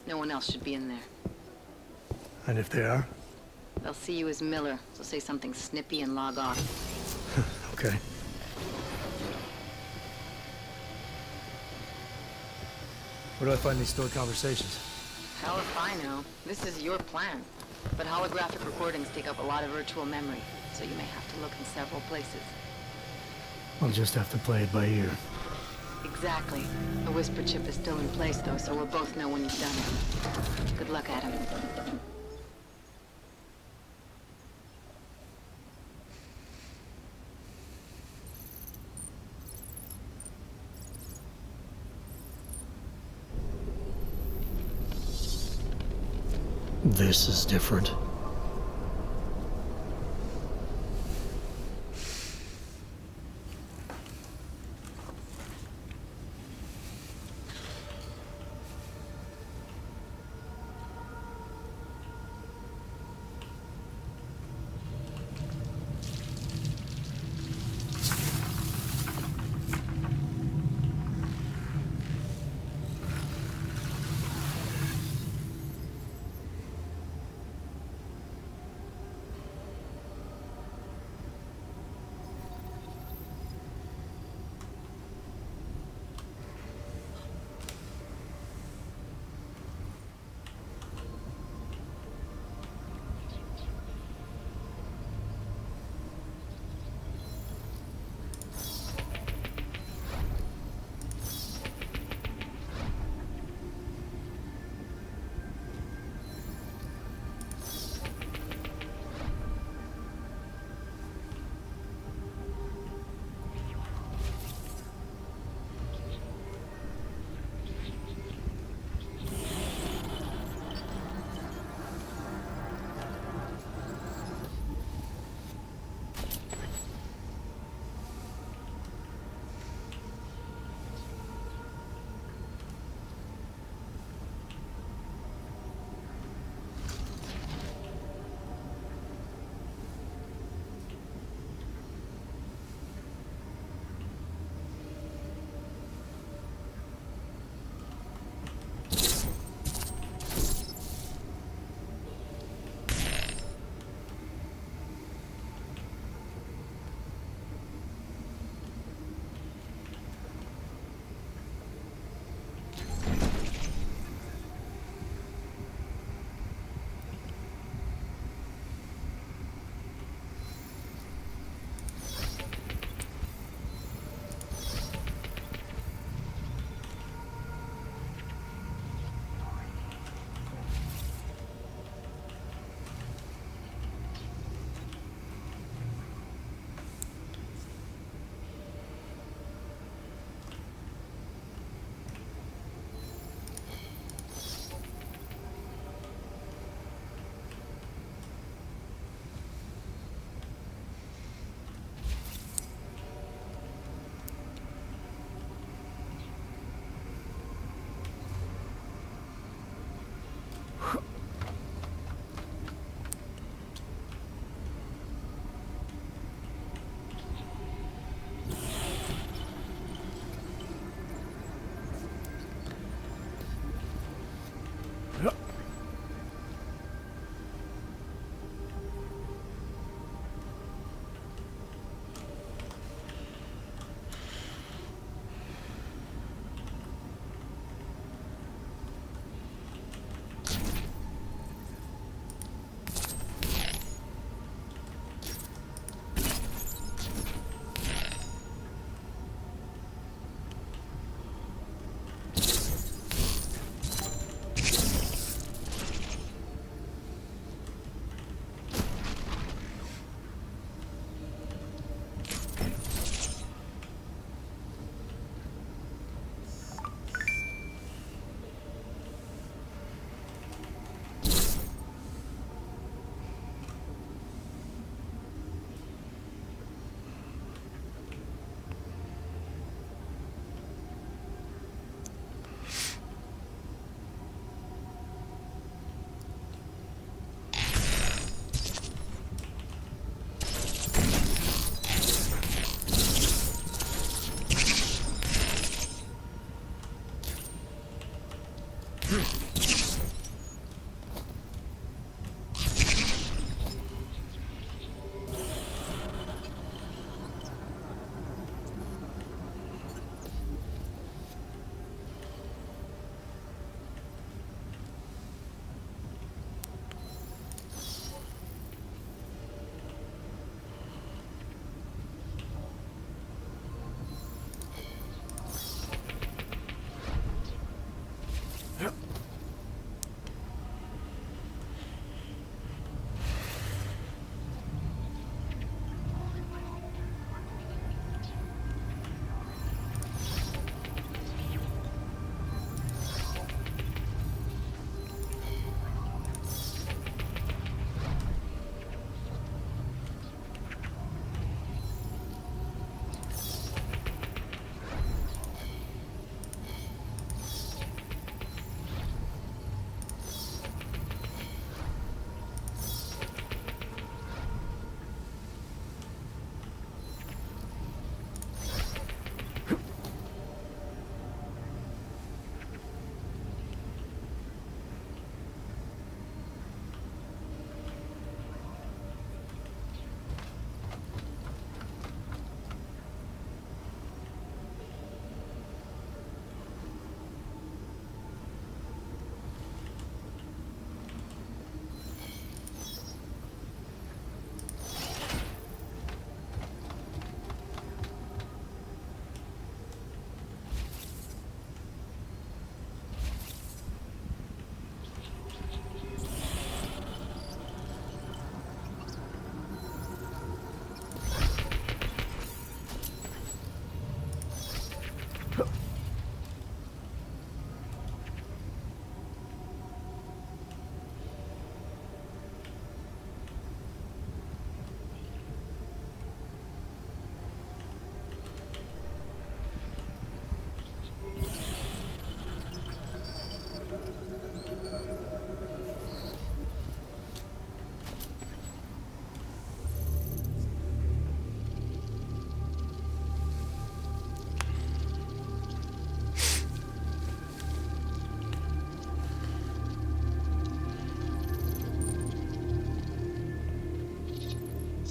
No one else should be in there. And if they are? They'll see you as Miller, so say something snippy and log off. Okay. Where do I find these stored conversations? Hell if I know. This is your plan. But holographic recordings take up a lot of virtual memory, so you may have to look in several places. I'll just have to play it by ear. Exactly. The whisper chip is still in place, though, so we'll both know when you've done it. Good luck, Adam. This is different.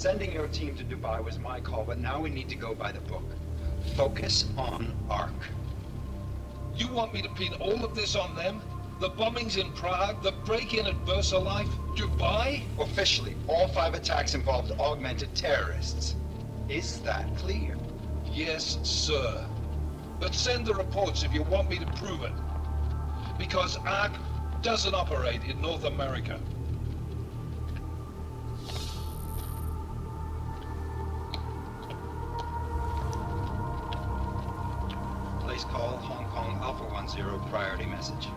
Sending your team to Dubai was my call, but now we need to go by the book. Focus on Ark. You want me to pin all of this on them? The bombings in Prague, the break-in at VersaLife, Dubai? Officially, all 5 attacks involved augmented terrorists. Is that clear? Yes, sir. But send the reports if you want me to prove it. Because Ark doesn't operate in North America. Place call, Hong Kong Alpha 10, priority message.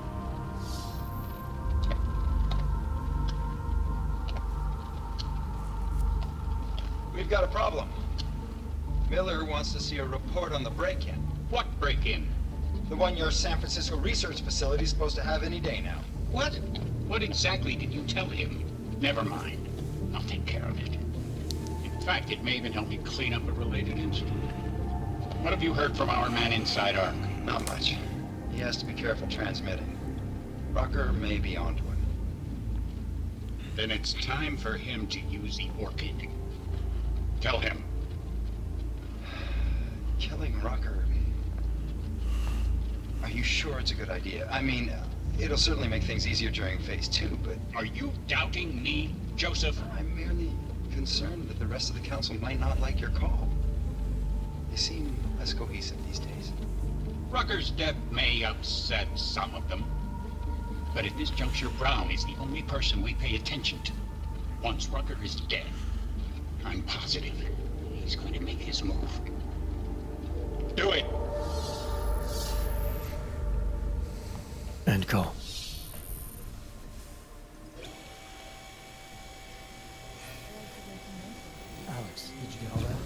We've got a problem. Miller wants to see a report on the break-in. What break-in? The one your San Francisco research facility is supposed to have any day now. What? What exactly did you tell him? Never mind. I'll take care of it. In fact, it may even help me clean up a related incident. What have you heard from our man inside Ark? Not much. He has to be careful transmitting. Rucker may be onto him. Then it's time for him to use the Orchid. Tell him. Killing Rucker. Are you sure it's a good idea? I mean, it'll certainly make things easier during Phase 2, but... Are you doubting me, Joseph? I'm merely concerned that the rest of the Council might not like your call. They seem less cohesive these days. Rucker's death may upset some of them. But at this juncture, Brown is the only person we pay attention to. Once Rucker is dead, I'm positive he's going to make his move. Do it! End call. Alex, did you get all that?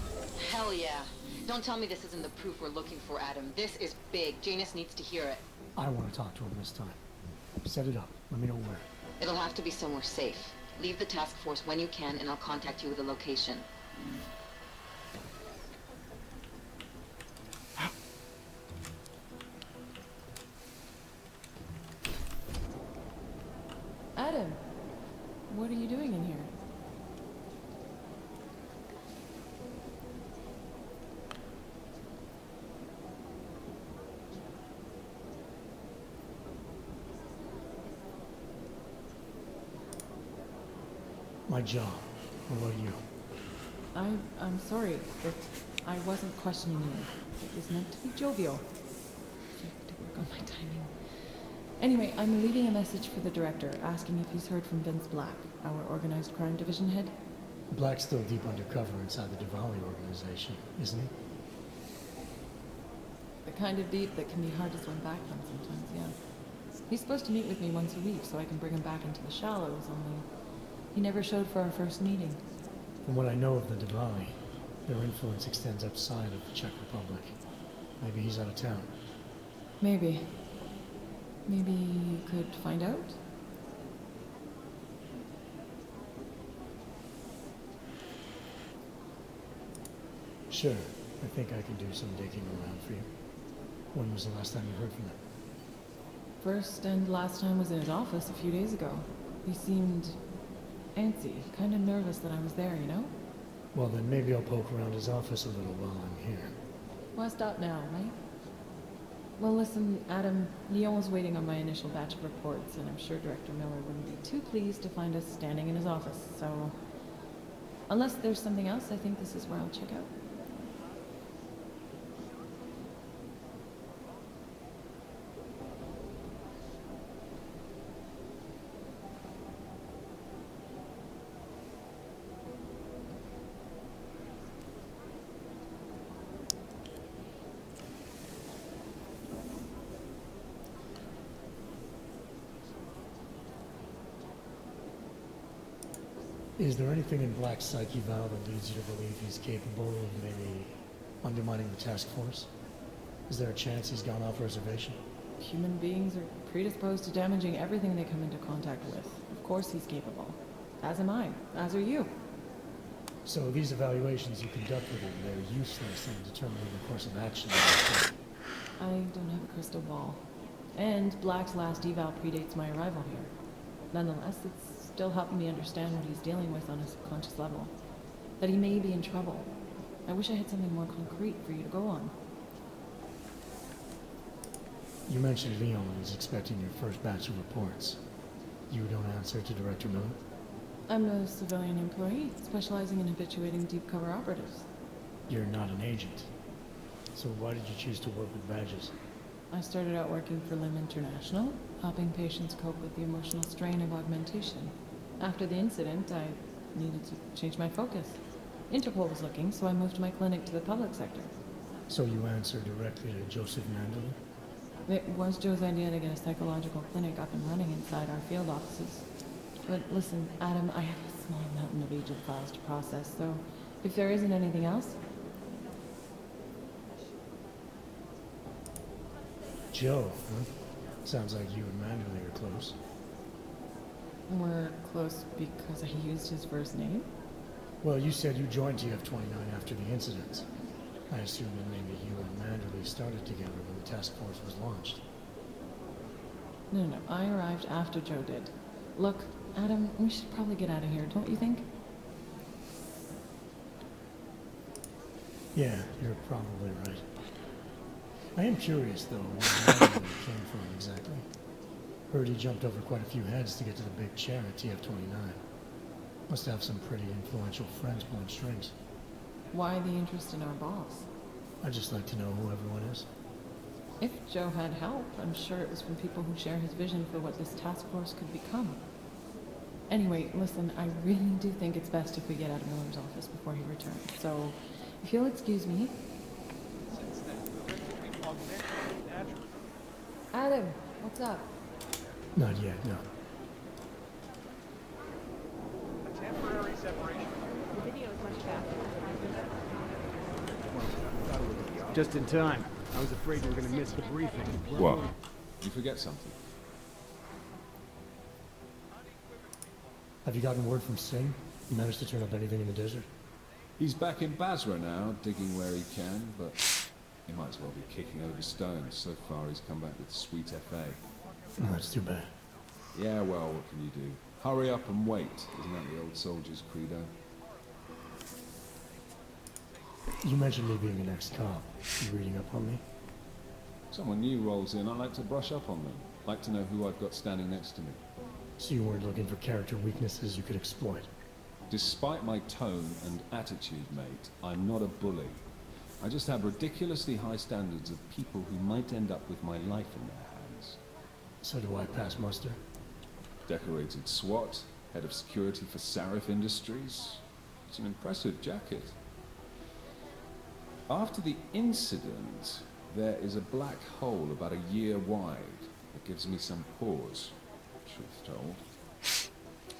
Hell yeah. Don't tell me this isn't the proof we're looking for, Adam. This is big. Janus needs to hear it. I want to talk to him this time. Set it up. Let me know where. It'll have to be somewhere safe. Leave the task force when you can, and I'll contact you with a location. Adam, what are you doing in here? My job. What about you? I'm sorry, but I wasn't questioning you. It was meant to be jovial. I have to work on my timing. Anyway, I'm leaving a message for the director, asking if he's heard from Vince Black, our organized crime division head. Black's still deep undercover inside the Diwali organization, isn't he? The kind of deep that can be hard to swim back from sometimes, yeah. He's supposed to meet with me once a week so I can bring him back into the shallows, only he never showed for our first meeting. From what I know of the Diwali, their influence extends outside of the Czech Republic. Maybe he's out of town. Maybe. Maybe you could find out? Sure. I think I can do some digging around for you. When was the last time you heard from him? First and last time was in his office a few days ago. He seemed antsy, kind of nervous that I was there, you know? Well, then maybe I'll poke around his office a little while I'm here. Why stop now, right? Well, listen, Adam, Leon was waiting on my initial batch of reports, and I'm sure Director Miller wouldn't be too pleased to find us standing in his office, so unless there's something else, I think this is where I'll check out. Is there anything in Black's psyche, Val, that leads you to believe he's capable of maybe undermining the task force? Is there a chance he's gone off reservation? Human beings are predisposed to damaging everything they come into contact with. Of course he's capable. As am I. As are you. So these evaluations you conduct with him, they're useless in determining the course of action. I don't have a crystal ball. And Black's last eval predates my arrival here. Nonetheless, it's still helping me understand what he's dealing with on a subconscious level. That he may be in trouble. I wish I had something more concrete for you to go on. You mentioned Leon is expecting your first batch of reports. You don't answer to Director Miller? I'm a civilian employee, specializing in habituating deep cover operatives. You're not an agent. So why did you choose to work with badges? I started out working for LIM International, helping patients cope with the emotional strain of augmentation. After the incident, I needed to change my focus. Interpol was looking, so I moved my clinic to the public sector. So you answered directly to Joseph Mandel? It was Joe's idea to get a psychological clinic up and running inside our field offices. But listen, Adam, I have a small mountain of agent files to process, so if there isn't anything else... Joe, huh? Sounds like you and Mandel are close. We're close because I used his first name? Well, you said you joined TF-29 after the incident. I assume that maybe you and Manderley started together when the task force was launched. No, I arrived after Joe did. Look, Adam, we should probably get out of here, don't you think? Yeah, you're probably right. I am curious, though, where Manderley came from exactly. Heard he jumped over quite a few heads to get to the big chair at TF-29. Must have some pretty influential friends pulling strings. Why the interest in our boss? I'd just like to know who everyone is. If Joe had help, I'm sure it was from people who share his vision for what this task force could become. Anyway, listen, I really do think it's best if we get out of Miller's office before he returns. So, if you'll excuse me... Adam, what's up? Not yet, no. Temporary separation. The video is much faster. Just in time. I was afraid you were going to miss the briefing. What? You forget something? Have you gotten word from Singh? You managed to turn up anything in the desert? He's back in Basra now, digging where he can, but he might as well be kicking over stones. So far he's come back with sweet FA. Oh, that's too bad. Yeah, well, what can you do? Hurry up and wait. Isn't that the old soldier's credo? You mentioned me being an ex-cop. You reading up on me? Someone new rolls in, I like to brush up on them. Like to know who I've got standing next to me. So you weren't looking for character weaknesses you could exploit? Despite my tone and attitude, mate, I'm not a bully. I just have ridiculously high standards of people who might end up with my life in their hands. So do I pass muster? Decorated SWAT, head of security for Sarif Industries. It's an impressive jacket. After the incident, there is a black hole about a year wide that gives me some pause, truth told.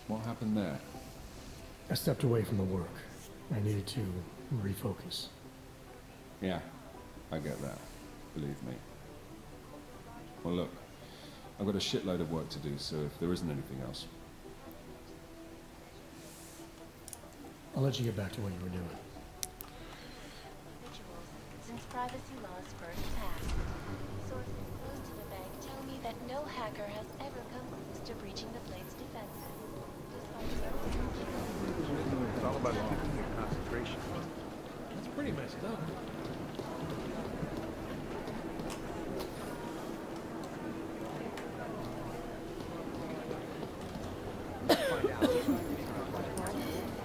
What happened there? I stepped away from the work. I needed to refocus. Yeah, I get that. Believe me. Well, look, I've got a shitload of work to do, so if there isn't anything else... I'll let you get back to what you were doing. Since privacy law's first passed, sources close to the bank tell me that no hacker has ever come close to breaching the plate's defenses. It's all about keeping your concentration. That's pretty messed up.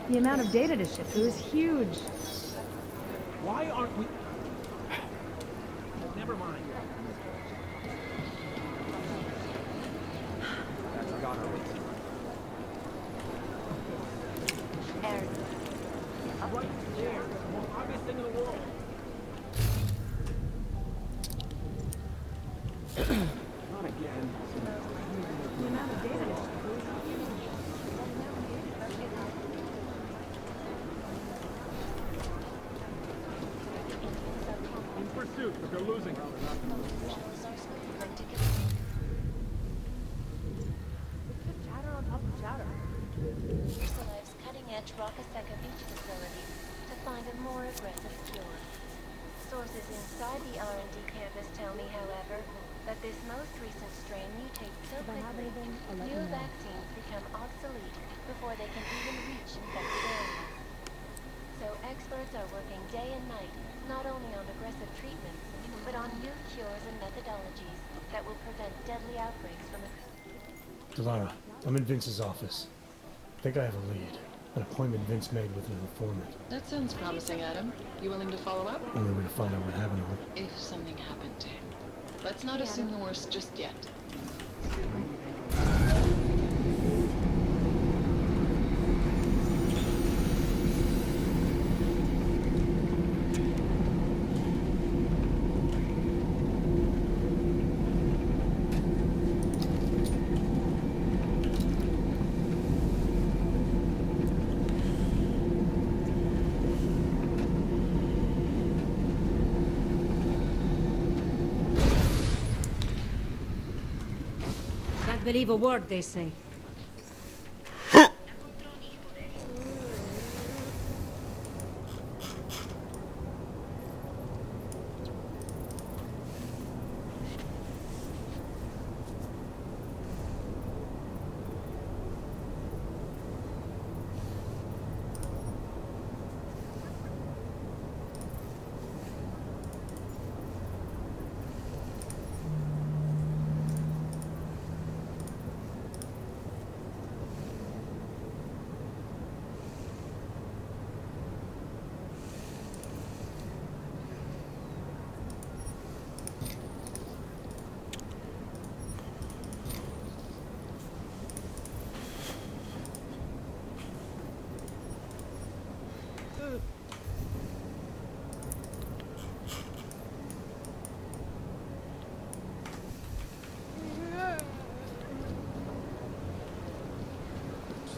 The amount of data to shift through is huge. Why aren't we... Never mind. That's gone already. Aaron. Right there. The most obvious thing in the world. Not again. The amount of data to shift through is huge. In pursuit, but they're losing. Chatter on top of chatter. Ursula's cutting-edge Rockaseka Beach facility to find a more aggressive cure. Sources inside the R&D campus tell me, however, that this most recent strain mutates so quickly, new vaccines become obsolete before they can even reach infected areas. So experts are working day and night, not only on aggressive treatments, but on new cures and methodologies that will prevent deadly outbreaks from occurring. Delara, I'm in Vince's office. I think I have a lead. An appointment Vince made with an informant. That sounds promising, Adam. You willing to follow up? Only way to find out what happened to him. If something happened to him. Let's not assume the worst just yet. Can't believe a word they say.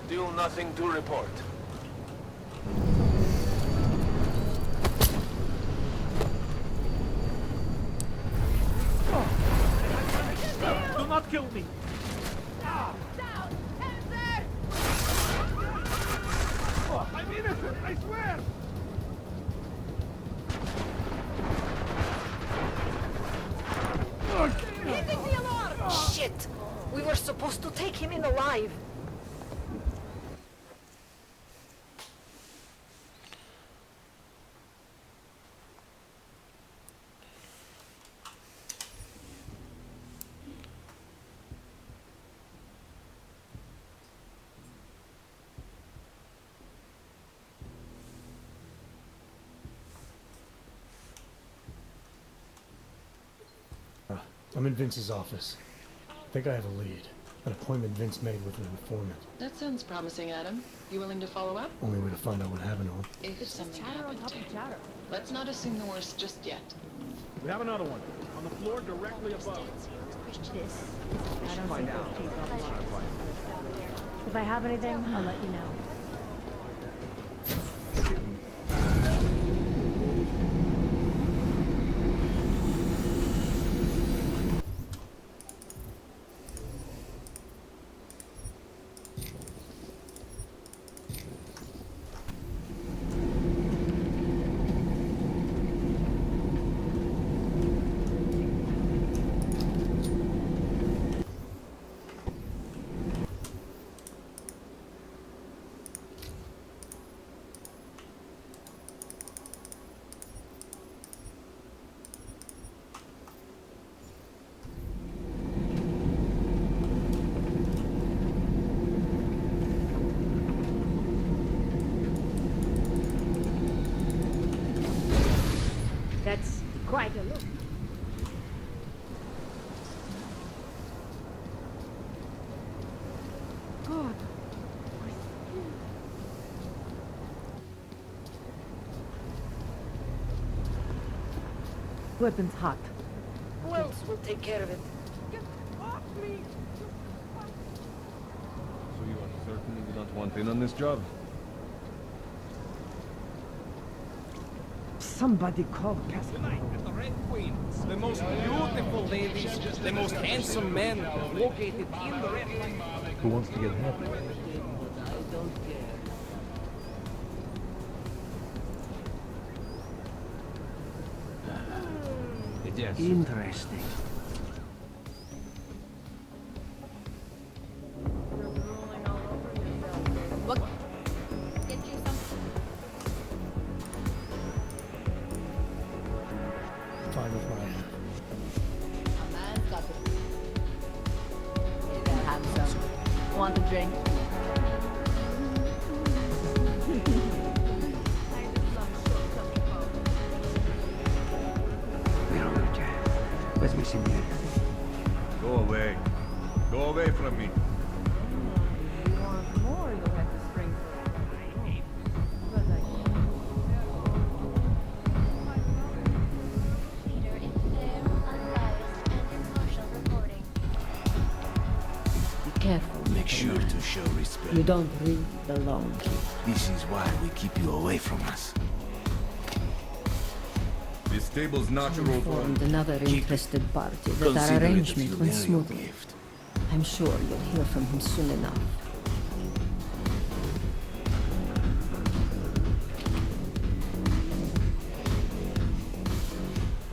Still nothing to report. Do not kill me! Oh, I'm innocent, I swear! Shit! We were supposed to take take him in alive. I'm in Vince's office. I think I have a lead. An appointment Vince made with an informant. That sounds promising, Adam. You willing to follow up? Only way to find out what happened to him. If something happened to him. Let's not assume the worst just yet. We have another one. On the floor directly above. Find out. If I have anything, I'll let you know. That's quite a look. God. Weapon's hot. Who else will take care of it? Get off me! So you are certain you don't want in on this job? Somebody call Castle. Tonight at the Red Queen, the most beautiful ladies, the most handsome men located in the Red Queen. Who wants to get happy? I don't care. Yes. Interesting. What? Get you something? Fine with my A man's got to. Hey there, handsome. Want a drink? Go away. Go away from me. You want more, you'll have to spring for it. But I Leader in fair, unbiased, and impartial reporting. Be careful. Make sure to show respect. You don't really belong here. This is why we keep you away from us. This table's not your old Formed one. another interested party that our Consider it a arrangement went funereal smoothly. gift. I'm sure you'll hear from him soon enough.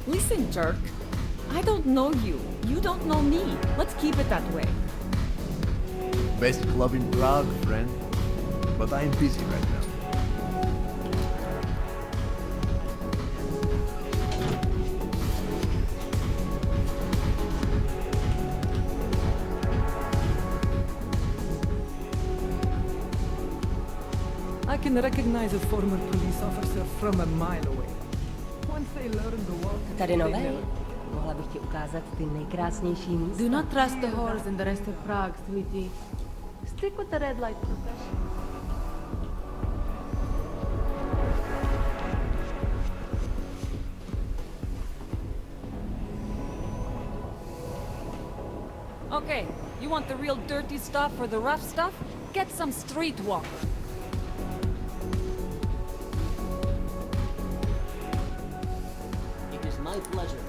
Listen, jerk. I don't know you. You don't know me. Let's keep it that way. Best club in Prague, friend. But I'm busy right now. I can recognize a former police officer from a mile away. Once they learn the walk, Tady novej? Mohla bych ti ukázat ty nejkrásnější místa. Do not trust the whores in the rest of Prague, sweetie. Stick with the red light profession. Okay, you want the real dirty stuff or the rough stuff? Get some streetwalker. It is my pleasure.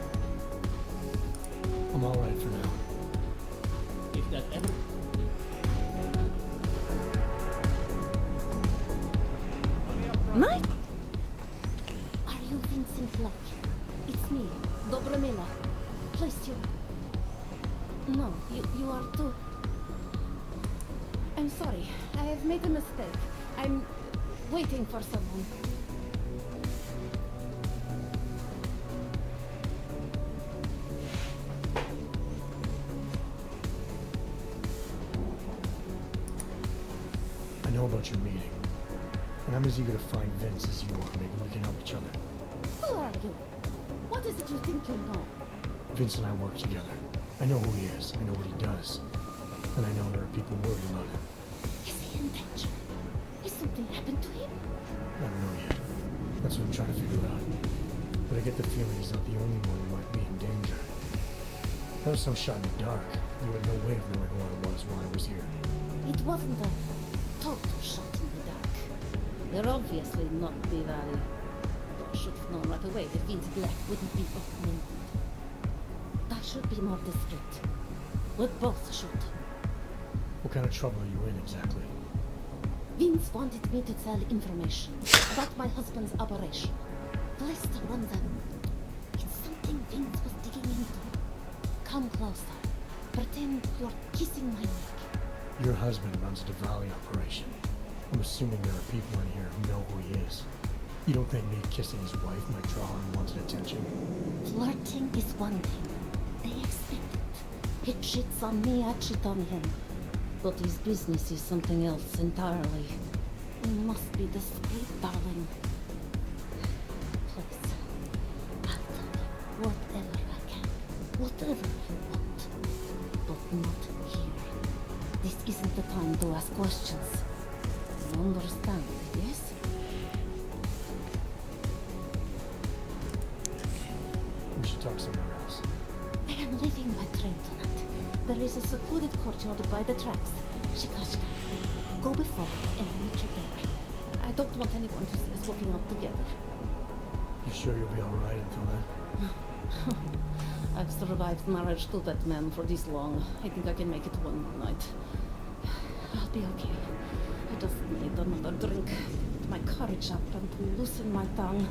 I'm all right for now. If that ever... Mike? Are you Vincent Locke? It's me, Dobromila. Place you. No, you are too. I'm sorry. I have made a mistake. I'm waiting for someone. I know about your meeting, and I'm as eager to find Vince as you are. Maybe we can help each other. Who are you? What is it you think you know? Vince and I work together. I know who he is. I know what he does. And I know there are people worried about him. Is he in danger? Has something happened to him? I don't know yet. That's what I'm trying to figure out. But I get the feeling he's not the only one who might be in danger. That was some shot in the dark. You had no way of knowing who I was while I was here. It wasn't a total shot in the dark. They're obviously not B-Valley. I should have known right away that Vince Black wouldn't be opening. I should be more discreet. We both should. What kind of trouble are you in exactly? Vince wanted me to tell information about my husband's operation. Lester runs a... It's something Vince was digging into. Come closer. Pretend you're kissing my neck. Your husband runs a Diwali operation. I'm assuming there are people in here who know who he is. You don't think me kissing his wife might draw unwanted attention? Flirting is one thing. They expect it. He cheats on me, I cheat on him. But his business is something else entirely. We must be discreet, darling. Please, I'll tell you whatever I can. Whatever you want. But not here. This isn't the time to ask questions. You understand, yes? We should talk somewhere else. I am leaving my train tonight. There is a secluded courtyard by the tracks. Shikashka. Go before and meet you there. I don't want anyone to see us walking out together. You sure you'll be alright until then? I've survived marriage to that man for this long. I think I can make it one more night. I'll be okay. I just need another drink. Get my courage up and to loosen my tongue.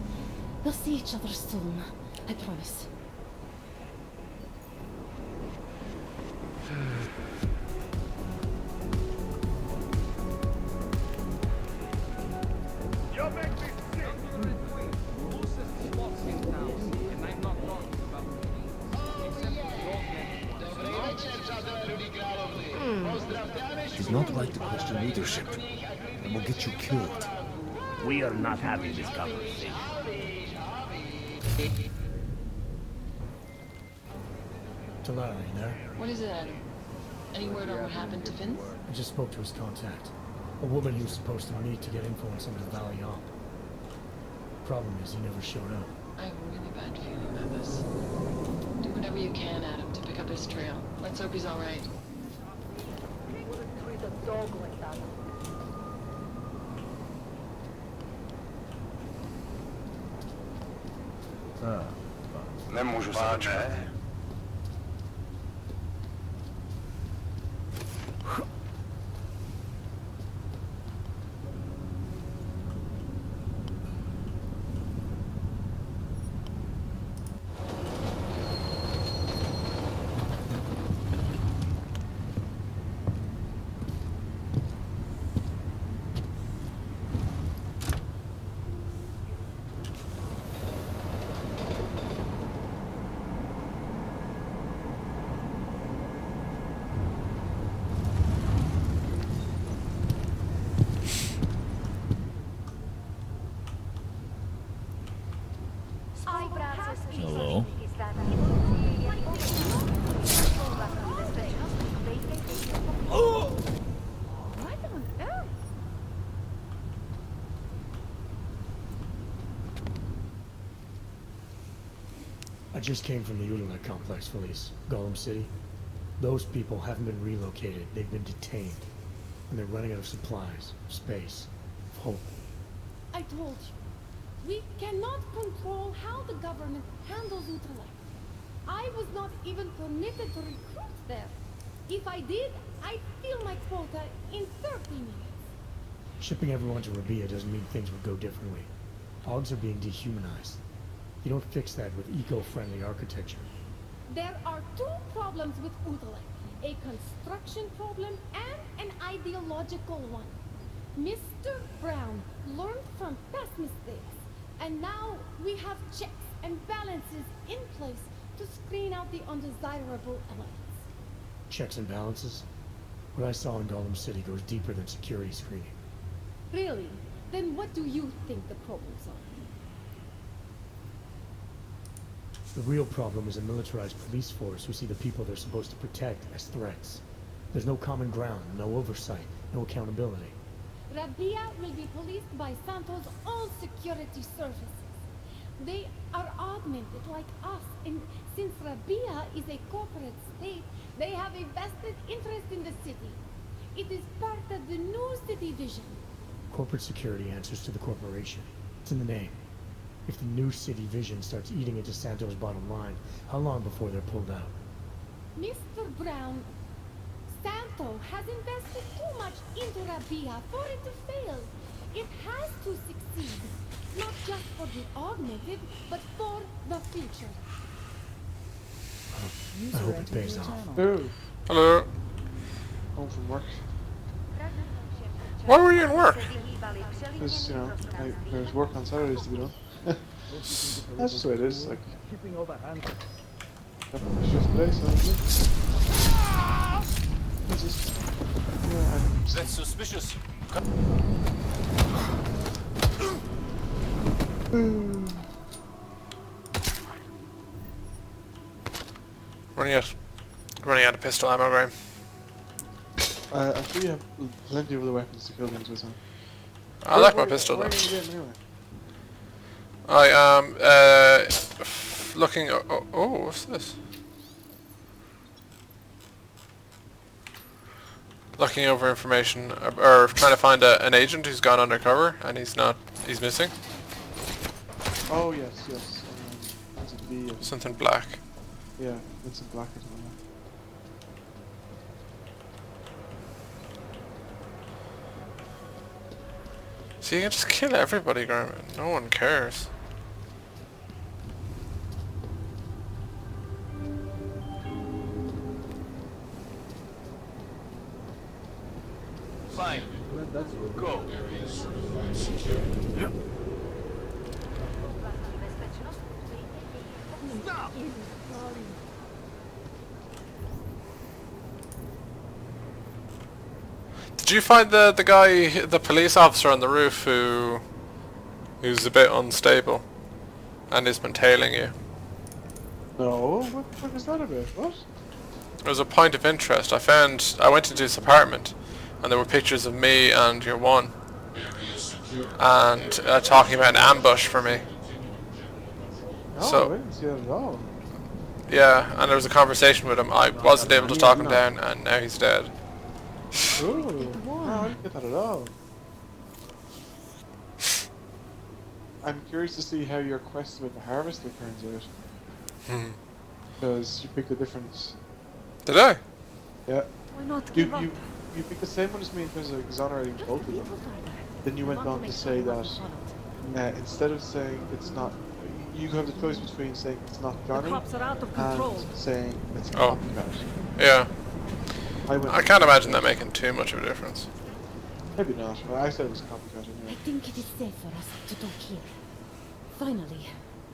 We'll see each other soon. I promise. It is not right to question leadership. It will get you killed. We are not having this conversation. Talara, you there? What is it, Adam? Any word on what happened to Vince? I just spoke to his contact. A woman he was supposed to meet to get info on some of the Valley op. Problem is, he never showed up. I have a really bad feeling about this. Do whatever you can, Adam, to pick up his trail. Let's hope he's alright. Treat a dog like that. Не можу саме. Hello? What on earth? I just came from the Udala complex, Felice. Gollum City. Those people haven't been relocated. They've been detained. And they're running out of supplies, of space, of hope. I told you. We cannot control how the government handles Utrecht. I was not even permitted to recruit there. If I did, I'd fill my quota in 30 minutes. Shipping everyone to Rabia doesn't mean things would go differently. Hogs are being dehumanized. You don't fix that with eco-friendly architecture. There are two problems with Utrecht. A construction problem and an ideological one. Mr. Brown learned from past mistakes, and now we have checks and balances in place to screen out the undesirable elements. Checks and balances? What I saw in Gotham City goes deeper than security screening. Really? Then what do you think the problems are? The real problem is a militarized police force who see the people they're supposed to protect as threats. There's no common ground, no oversight, no accountability. Rabia will be policed by Santos' own security services. They are augmented like us, and since Rabia is a corporate state, they have a vested interest in the city. It is part of the new city vision. Corporate security answers to the corporation. It's in the name. If the new city vision starts eating into Santos' bottom line, how long before they're pulled out? Mr. Brown, Santo has invested too much into Rabia for it to fail. It has to succeed, not just for the augmented, but for the future. I hope it pays off. Hello. Hello. Home from work. Why were you in work? Because, you know, there's work on Saturdays to be done. That's just the way it is. Like, it's just today, so it's just, yeah, That's suspicious. Running out of pistol ammo, Graham. I'm sure you have plenty of other weapons to kill things with. I like my pistol though. Anyway? I am looking. Oh, what's this? Looking over information, or trying to find an agent who's gone undercover, and he's missing. Oh yes. Something black. Yeah, it's a black or something. So you can just kill everybody, Graham. No one cares. Fine. Go. Stop! Did you find the guy, the police officer on the roof who's a bit unstable and has been tailing you? No, what was that about? What? It was a point of interest. I went into his apartment and there were pictures of me and your one, and talking about an ambush for me. No, So, I didn't see that at all. yeah, and there was a conversation with him. I wasn't able to talk him down, and now he's dead. Ooh, no, I didn't get that at all. I'm curious to see how your quest with the harvester turns out. Because you picked a different... Did I? Yeah. Why not You picked the same one as me in terms of exonerating both of them. Then you went on to say that instead of saying it's not... You have the choice between saying it's not Johnny and saying it's a copycat. Yeah. I can't imagine that making too much of a difference. Maybe not. Well, I said it was a copycat anyway. I think it is safe for us to talk here. Finally,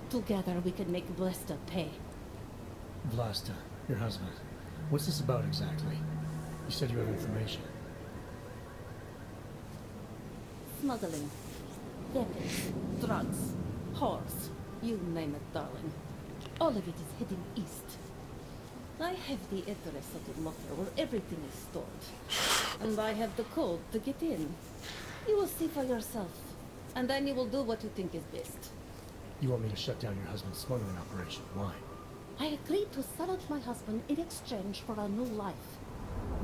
together we can make Blesta pay. Vlasta, your husband. What's this about exactly? You said you have information. Smuggling, weapons, drugs, whores, you name it, darling. All of it is heading east. I have the address of the locker where everything is stored. And I have the code to get in. You will see for yourself. And then you will do what you think is best. You want me to shut down your husband's smuggling operation? Why? I agreed to sell out my husband in exchange for a new life.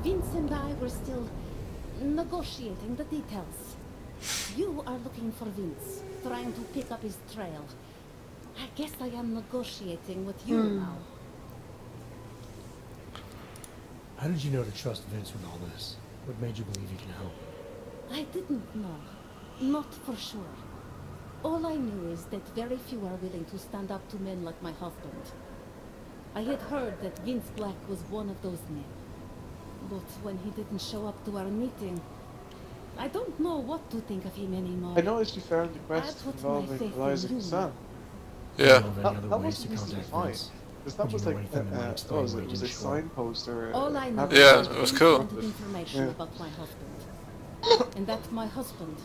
Vince and I were still negotiating the details. You are looking for Vince, trying to pick up his trail. I guess I am negotiating with you now. How did you know to trust Vince with all this? What made you believe he can help? I didn't know. Not for sure. All I knew is that very few are willing to stand up to men like my husband. I had heard that Vince Black was one of those men. But when he didn't show up to our meeting, I don't know what to think of him anymore. I noticed you found the quest I put my involving faith in Eliza you. Sam. Yeah. That wasn't easy to find. Because that was like, it was a signpost or All I know Yeah, is it was he cool. wanted information about my husband. And that my husband,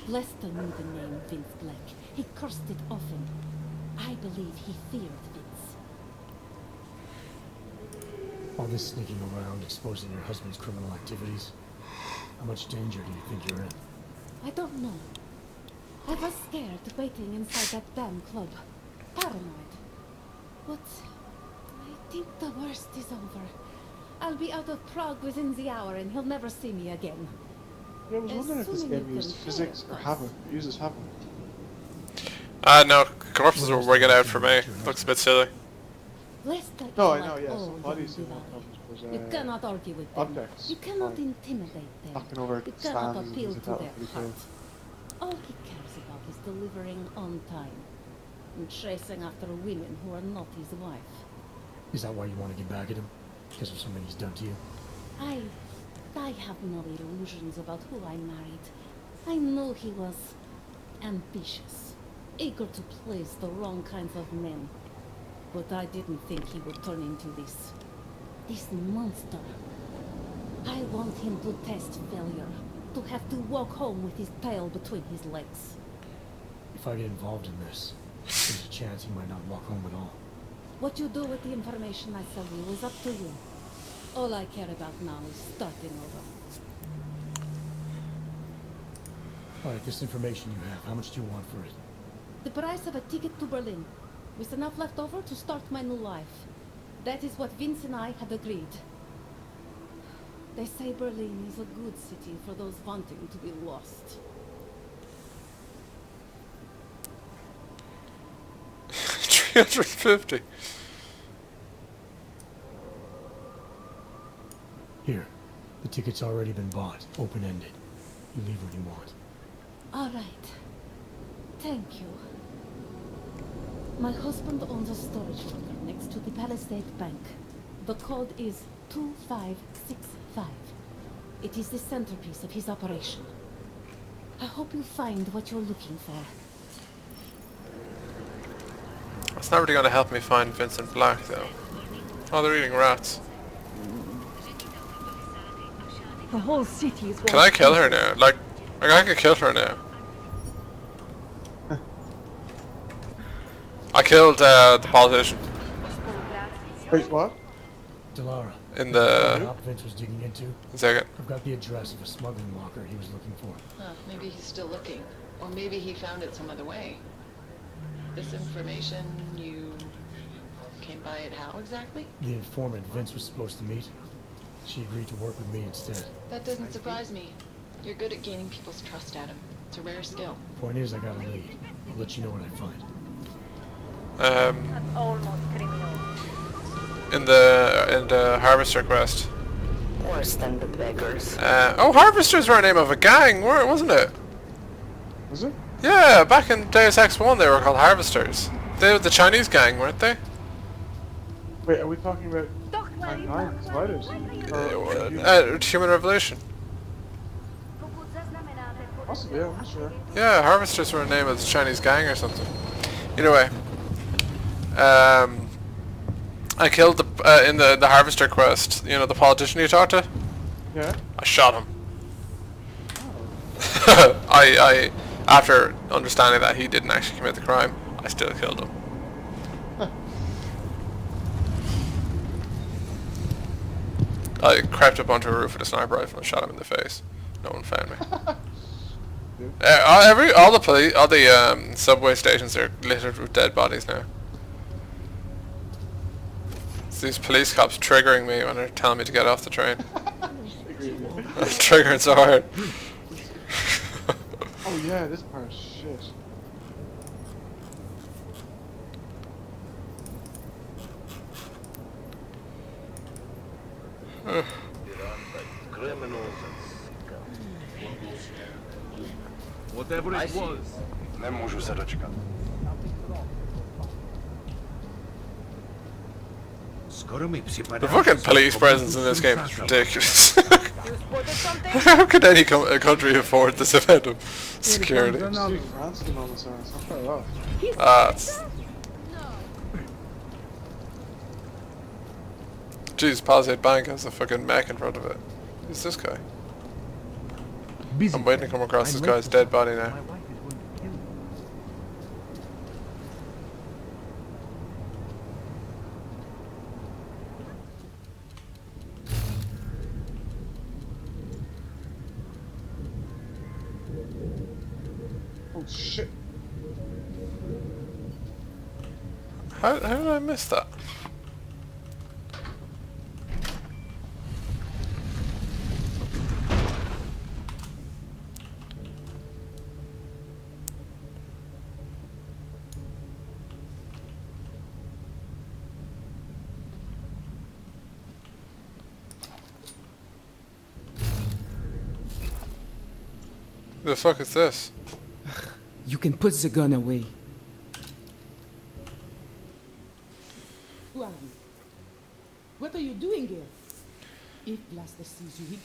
Lester knew the name Vince Black. He cursed it often. I believe he feared Vince. All this sneaking around, exposing your husband's criminal activities. How much danger do you think you're in? I don't know. I was scared waiting inside that damn club. Paranoid. But I think the worst is over. I'll be out of Prague within the hour and he'll never see me again. Yeah, I was wondering if this game used physics or Haven. It uses Haven. No, corpses were wigging out for me. Looks a bit silly. No, I know, yes. Bodies are not problems, You cannot argue with them. objects. You cannot intimidate them. Knocking over You cannot stands and appeal things to like their that would be heart. All he cares about is delivering on time and chasing after women who are not his wife. Is that why you want to get back at him? Because of something he's done to you? I have no illusions about who I married. I know he was ambitious, eager to please the wrong kinds of men. But I didn't think he would turn into this monster. I want him to test failure, to have to walk home with his tail between his legs. If I get involved in this, there's a chance he might not walk home at all. What you do with the information I sell you is up to you. All I care about now is starting over. Alright, this information you have, how much do you want for it? The price of a ticket to Berlin, with enough left over to start my new life. That is what Vince and I had agreed. They say Berlin is a good city for those wanting to be lost. 350. Here, the ticket's already been bought, open-ended. You leave when you want. All right. Thank you. My husband owns a storage locker next to the Palisade Bank. The code is 2565. It is the centerpiece of his operation. I hope you find what you're looking for. That's not really going to help me find Vincent Black, though. Oh, they're eating rats. The whole city is. Can I kill her now? Like I could kill her now. I killed the politician. Wait, what? Delara. In the... Vince was digging into. Second. I've got the address of a smuggling locker he was looking for. Maybe he's still looking. Or maybe he found it some other way. This information, you came by it how exactly? The informant Vince was supposed to meet. She agreed to work with me instead. That doesn't surprise me. You're good at gaining people's trust, Adam. It's a rare skill. Point is, I got a lead. I'll let you know what I find. In the Harvester quest. Worse than the beggars. Oh, Harvesters were a name of a gang, wasn't it? Was it? Yeah, back in Deus Ex 1 they were called Harvesters. They were the Chinese gang, weren't they? Wait, are we talking about Mankind, Spiders? Human Revolution. Possibly, yeah, I'm not sure. Yeah, Harvesters were a name of the Chinese gang or something. Either way. I killed in the Harvester quest, you know, the politician you talked to? Yeah. I shot him. I after understanding that he didn't actually commit the crime, I still killed him. I crept up onto a roof with a sniper rifle and shot him in the face. No one found me. All the subway stations are littered with dead bodies now. It's these police cops triggering me when they're telling me to get off the train. I'm triggering so hard. Oh yeah, this part is shit. Whatever it was. Nemůžu se dočkat. The fucking police presence in this game is ridiculous. How could any country afford this amount of security? France at the moment, so it's not far off. Jeez, Palisade Bank has a fucking mech in front of it. Who's this guy? I'm waiting to come across this guy's dead body now. Oh shit. How did I miss that? The fuck is this? You can put the gun away. Who are you? What are you doing here? If Blaster sees you,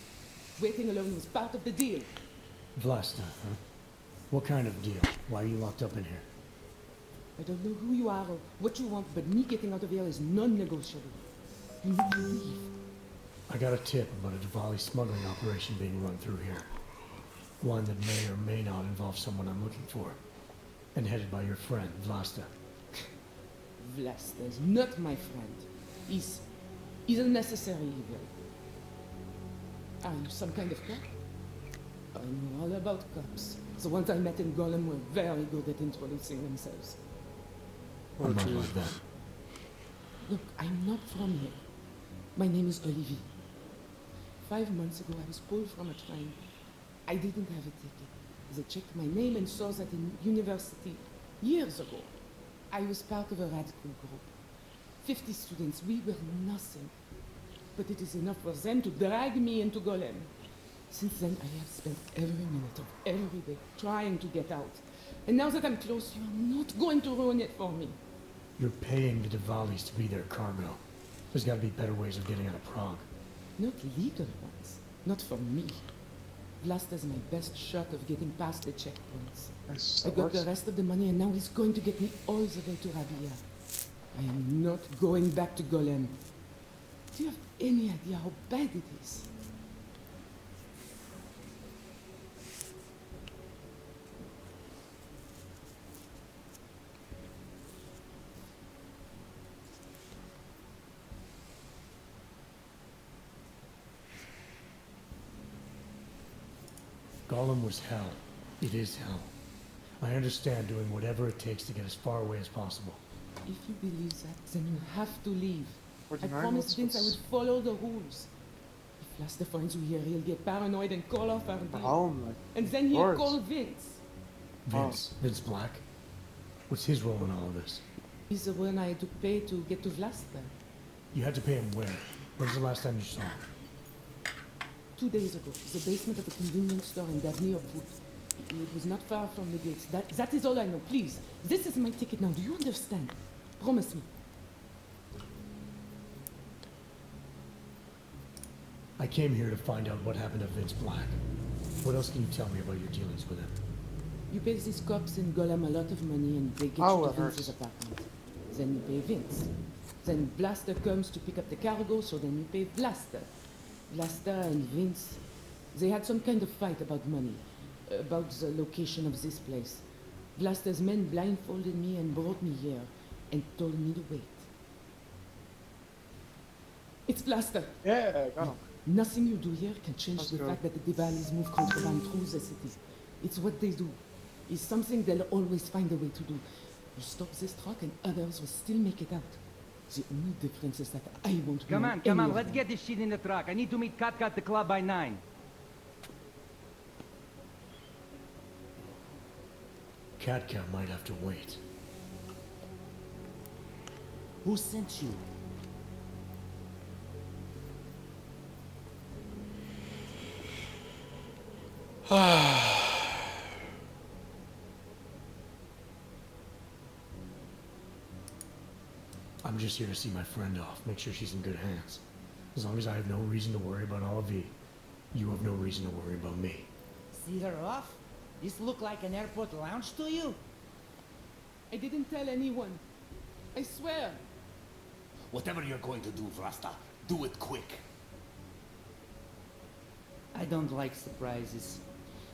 waiting alone was part of the deal. Vlasta, huh? What kind of deal? Why are you locked up in here? I don't know who you are or what you want, but me getting out of here is non-negotiable. You need to leave. I got a tip about a Diwali smuggling operation being run through here. One that may or may not involve someone I'm looking for. And headed by your friend, Vlasta. Vlasta is not my friend. He's a necessary evil. Are you some kind of cop? I know all about cops. The ones I met in Golem were very good at introducing themselves. I'm not like that. Look, I'm not from here. My name is Olivier. 5 months ago, I was pulled from a train. I didn't have a ticket. They checked my name and saw that in university years ago. I was part of a radical group. 50 students, we were nothing. But it is enough for them to drag me into Golem. Since then, I have spent every minute of every day trying to get out. And now that I'm close, you are not going to ruin it for me. You're paying the Diwalis to be their cargo. There's gotta be better ways of getting out of Prague. Not legal ones. Not for me. Vlasta is my best shot of getting past the checkpoints. I got the rest of the money and now he's going to get me all the way to Rabia. I am not going back to Golem. Do you have any idea how bad it is? Golem was hell. It is hell. I understand doing whatever it takes to get as far away as possible. If you believe that, then you have to leave. I 49 promised Vince I was- would follow the rules. If Vlasta finds you here, he'll get paranoid and call off our deal. Home, like, And then he'll course. call Vince. Vince Black? What's his role in all of this? He's the one I had to pay to get to Vlasta. You had to pay him where? When's the last time you saw him? 2 days ago, the basement of a convenience store in Davni Foot. It was not far from the gates. That is all I know. Please, this is my ticket now. Do you understand? Promise me. I came here to find out what happened to Vince Black. What else can you tell me about your dealings with him? You pay these cops in Golem a lot of money and they get you to Vince's apartment. Then you pay Vince. Then Blaster comes to pick up the cargo, so then you pay Blaster. Blaster and Vince, they had some kind of fight about money, about the location of this place. Blaster's men blindfolded me and brought me here and told me to wait. It's Blaster. Yeah, got him. Nothing you do here can change Let's the go. fact that the Diwalis move contraband through the city. It's what they do. It's something they'll always find a way to do. You stop this truck and others will still make it out. The only difference is that I won't Come know on, any of let's them. get this shit in the truck. I need to meet Katka at the club by 9. Katka might have to wait. Who sent you? I'm I'm just here to see my friend off, make sure she's in good hands. As long as I have no reason to worry about Olivier, you have no reason to worry about me. See her off? This look like an airport lounge to you? I didn't tell anyone. I swear. Whatever you're going to do, Vlasta, do it quick. I don't like surprises.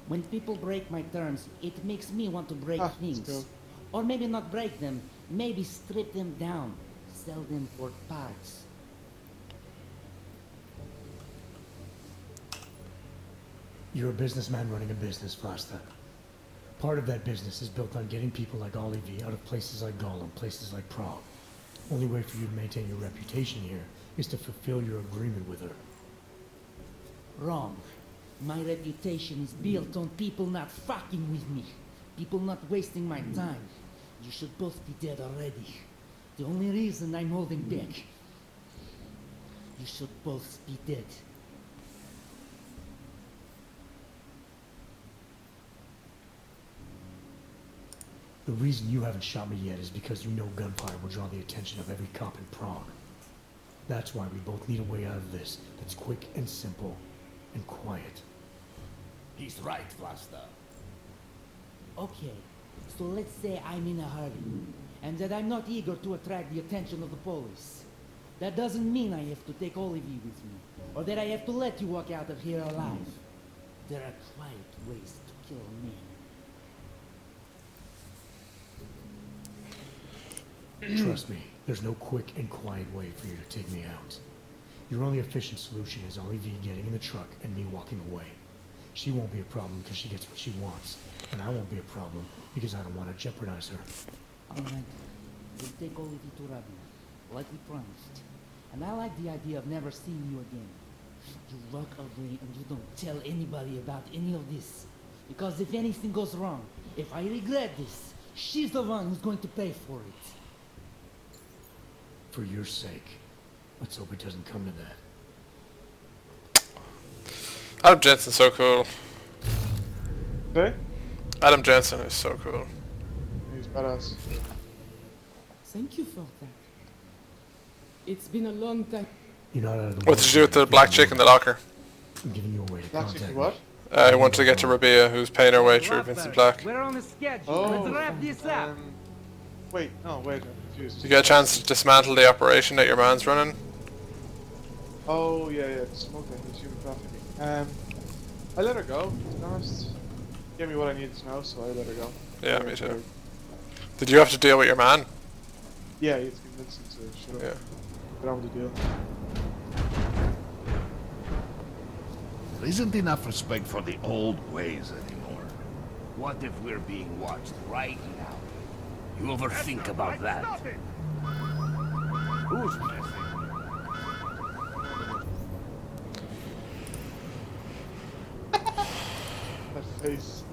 When people break my terms, it makes me want to break things. Cool. Or maybe not break them, maybe strip them down, sell them for parts. You're a businessman running a business, Vlasta. Part of that business is built on getting people like Olivier out of places like Gollum, places like Prague. Only way for you to maintain your reputation here is to fulfill your agreement with her. Wrong. My reputation is built on people not fucking with me. People not wasting my time. You should both be dead already. The only reason I'm holding back. You should both be dead. The reason you haven't shot me yet is because you know gunfire will draw the attention of every cop in Prague. That's why we both need a way out of this that's quick and simple and quiet. He's right, Vlasta. Okay, so let's say I'm in a hurry, and that I'm not eager to attract the attention of the police. That doesn't mean I have to take Olivier with me, or that I have to let you walk out of here alive. There are quiet ways to kill men. Trust me, there's no quick and quiet way for you to take me out. Your only efficient solution is Olivier getting in the truck and me walking away. She won't be a problem because she gets what she wants, and I won't be a problem because I don't want to jeopardize her. Alright, we'll take Olivier to Rabin, like we promised. And I like the idea of never seeing you again. You walk away and you don't tell anybody about any of this. Because if anything goes wrong, if I regret this, she's the one who's going to pay for it. For your sake, let's hope it doesn't come to that. Adam Jensen's so cool. Okay? Adam Jensen is so cool. He's badass. Thank you for that. It's been a long time. You're not out of the What did you do with the black chick in the locker? I'm giving you a way to Black chick contact what? I wanted to get to Rabia, who's paying her way through Vincent Black. We're on a schedule. Oh, Let's wrap this up. Wait, no, wait, I'm confused. Did you get a chance to dismantle the operation that your man's running? Oh, yeah, smoking, it's human trafficking. I let her go, to be honest. Gave me what I needed to know, so I let her go. Yeah, me too. Did you have to deal with your man? Yeah, you have to convince him to shut up. Yeah. Get on with the deal. There isn't enough respect for the old ways anymore. What if we're being watched right now? You ever think about that? Who's messing? That face.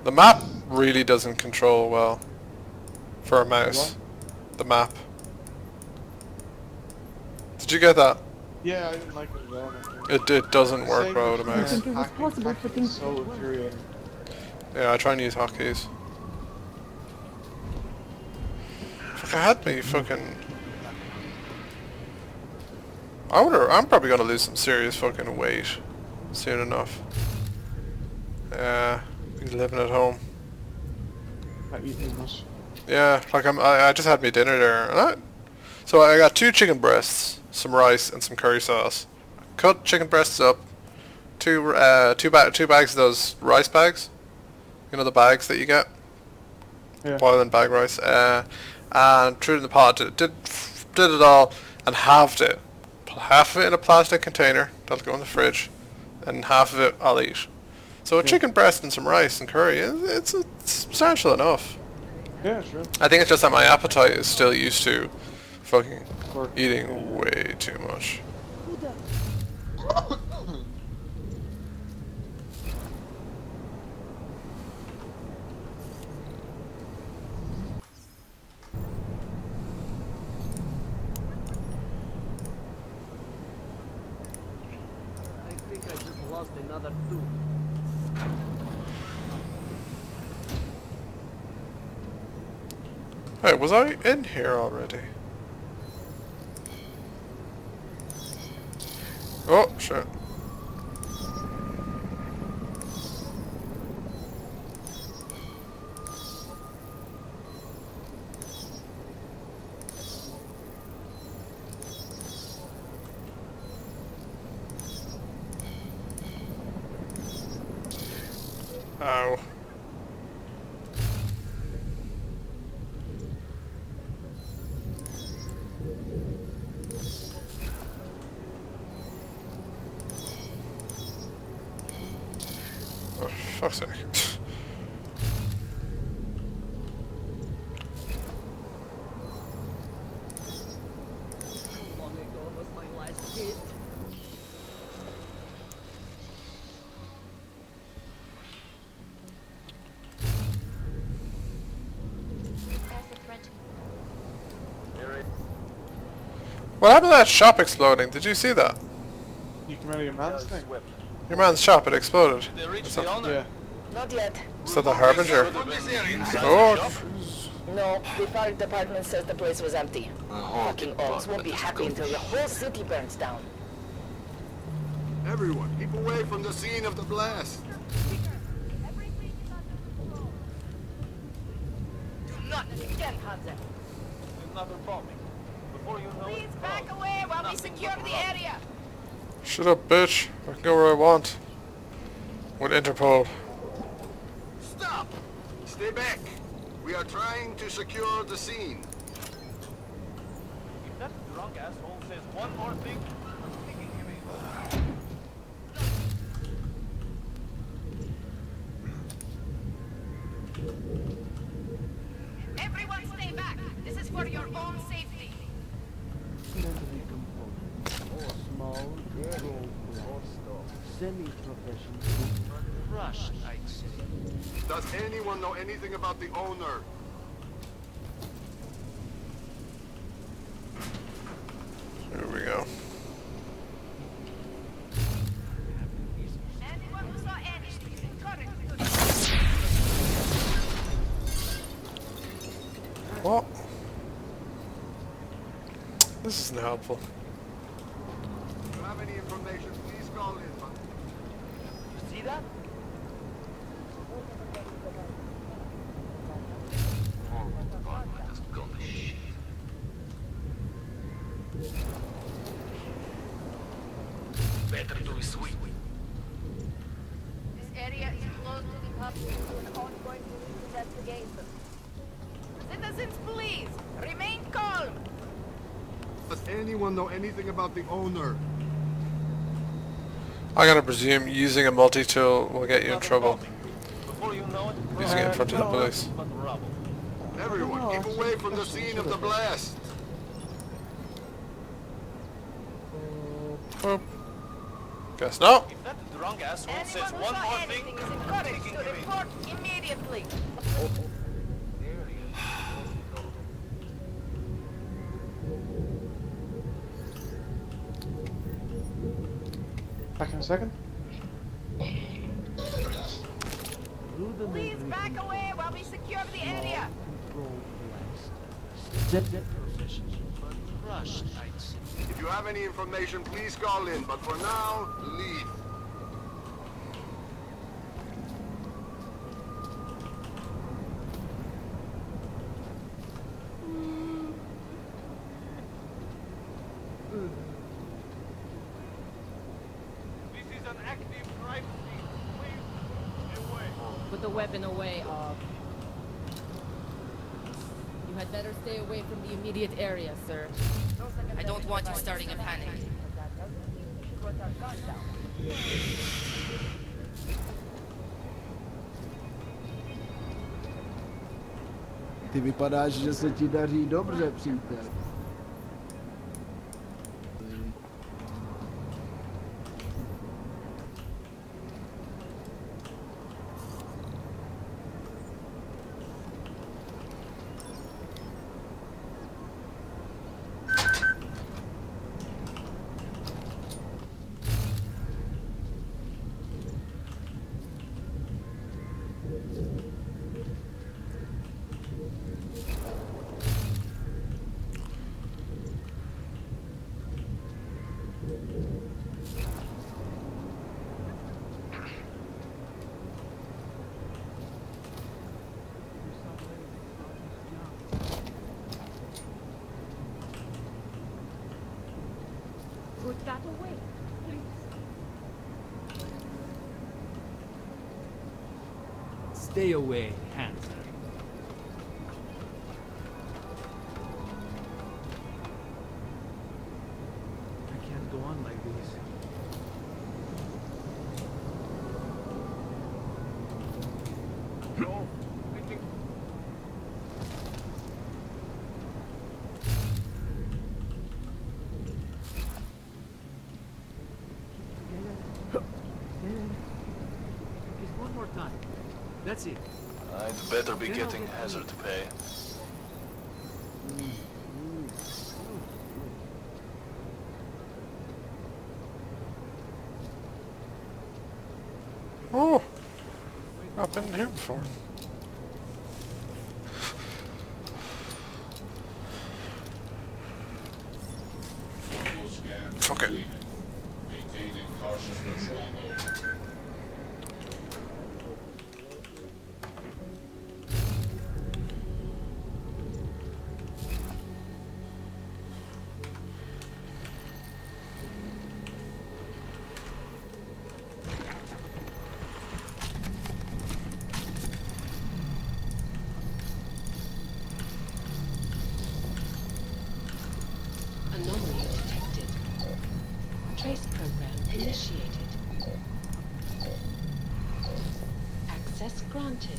The map really doesn't control well for a mouse. What? The map. Did you get that? Yeah, I didn't like it at all. It doesn't work well with a mouse. think it was possible for things to so work. infuriating. Yeah, I try and use hotkeys. Fuck, I had me fucking... I'm probably gonna lose some serious fucking weight soon enough. Yeah, he's living at home. Not eating as much. Yeah, like I just had me dinner there, and so I got 2 chicken breasts, some rice, and some curry sauce. Cut chicken breasts up, two bags of those rice bags. You know the bags that you get, boiling bag rice, and threw it in the pot. Did it all and halved it. Half of it in a plastic container that'll go in the fridge, and half of it I'll eat. So a chicken breast and some rice and curry, it's substantial enough. Yeah, sure. I think it's just that my appetite is still used to fucking eating way too much. I think I just lost another tooth. Hey, was I in here already? Oh, shit. Ow. Oh, fuck's sake. What happened to that shop exploding? Did you see that? You can remember your man's thing? Your man's shop, it exploded. Yeah. Not yet. Is that the Harbinger? Oh, No, the fire department says the place was empty. Fucking Ogs won't be happy until the whole city burns down. Everyone, keep away from the scene of the blast. Do not again, Hansen. Another bombing. Before you know Please back away while we secure the area. shut up, bitch. I can go where I want. With Interpol. Stop! Stay back. We are trying to secure the scene. If that drunk asshole says one more thing, I'm kicking him in. Everyone stay back. This is for your own safety. Semi-professional. Rushed, I'd say. Does anyone know anything about the owner? Here we go. Anyone who saw anything, encourage What? This isn't helpful. If you have any information, please call in. You see that? Better do is sweep. This area is closed to the public. An ongoing police investigation. Citizens, please remain calm. Does anyone know anything about the owner? I'm gonna presume using a multi-tool will get you in trouble. Before you know it, Using it in front of the police. but rubble. Everyone, keep away from the scene of the blast. Oh. Guess no. If that drunk asshole says Anyone who one saw more anything thing, is I'm encouraged kicking to him in. report immediately. Back in a second. Please back away while we secure the area. Rushed, I'd say. If you have any information, please call in. But for now, leave. This is an active crime scene. Please, away. Put the weapon away, You had better stay away from the immediate area, sir. I don't want you starting a panic. Ty vypadáš, že se ti daří dobře, přítel. Stay away, hamster. I can't go on like this. No. Just one more time. That's it. I'd better be getting hazard pay. Oh, I've been here before. Okay. Anomaly detected. Trace program initiated. Access granted.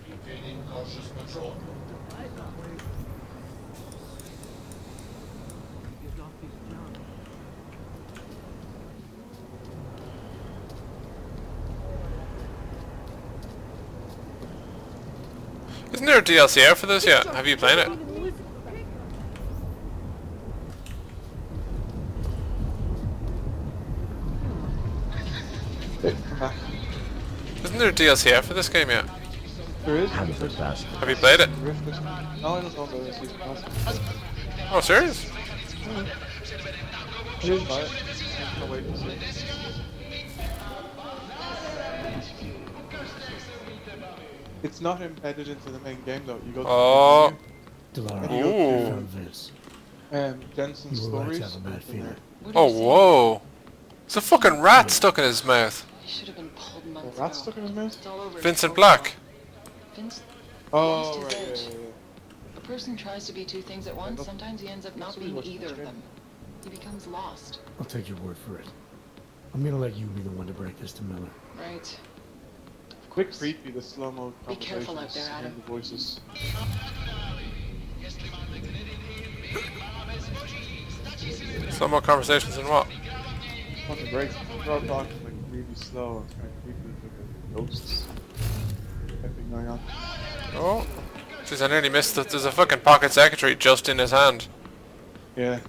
Maintaining cautious patrol. Isn't there a DLC out for this yet? Have you played it? Hey, come back. Isn't there a DLC out for this game yet? There is. Have you played it? No, I don't know the season pass. Oh, serious? I didn't buy it. I'm gonna wait and see. It's not embedded into the main game though. You go to Oh. the menu, Delara, and you go I to found Vince. Jensen's You were right to stories. have a bad feeling. Oh, whoa. There's a fucking rat stuck in his mouth. He should have been pulled A months rat ago. stuck in his mouth? It's all over his Vincent profile. Black. Vince Oh, lost his right, edge. yeah. A person tries to be two things at once. Sometimes he ends up not That's being what's either of frustrating. them. He becomes lost. I'll take your word for it. I'm gonna let you be the one to break this to Miller. Right. Quick creepy, the slow-mo Be careful out there, conversations Adam. and the voices. Some more conversations and what? Fucking great. They're all talking like really slow. It's kind of creepy, like ghosts. Everything going on. Oh. Jeez, I nearly missed it. There's a fucking pocket secretary just in his hand. Yeah.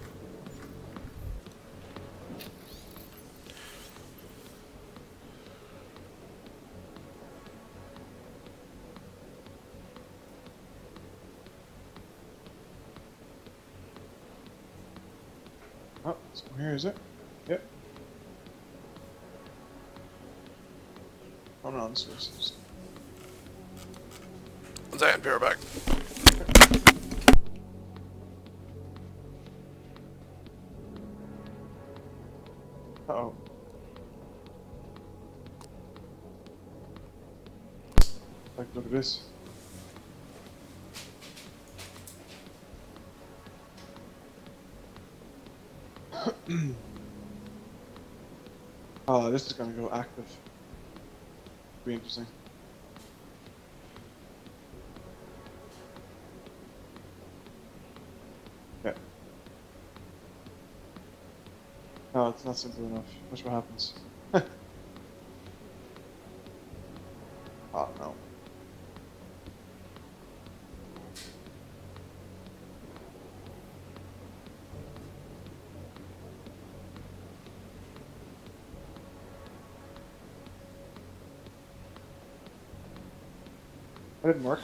Oh, so here is it? Yep. Hold on, sources. One second, be right back. Uh-oh. Like, look at this. Oh, this is gonna go active. Be interesting. Yeah. No, it's not simple enough. Watch what happens. Oh no. That didn't work.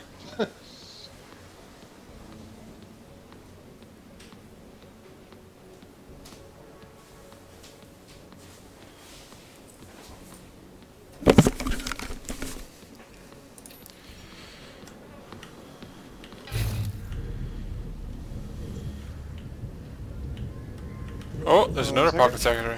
Oh, there's another pocket secretary.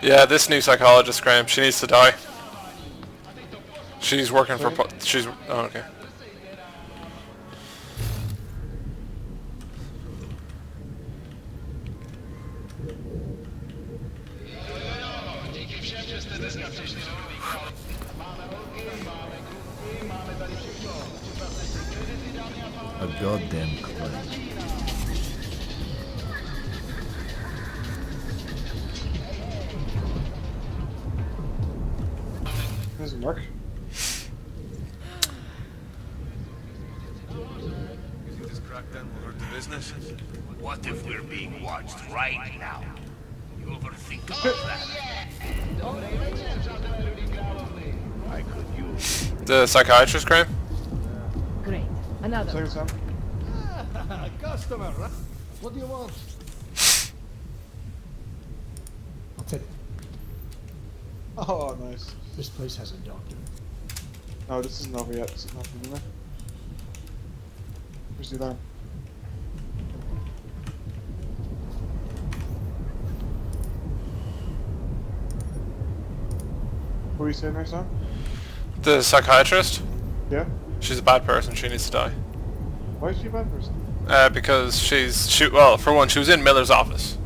Yeah, this new psychologist, Graham, she needs to die. She's working for... She's... Oh, okay. A goddamn clown. Doesn't work. You think this crackdown will hurt the business? What if we're being watched right now? You ever think about that? I could use... The psychiatrist, Graham? Great. Another. Same time. Customer, right? What do you want? I'll take... Oh, nice. This place has a doctor. No, this isn't over yet. This isn't over anyway. Where's the alarm? What were you saying there, Sam? The psychiatrist? Yeah? She's a bad person, she needs to die. Why is she a bad person? Because well, for one, she was in Miller's office.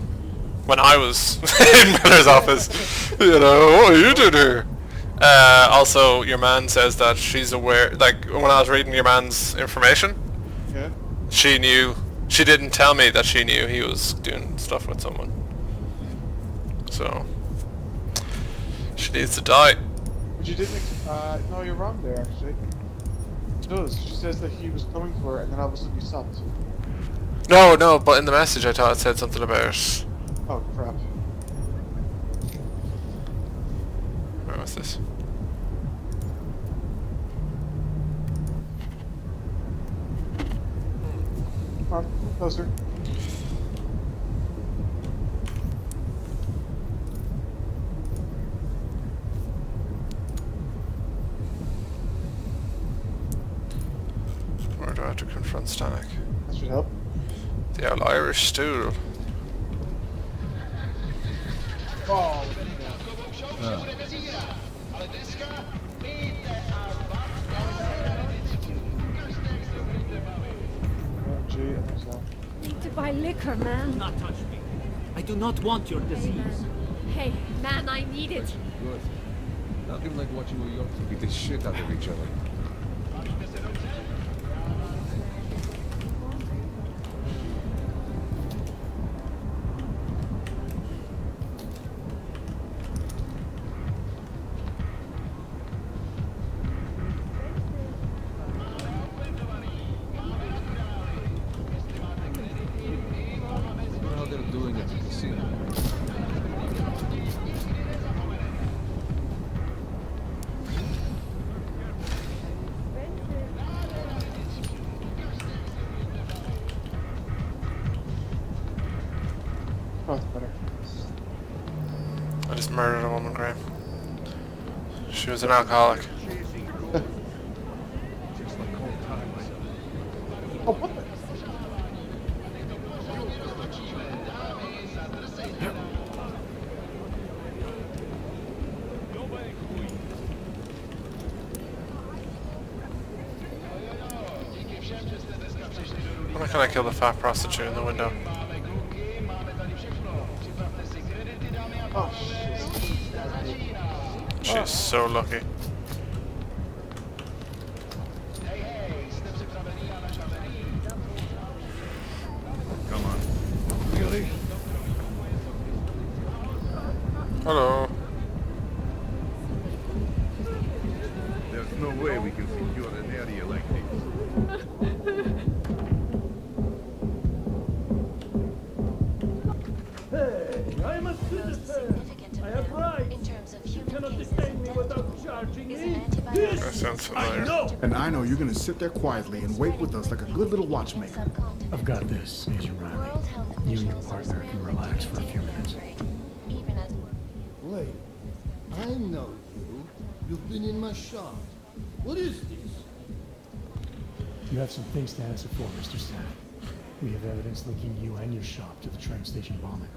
When I was in Miller's office. You know, what are you doing here? Also, your man says that she's aware, like, when I was reading your man's information, yeah, she knew, she didn't tell me that she knew he was doing stuff with someone. So, she needs to die. But you didn't, no, you're wrong there, actually. It does. She says that he was coming for her, and then all of a sudden he stopped. No, but in the message I thought it said something about... Oh, crap. Where was this? Come on, closer. Where do I have to confront Stanek? That should help. The old Irish stool. Oh, Need to buy liquor, man. Do not touch me. I do not want your disease. Hey, man, I need it. Good. Nothing like watching New York beat the shit out of each other. How they're doing it at the casino. Oh, it's better. I just murdered a woman, Graham. She was an alcoholic. Oh, what the? Why can't I kill the fat prostitute in the window? Oh, shit. She's so lucky. Come on. Really? Hello. There's no way we can secure an area like this. Hey, I'm a citizen. I have rights. You cannot detain me without charging me. That sounds familiar. And I know you're gonna sit there quietly and wait with us like a good little watchmaker. I've got this, Agent Riley. You and your partner can relax for a few minutes. Wait, I know you. You've been in my shop. What is this? You have some things to answer for, Mr. Stanek. We have evidence linking you and your shop to the train station bombing.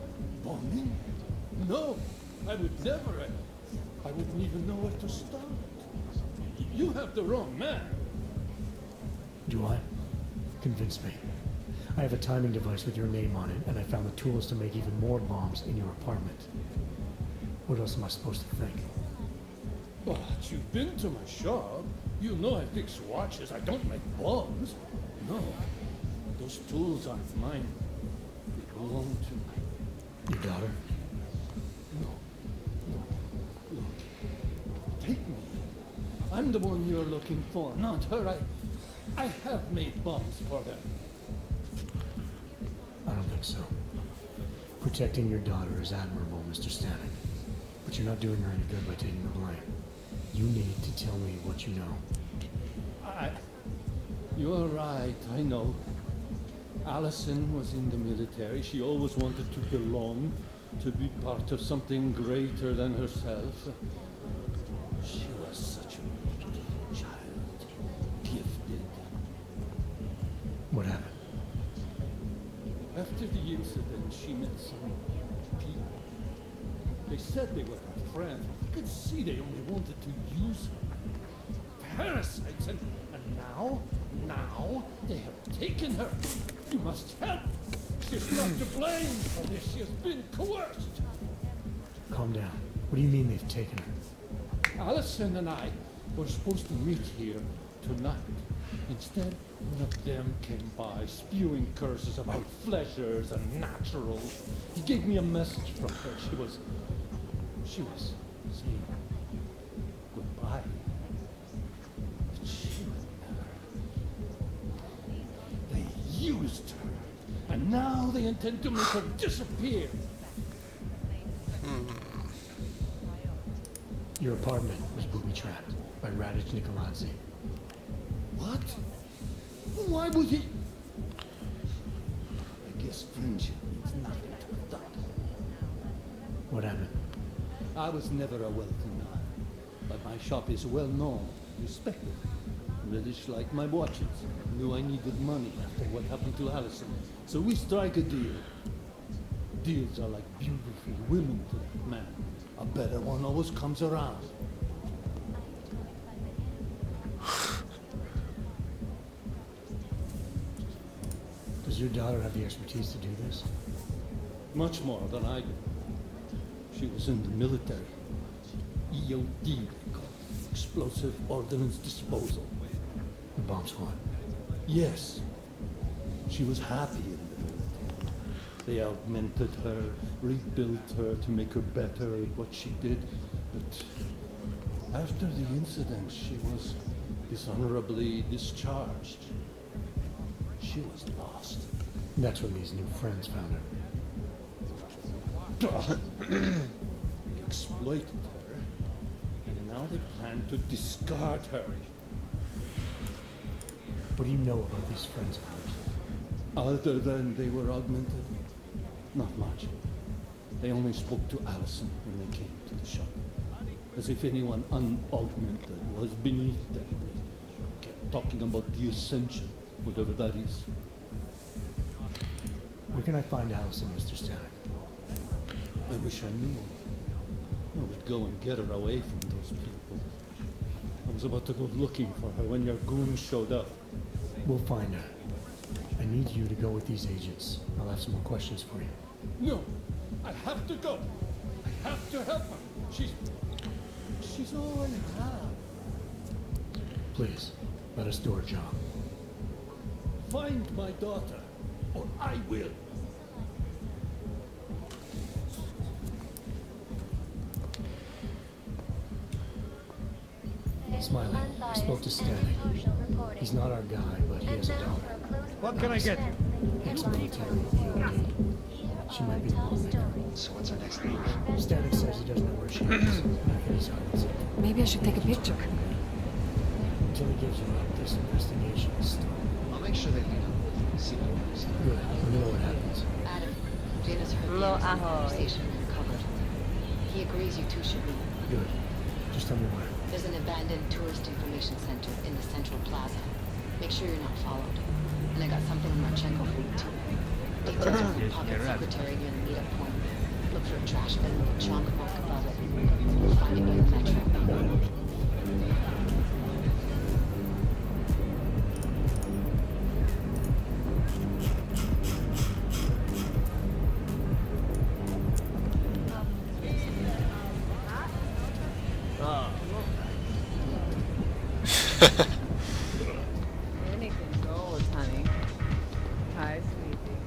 Bombing? No, I would never. I wouldn't even know where to start. You have the wrong man. Do I? Convince me. I have a timing device with your name on it, and I found the tools to make even more bombs in your apartment. What else am I supposed to think? But you've been to my shop. You know I fix watches. I don't make bombs. No, those tools aren't mine. They belong to your daughter? No. Look, take me. I'm the one you're looking for, not her. I have made bombs for her. I don't think so. Protecting your daughter is admirable, Mr. Stanek. But you're not doing her any good by taking the blame. You need to tell me what you know. You're right, I know. Allison was in the military. She always wanted to belong, to be part of something greater than herself. She was such a beautiful child, gifted. What happened? After the incident, she met some people. They said they were her friends. I could see they only wanted to use her. Parasites, and now they have taken her. You must help. She's not to blame for this. She has been coerced. Calm down. What do you mean they've taken her? Allison and I were supposed to meet here tonight. Instead, one of them came by, spewing curses about fleshers and naturals. He gave me a message from her. She was saying goodbye. But she would never. They used her, and now they intend to make her disappear. Your apartment was booby-trapped by Radic Nicolazzi. What? Why would he? I guess friendship means nothing to a doctor. What happened? I was never a wealthy man, but my shop is well known, respected. Reddish liked my watches, knew I needed money after what happened to Allison, so we strike a deal. Deals are like beautiful women to that man. A better one always comes around. Does your daughter have the expertise to do this? Much more than I do. She was in the military. EOD, they call it. Explosive Ordnance Disposal. The bomb squad? Yes. She was happy in the military. They augmented her, rebuilt her to make her better at what she did. But after the incident, she was dishonorably discharged. She was lost. That's when these new friends found her. They exploited her, and now they plan to discard her. What do you know about these friends of hers? Other than they were augmented? Not much. They only spoke to Allison when they came to the shop. As if anyone unaugmented was beneath them. They kept talking about the Ascension, whatever that is. Where can I find Allison, Mr. Stanek? I wish I knew. I would go and get her away from those people. I was about to go looking for her when your goons showed up. We'll find her. I need you to go with these agents. I'll have some more questions for you. No, I have to go. I have to help her. She's all I have. Please, let us do our job. Find my daughter, or I will. Smiley, I spoke to Stanek. He's not our guy, but he has a daughter. What can I get you? Ex-military EOD. She might be the lawmaker. So what's our next move? Stanek says he doesn't know where she is. I think he's hiding something. Maybe I should take a picture. Until he gives you up, this investigation is stalled. I'll make sure they lead up. See what happens. Good. Let me know what happens. Adam, Dana's heard the conversation and recovered. He agrees you two should meet. Good. Just tell me where. There's an abandoned tourist information center in the central plaza. Make sure you're not followed. And I got something on Marchenko for you too. Details are from pocket secretary near the meetup point. Look for a trash bin with a chalk mark above it. You'll find it near the metro. Anything goes, honey. Hi, sweetie.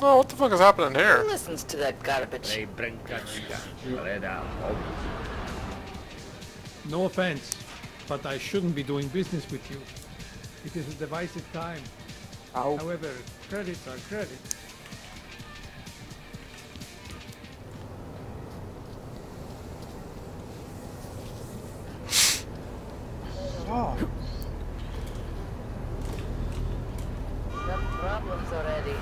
Oh, what the fuck is happening here? Who listens to that garbage? Hey, Brinkaczka, let out. No offense, but I shouldn't be doing business with you. It is a divisive time. Ow. However, credits are credits. Oh. Got problems already.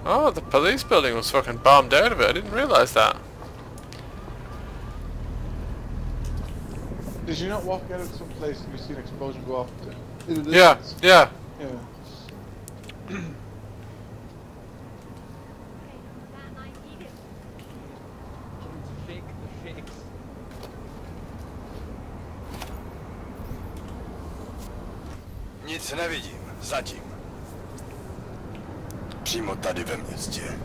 Oh, the police building was fucking bombed out of it. I didn't realize that. Did you not walk out of some place and you see an explosion go off in the Yeah, distance? yeah. Yeah. Shake the shakes. Nic nevidím, zatím. Přímo tady ve městě.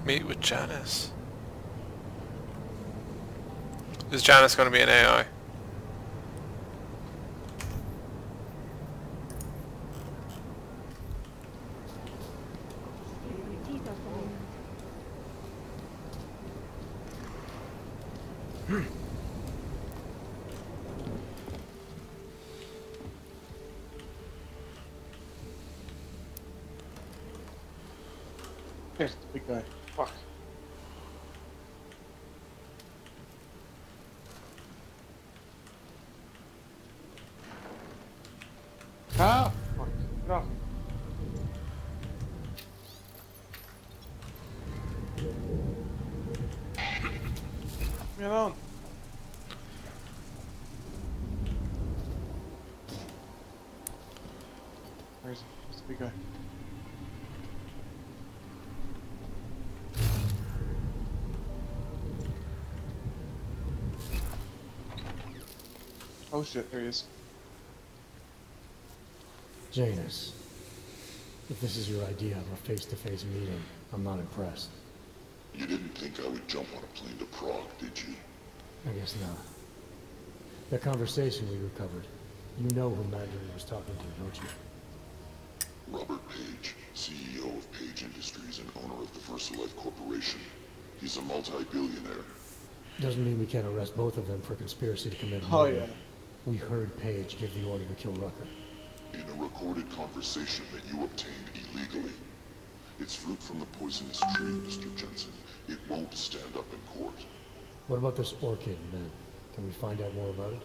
Meet with Janice. Is Janice going to be an AI? Here's the big guy. Fuck. Ah! Fuck. No. Leave me alone. Where is he? Where's the big guy? Oh shit, there he is. Janus, if this is your idea of a face-to-face meeting, I'm not impressed. You didn't think I would jump on a plane to Prague, did you? I guess not. That conversation we recovered, you know who Mandarin was talking to, don't you? Robert Page, CEO of Page Industries and owner of the VersaLife Corporation. He's a multi-billionaire. Doesn't mean we can't arrest both of them for conspiracy to commit Oh, murder. yeah. We heard Page give the order to kill Rucker. In a recorded conversation that you obtained illegally. It's fruit from the poisonous tree, Mr. Jensen. It won't stand up in court. What about this orchid, man? Can we find out more about it?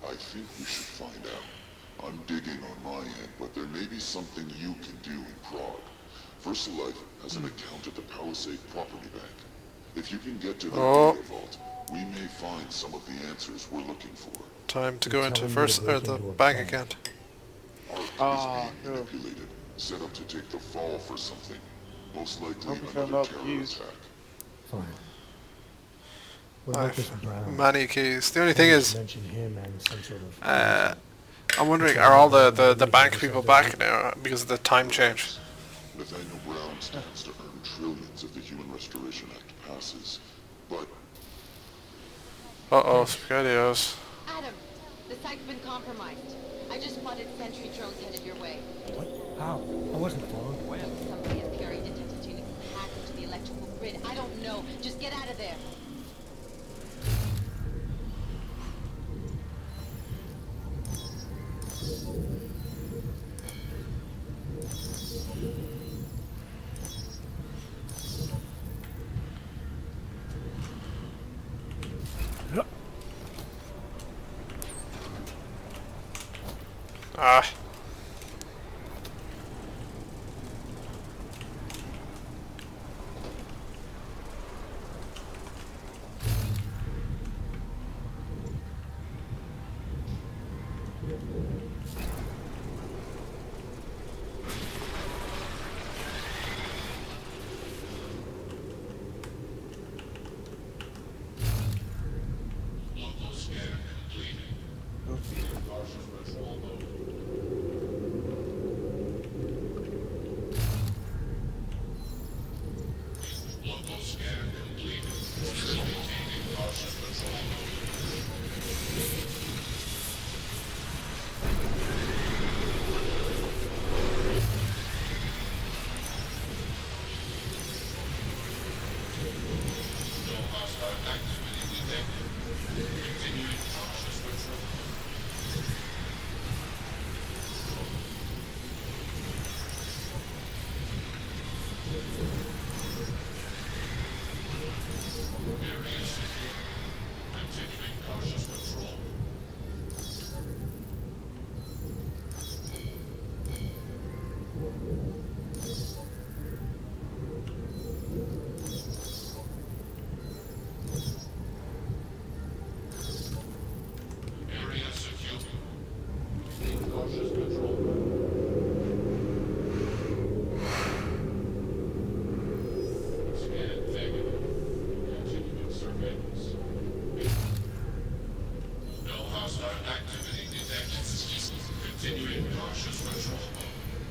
I think we should find out. I'm digging on my end, but there may be something you can do in Prague. VersaLife has an account at the Palisade Property Bank. If you can get to the data vault, we may find some of the answers we're looking for. Time to go into the bank account. Our is being manipulated, set up to take the fall for something. Most likely another terror attack. Fine. What about this Brown? Many keys. The only thing is, Mention him and some sort of I'm wondering, are all the bank people back now because of the time change? Nathaniel Brown stands to earn trillions if the Human Restoration Act passes, but... Uh-oh, SpaghettiOs. Adam, the site's been compromised. I just spotted sentry drones headed your way. What? How? I wasn't followed. Somebody has carried detected units hacked into the electrical grid. I don't know. Just get out of there. Ah.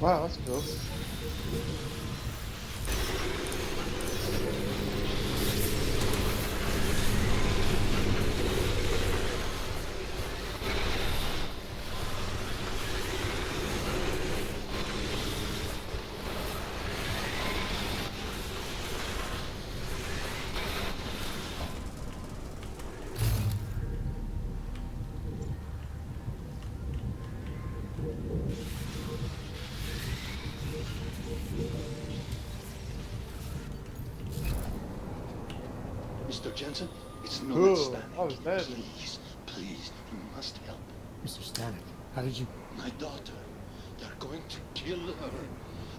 Wow, that's cool. Mr. Jensen, it's no Cool. Stanek. I was dead. Please, please, you must help. Mr. Stanek, how did you... My daughter, they're going to kill her.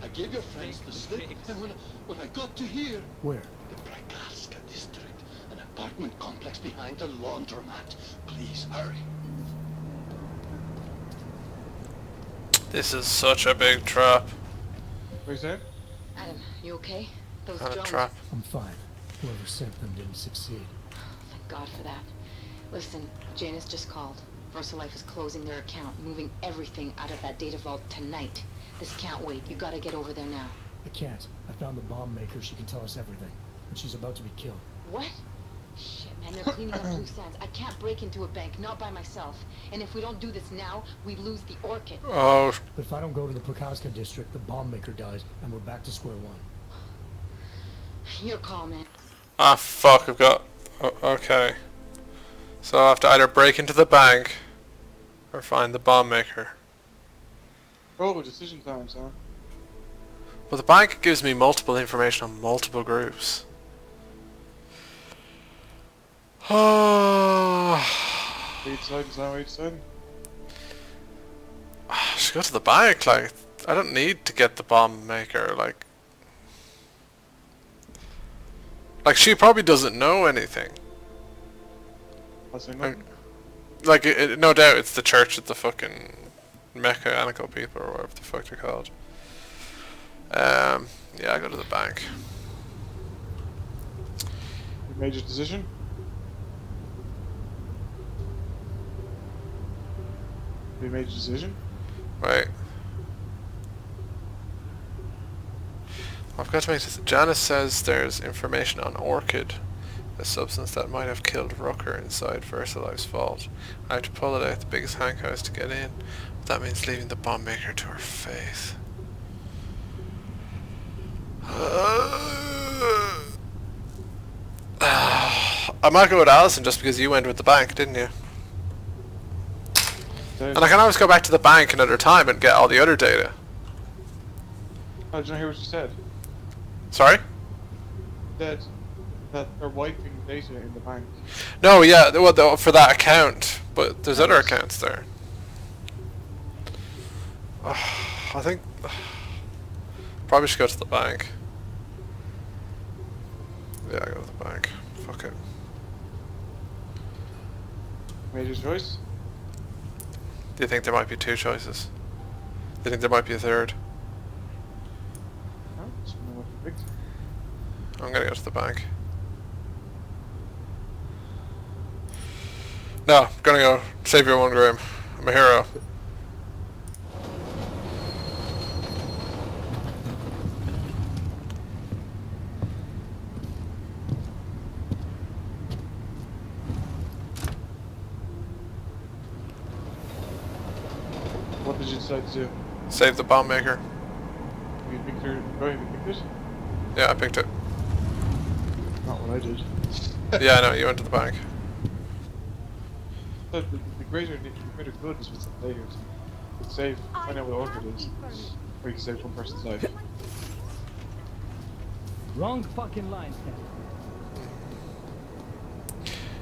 I gave your friends the slip, and when I got to here... Where? The Prakaska district, an apartment complex behind the laundromat. Please, hurry. This is such a big trap. What is that? Adam, you okay? Those Not a drones... trap. I'm fine. Whoever sent them didn't succeed. Thank God for that. Listen, Janice just called. VersaLife is closing their account, moving everything out of that data vault tonight. This can't wait. You gotta get over there now. I can't. I found the bomb maker. She can tell us everything. And she's about to be killed. What? Shit, man, they're cleaning up loose ends. I can't break into a bank, not by myself. And if we don't do this now, we lose the Orchid. Oh. But if I don't go to the Prakaska district, the bomb maker dies, and we're back to square one. Your call, man. Ah, fuck, I've got... okay. So I have to either break into the bank or find the bomb maker. Oh, decision times, huh? Well, the bank gives me multiple information on multiple groups. Oh. Each side is now each side. I should go to the bank, like, I don't need to get the bomb maker, like... Like, she probably doesn't know anything. I'll say nothing. Like, no doubt it's the Church of the fucking mechanical people, or whatever the fuck they're called. Yeah, I go to the bank. You made your decision? You made your decision? Right. I've got to make this. Janice says there's information on Orchid, a substance that might have killed Rucker inside VersaLife's vault. I have to pull it out the biggest handcuffs to get in. But that means leaving the bomb maker to her fate. I might go with Allison just because you went with the bank, didn't you? And I can always go back to the bank another time and get all the other data. Oh, did you not hear what you said? Sorry? That they're wiping data in the bank. No, yeah, well, for that account, but there's other accounts there. I think probably should go to the bank. Yeah, I go to the bank. Fuck it. Major choice? Do you think there might be two choices? Do you think there might be a third? No, just know what you picked. I'm gonna go to the bank. No, I'm gonna go save your 1 gram. I'm a hero. What did you decide to do? Save the bomb maker. You picked your... Oh, you picked it? Yeah, I picked it. Not what I did. Yeah, I know, you went to the bank. The greater good is what's later. You can save, find out what order it is. Or you can save one person's life. Wrong fucking line.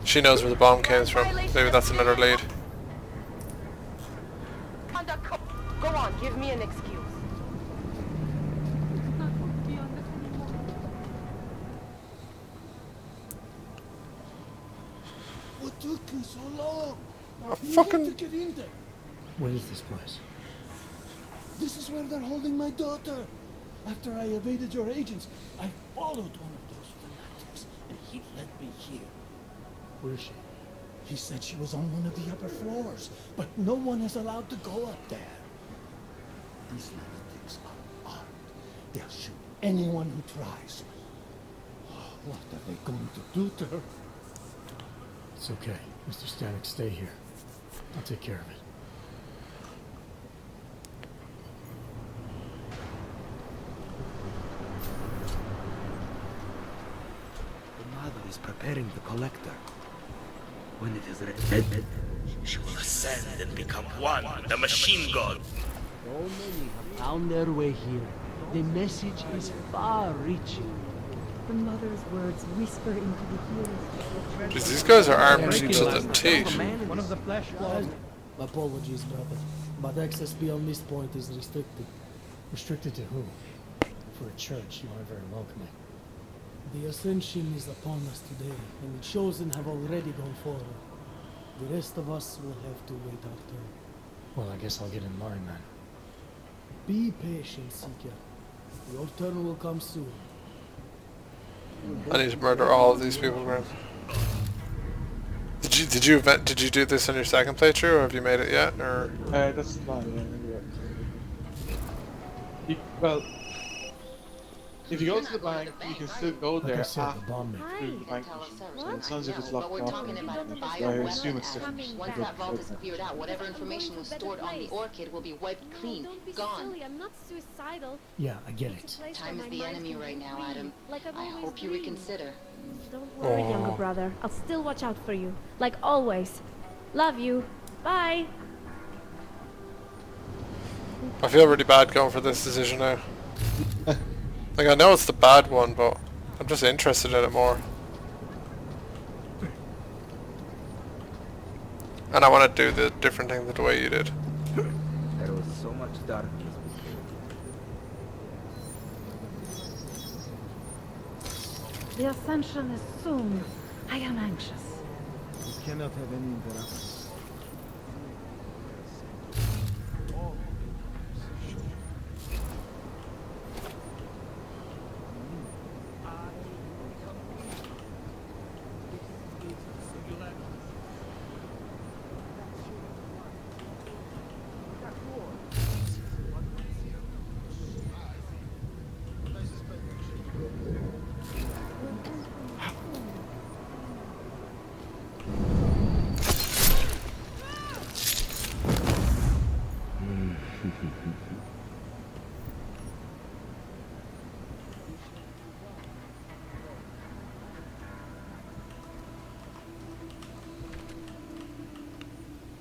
She knows where the bomb came from. Maybe that's another lead. Go on, give me an excuse. What took you so long? Fucking... To get in there. What is this place? This is where they're holding my daughter. After I evaded your agents, I followed one of those fanatics, and he led me here. Where is she? He said she was on one of the upper floors, but no one is allowed to go up there. These fanatics are armed. They'll shoot anyone who tries. What are they going to do to her? It's okay. Mr. Stanek, stay here. I'll take care of it. The mother is preparing the collector. When it is ready, she will ascend and become one with the machine god. So many have found their way here. The message is far-reaching. The mother's words whisper into the ears. Jeez, these guys are armed to the teeth. One of the flesh claws. Apologies, brother, but access beyond this point is restricted. Restricted to who? For a church, you aren't very welcoming. The ascension is upon us today, and the chosen have already gone forward. The rest of us will have to wait our turn. Well, I guess I'll get in line then. Be patient, Seeker. Your turn will come soon. I need to murder all of these people, Graham. Did you do this in your second playthrough, or have you made it yet, or? That's not well, if you go to the bank, you can still go there Like I said, after the bomb maker. through the bank machine. So it sounds as if it's locked But we're off. talking about the So I assume it's different. Once that vault is cleared out, whatever information was stored on the Orchid will be wiped clean, gone. I'm not suicidal. Yeah, I get it. Time is the enemy right now, Adam. I hope you reconsider. Don't worry, younger brother. I'll still watch out for you. Like always. Love you. Bye. I feel really bad going for this decision now. Like, I know it's the bad one, but I'm just interested in it more. And I want to do the different thing the way you did. There was so much darkness. The ascension is soon. I am anxious. We cannot have any interruptions.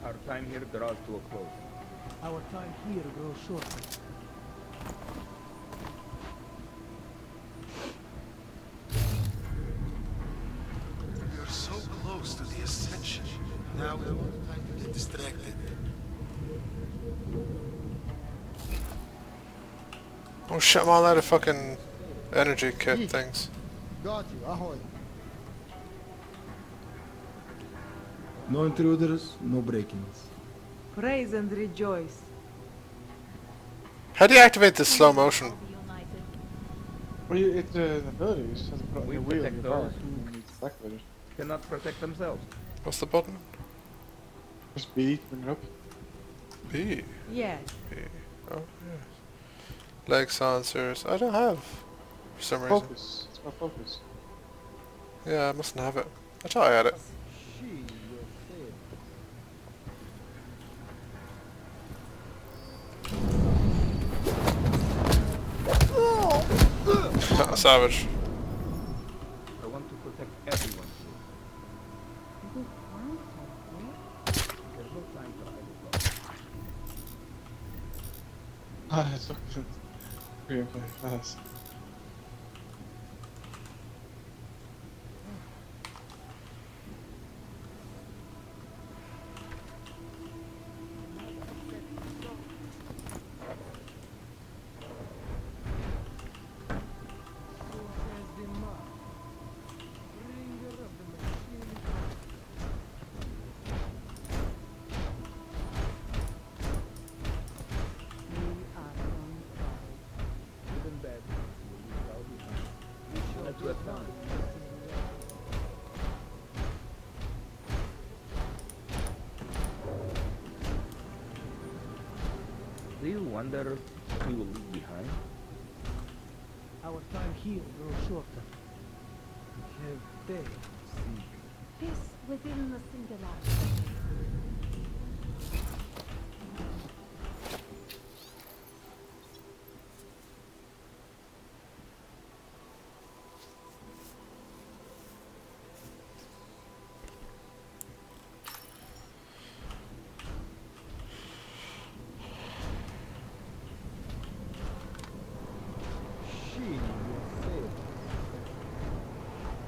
Our time here draws to a close. Our time here grows short. We are so close to the ascension. Now we don't have time to get distracted. Oh shit, I'm all out of fucking energy kit things. Got you, ahoy. No intruders, no break-ins. Praise and rejoice. How do you activate this slow motion? Well, it's an ability. You just have to put it on We your wheel in protect your car. those And it's activated. Cannot protect themselves. What's the button? Press B to bring it up. B. Yes. B. Oh, yes. Leg sensors. I don't have. For some reason. Focus. It's about focus. Yeah, I mustn't have it. I thought I had it. Savage. I want to protect everyone here. There's no time for idle talk. Ah, it's okay. Very fast. Even bad will be far behind. That's what time. Do you wonder what we will leave behind? Our time here grows shorter. We have day to seek. Peace within the singularity.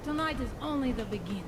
Tonight is only the beginning.